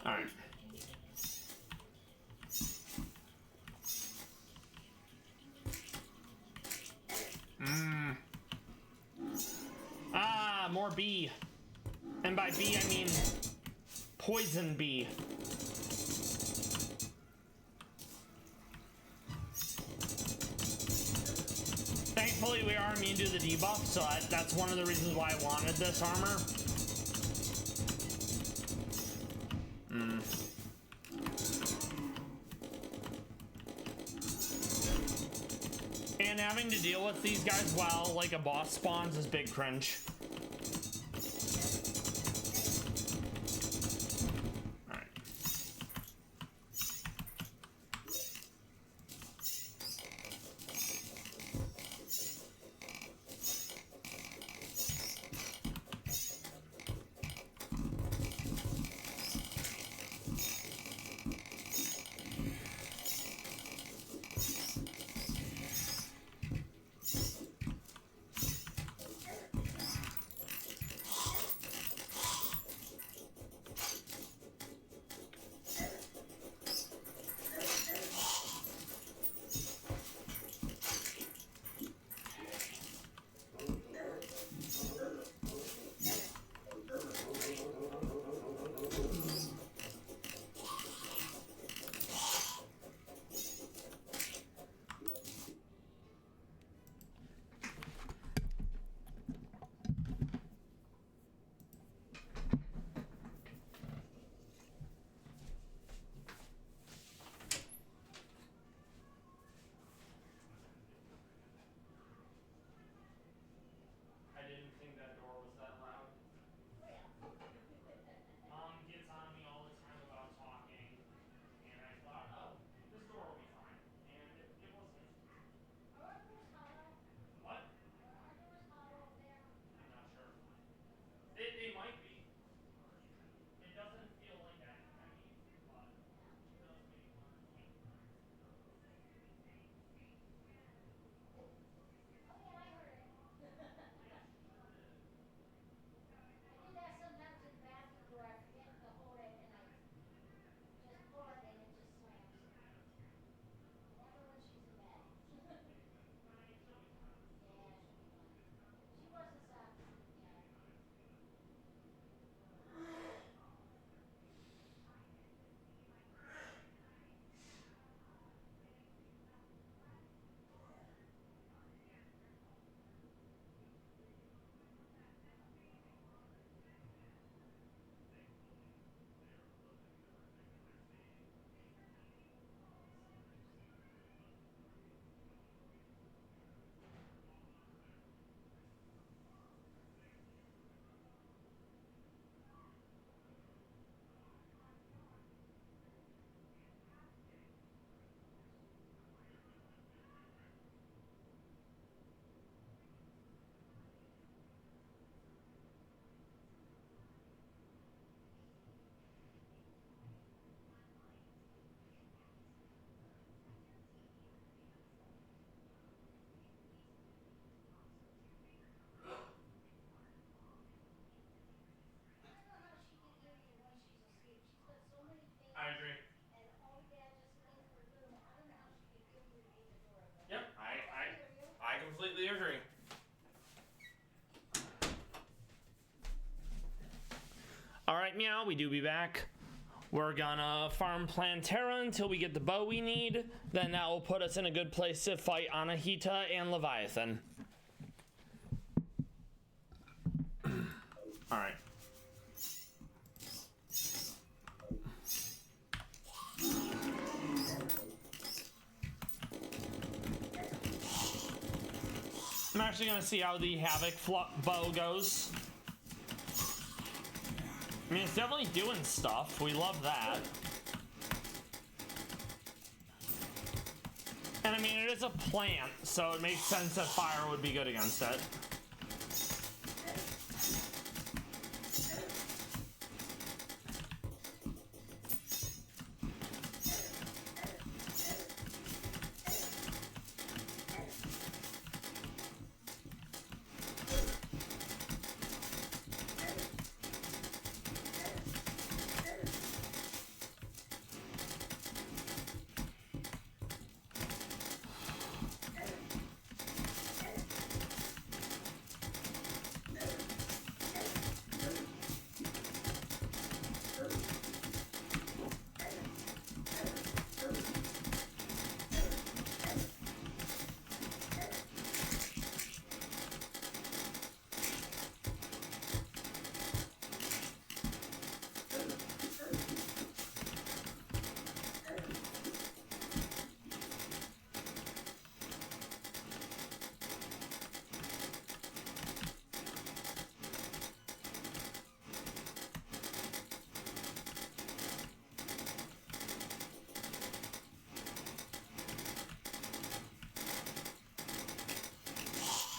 Alright. Ah, more bee. And by bee, I mean poison bee. Thankfully, we are immune to the debuff, so that's one of the reasons why I wanted this armor. And having to deal with these guys while like a boss spawns is big cringe. Alright, Meow, we do be back. We're gonna farm Plantera until we get the bow we need. Then that will put us in a good place to fight Anahita and Leviathan. Alright. I'm actually gonna see how the Havoc bow goes. I mean, it's definitely doing stuff. We love that. And I mean, it is a plant, so it makes sense that fire would be good against it.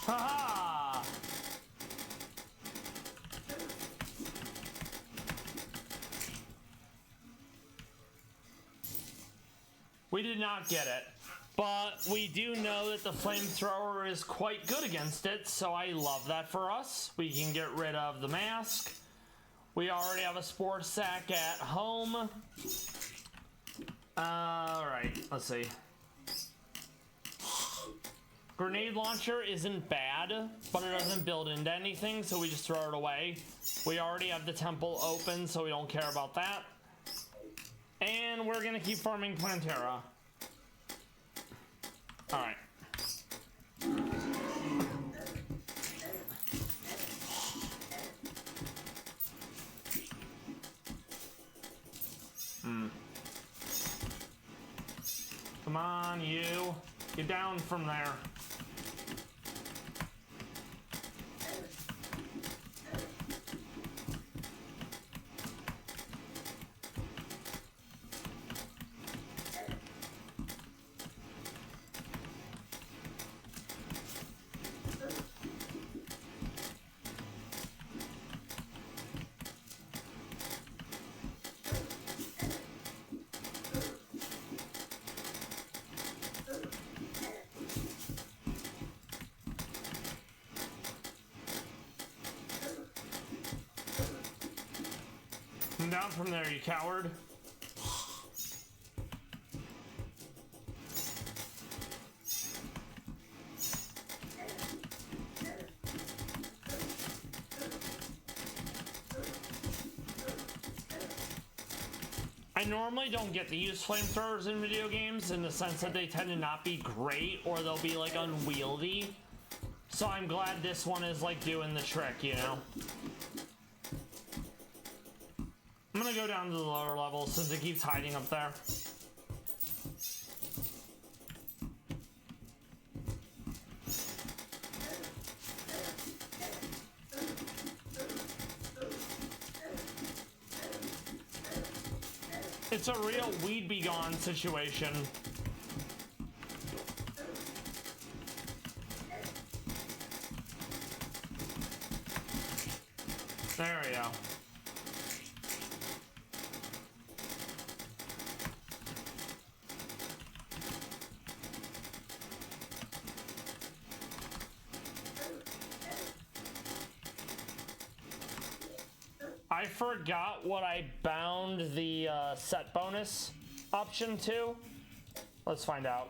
Haha! We did not get it, but we do know that the flamethrower is quite good against it, so I love that for us. We can get rid of the mask. We already have a spore sack at home. Alright, let's see. Grenade launcher isn't bad, but it doesn't build into anything, so we just throw it away. We already have the temple open, so we don't care about that. And we're gonna keep farming Plantera. Alright. Come on, you. Get down from there. Come down from there, you coward. I normally don't get to use flamethrowers in video games in the sense that they tend to not be great or they'll be like unwieldy. So I'm glad this one is like doing the trick, you know? I'm gonna go down to the lower level since it keeps hiding up there. It's a real weed be gone situation. There we go. I forgot what I bound the set bonus option to. Let's find out.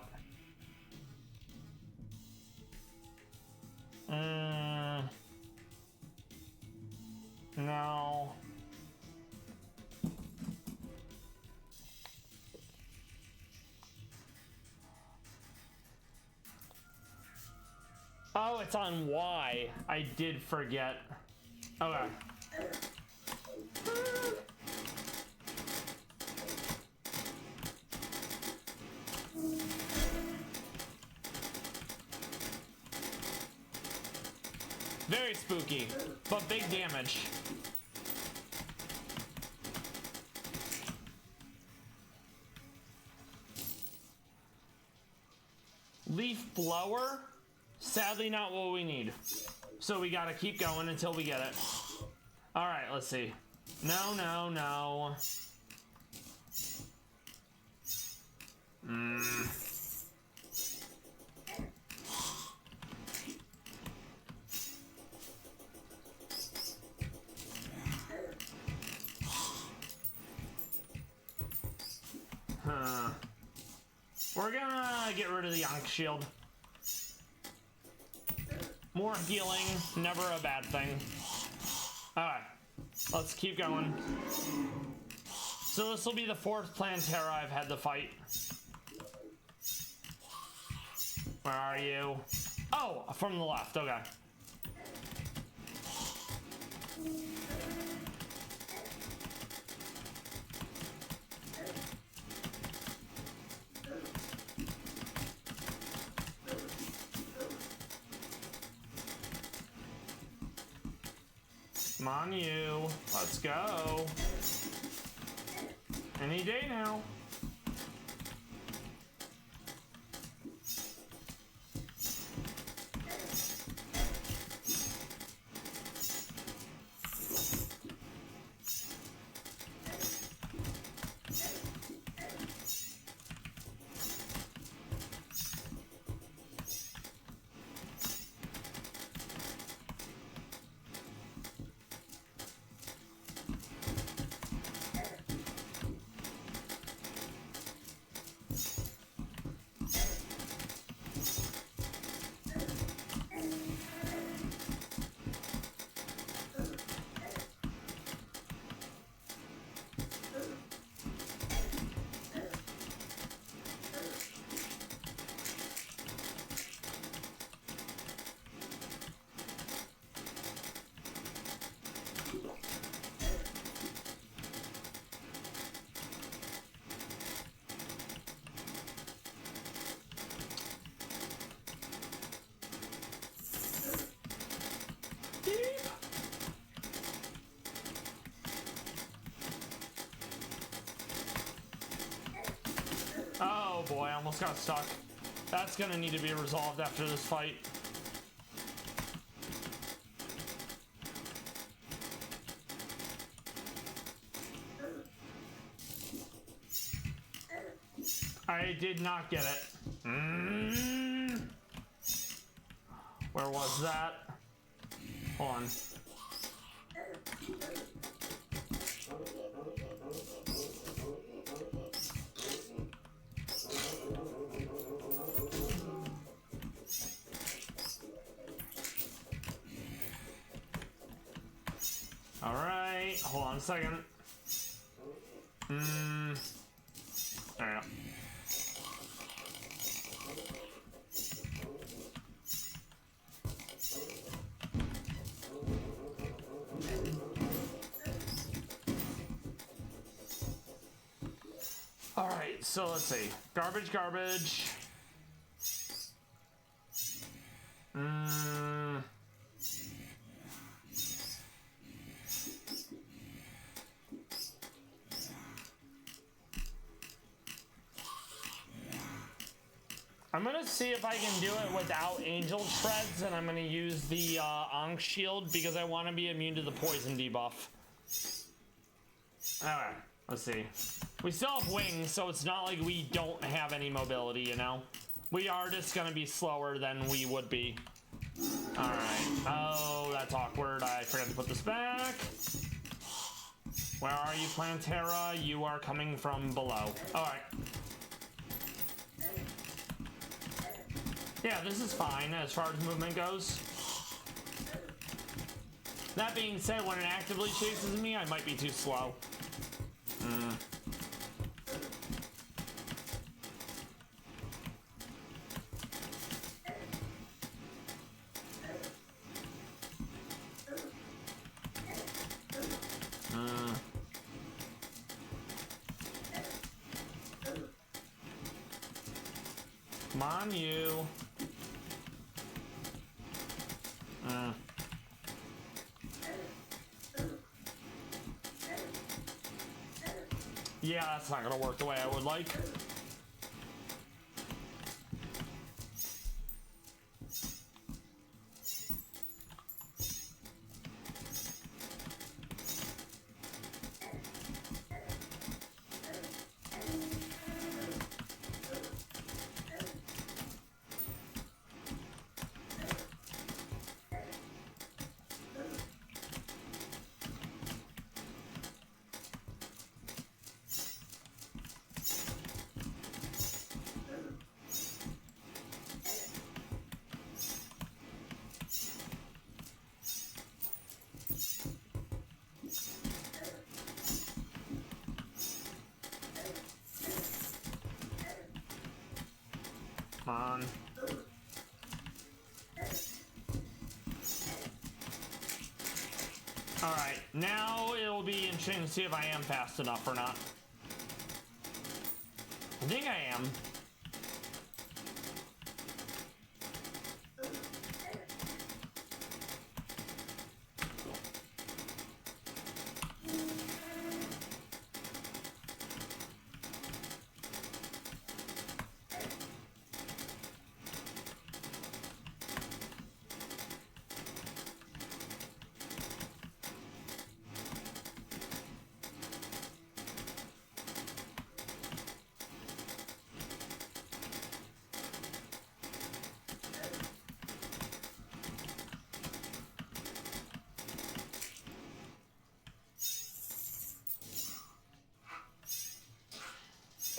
No. Oh, it's on Y. I did forget. Okay. Very spooky, but big damage. Leaf blower? Sadly not what we need. So we gotta keep going until we get it. Alright, let's see. No, no, no. We're gonna get rid of the Ankh shield. More healing, never a bad thing. Alright, let's keep going. So this will be the 4th Plantera I've had to fight. Where are you? Oh, from the left, okay. Come on, you. Let's go. Any day now. Oh boy, I almost got stuck. That's gonna need to be resolved after this fight. I did not get it. Where was that? Hold on. All right, hold on a second. There we go. All right, so let's see. Garbage, garbage. I'm gonna see if I can do it without Angel Treads, and I'm gonna use the Ankh shield because I want to be immune to the poison debuff. Alright, let's see. We still have wings, so it's not like we don't have any mobility, you know? We are just gonna be slower than we would be. Alright. Oh, that's awkward. I forgot to put this back. Where are you, Plantera? You are coming from below. Alright. Yeah, this is fine as far as movement goes. That being said, when it actively chases me, I might be too slow. Come on, you. Yeah, that's not gonna work the way I would like. Come on. Alright, now it'll be interesting to see if I am fast enough or not. I think I am.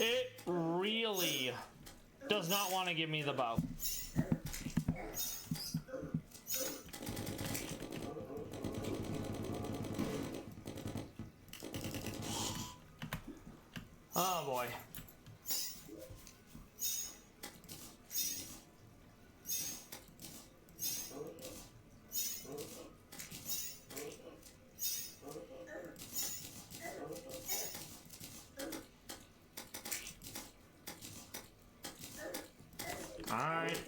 It really does not want to give me the bow. Oh boy. All right.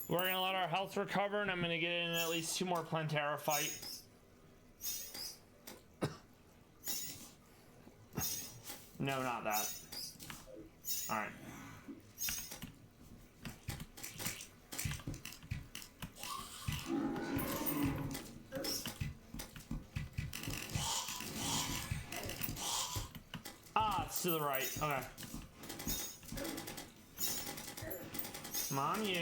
We're gonna let our health recover, and I'm gonna get in at least 2 more Plantera fight. No, not that. All right. Ah, it's to the right. Okay. Come on, you.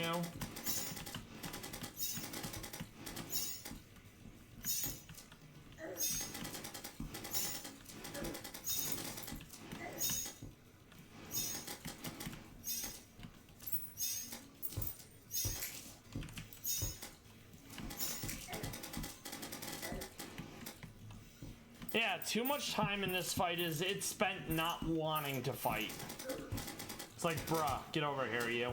Yeah, too much time in this fight is it's spent not wanting to fight. It's like, bruh, get over here, you.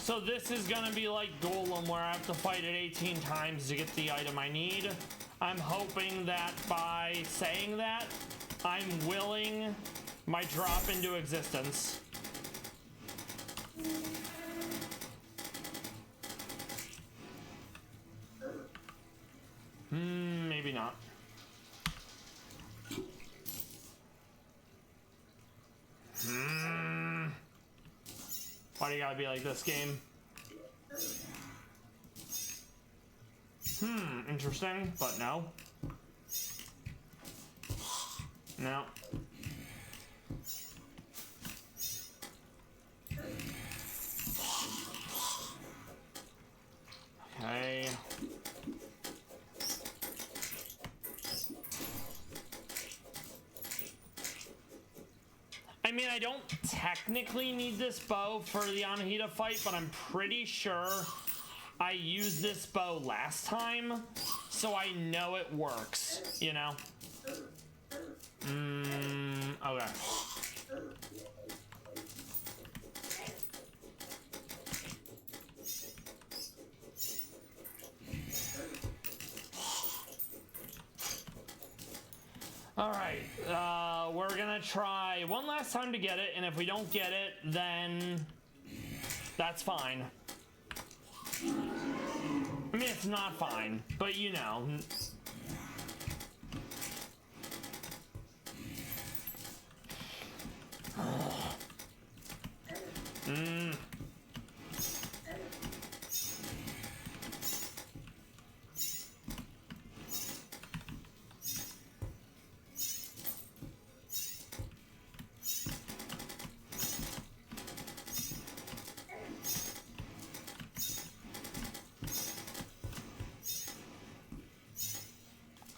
So this is gonna be like Golem, where I have to fight it 18 times to get the item I need. I'm hoping that by saying that, I'm willing my drop into existence. Maybe not. Why do you gotta be like this, game? Interesting, but no. No. Okay. I mean, I don't technically need this bow for the Anahita fight, but I'm pretty sure I used this bow last time, so I know it works, you know? Okay. All right, we're gonna try one last time to get it, and if we don't get it, then that's fine. I mean, it's not fine, but you know.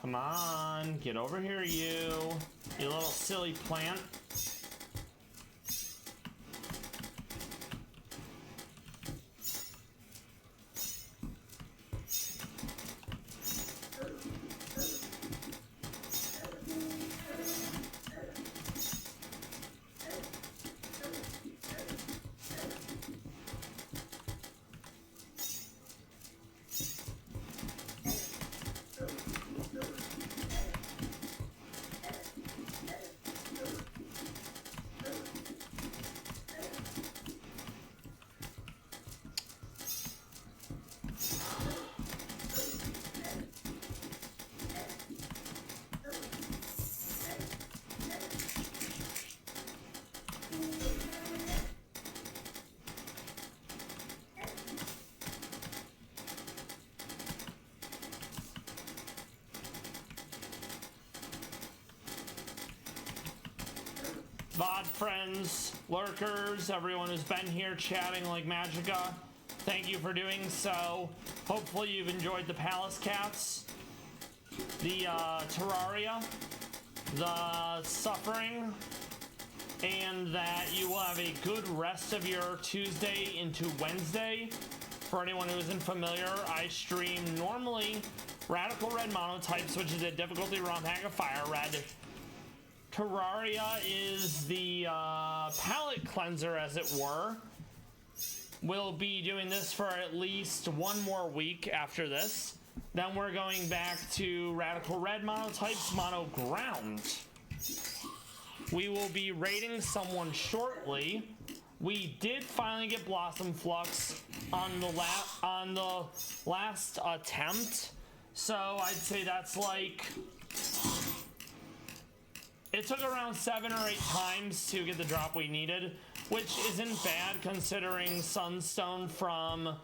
Come on, get over here, you little silly plant. VOD friends, lurkers, everyone who's been here chatting like Magica, thank you for doing so. Hopefully you've enjoyed the Palace Cats, the Terraria, the Suffering, and that you will have a good rest of your Tuesday into Wednesday. For anyone who isn't familiar, I stream normally Radical Red Monotypes, which is a difficulty ROM hack of Fire Red. Terraria is the palette cleanser, as it were. We'll be doing this for at least one more week after this. Then we're going back to Radical Red Monotypes Mono Ground. We will be raiding someone shortly. We did finally get Blossom Flux on the last attempt, so I'd say that's like, it took around 7 or 8 times to get the drop we needed, which isn't bad considering Sunstone from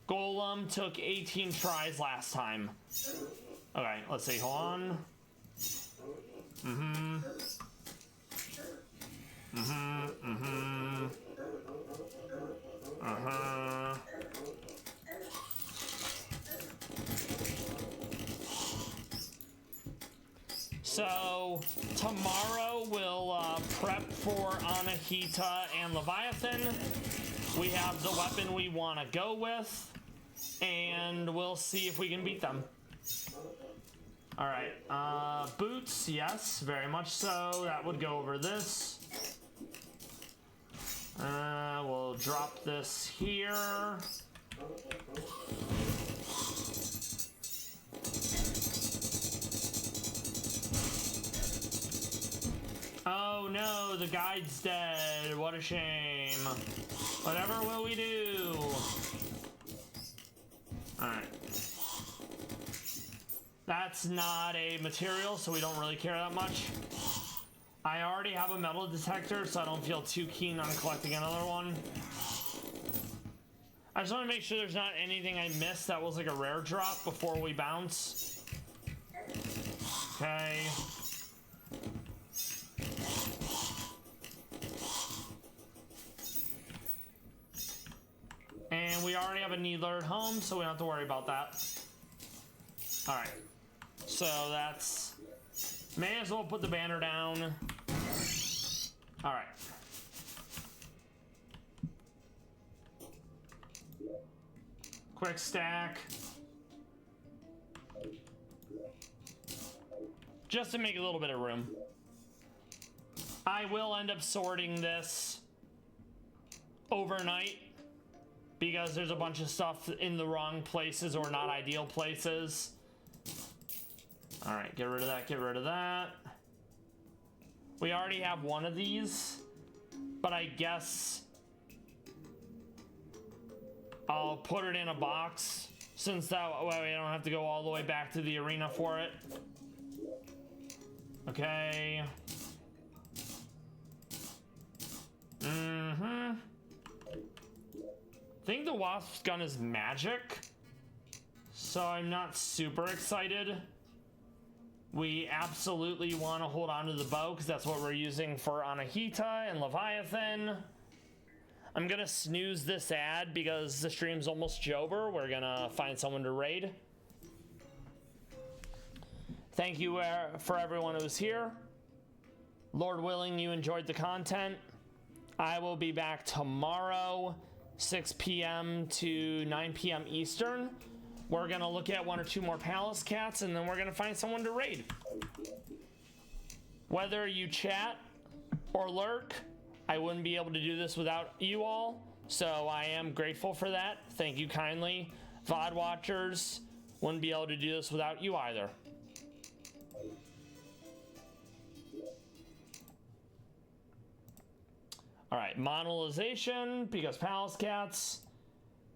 Golem took 18 tries last time. Okay, let's see, hold on. So tomorrow we'll prep for Anahita and Leviathan. We have the weapon we want to go with, and we'll see if we can beat them. All right, boots, yes, very much so. That would go over this. We'll drop this here. Oh no, the guide's dead. What a shame. Whatever will we do? Alright. That's not a material, so we don't really care that much. I already have a metal detector, so I don't feel too keen on collecting another one. I just want to make sure there's not anything I missed that was like a rare drop before we bounce. Okay. And we already have a needler at home, so we don't have to worry about that. Alright. So that's... May as well put the banner down. Alright. Quick stack. Just to make a little bit of room. I will end up sorting this overnight because there's a bunch of stuff in the wrong places or not ideal places. All right, get rid of that, get rid of that. We already have one of these, but I guess I'll put it in a box since that way I don't have to go all the way back to the arena for it. Okay. I think the wasp's gun is magic, so I'm not super excited. We absolutely want to hold on to the bow because that's what we're using for Anahita and Leviathan. I'm gonna snooze this ad because the stream's almost over. We're gonna find someone to raid. Thank you for everyone who's here. Lord willing, you enjoyed the content. I will be back tomorrow, 6 p.m. to 9 p.m. Eastern. We're gonna look at one or two more palace cats, and then we're gonna find someone to raid. Whether you chat or lurk, I wouldn't be able to do this without you all, so I am grateful for that. Thank you kindly. VOD watchers, wouldn't be able to do this without you either. All right, monetization, because palace cats.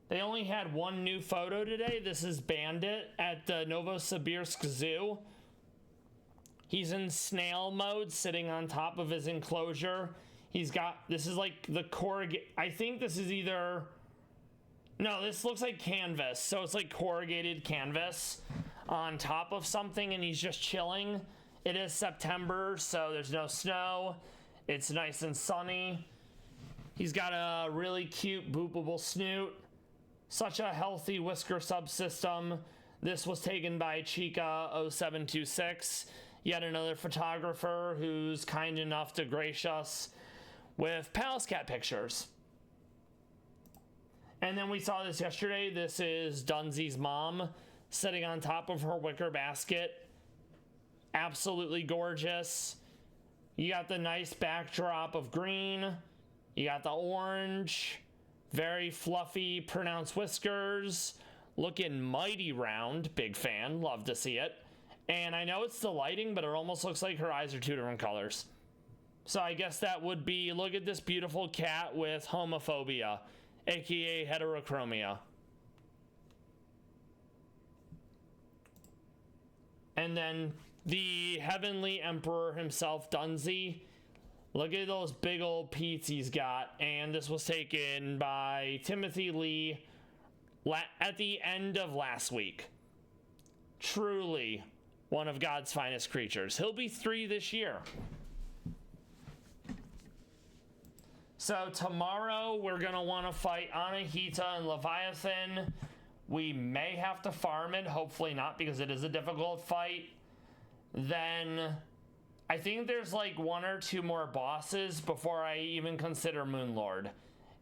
They only had one new photo today. This is Bandit at the Novosibirsk Zoo. He's in snail mode, sitting on top of his enclosure. He's got, this is like the corrugate, I think this is either, no, this looks like canvas. So it's like corrugated canvas on top of something, and he's just chilling. It is September, so there's no snow. It's nice and sunny. He's got a really cute boopable snoot. Such a healthy whisker subsystem. This was taken by Chica0726, yet another photographer who's kind enough to grace us with palace cat pictures. And then we saw this yesterday. This is Dunsi's mom sitting on top of her wicker basket. Absolutely gorgeous. You got the nice backdrop of green. You got the orange. Very fluffy, pronounced whiskers. Looking mighty round. Big fan. Love to see it. And I know it's the lighting, but it almost looks like her eyes are two different colors. So I guess that would be, look at this beautiful cat with homophobia, aka heterochromia. And then the heavenly emperor himself, Dunsi. Look at those big old peats he's got. And this was taken by Timothy Lee at the end of last week. Truly one of God's finest creatures. He'll be 3 this year. So tomorrow we're going to want to fight Anahita and Leviathan. We may have to farm it. Hopefully not, because it is a difficult fight. Then I think there's like 1 or 2 more bosses before I even consider Moonlord.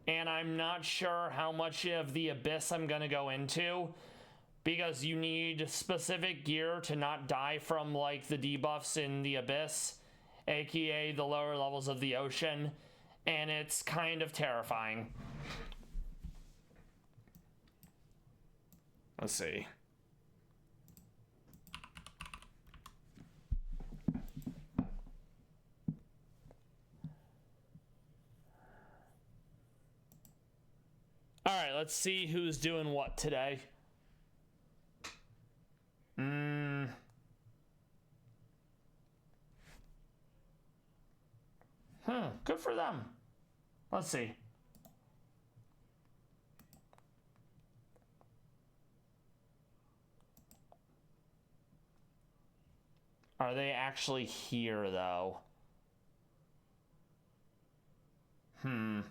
And I'm not sure how much of the Abyss I'm going to go into, because you need specific gear to not die from like the debuffs in the Abyss, aka the lower levels of the ocean. and it's kind of terrifying. Let's see. All right, let's see who's doing what today. Good for them. Let's see. Are they actually here, though? Oh,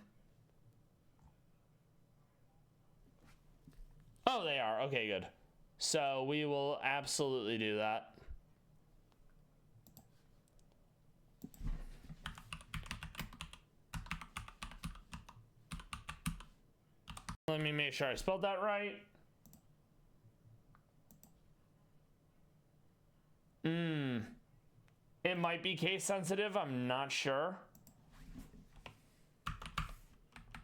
they are. Okay, good. So we will absolutely do that. Let me make sure I spelled that right. It might be case sensitive. I'm not sure.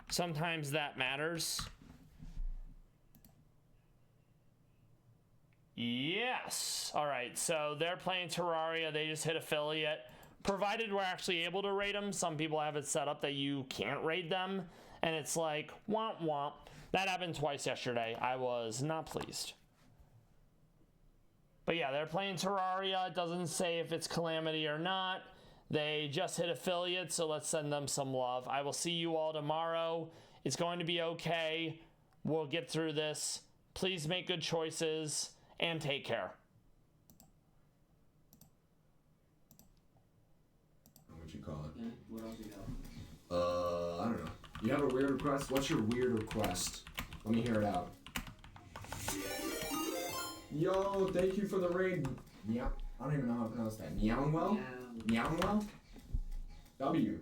Sometimes that matters. Yes. All right. So they're playing Terraria. They just hit affiliate. Provided we're actually able to raid them. Some people have it set up that you can't raid them. And it's like, womp womp. That happened twice yesterday. I was not pleased. But yeah, they're playing Terraria. It doesn't say if it's Calamity or not. They just hit affiliate, so let's send them some love. I will see you all tomorrow. It's going to be okay. We'll get through this. Please make good choices and take care. What'd you call it? Yeah, what else do you have? I don't know. You have a weird request? What's your weird request? Let me hear it out. Yo, thank you for the raid. Yeah, I don't even know how to pronounce that. Meownwell? Yeah. Meownwell? W.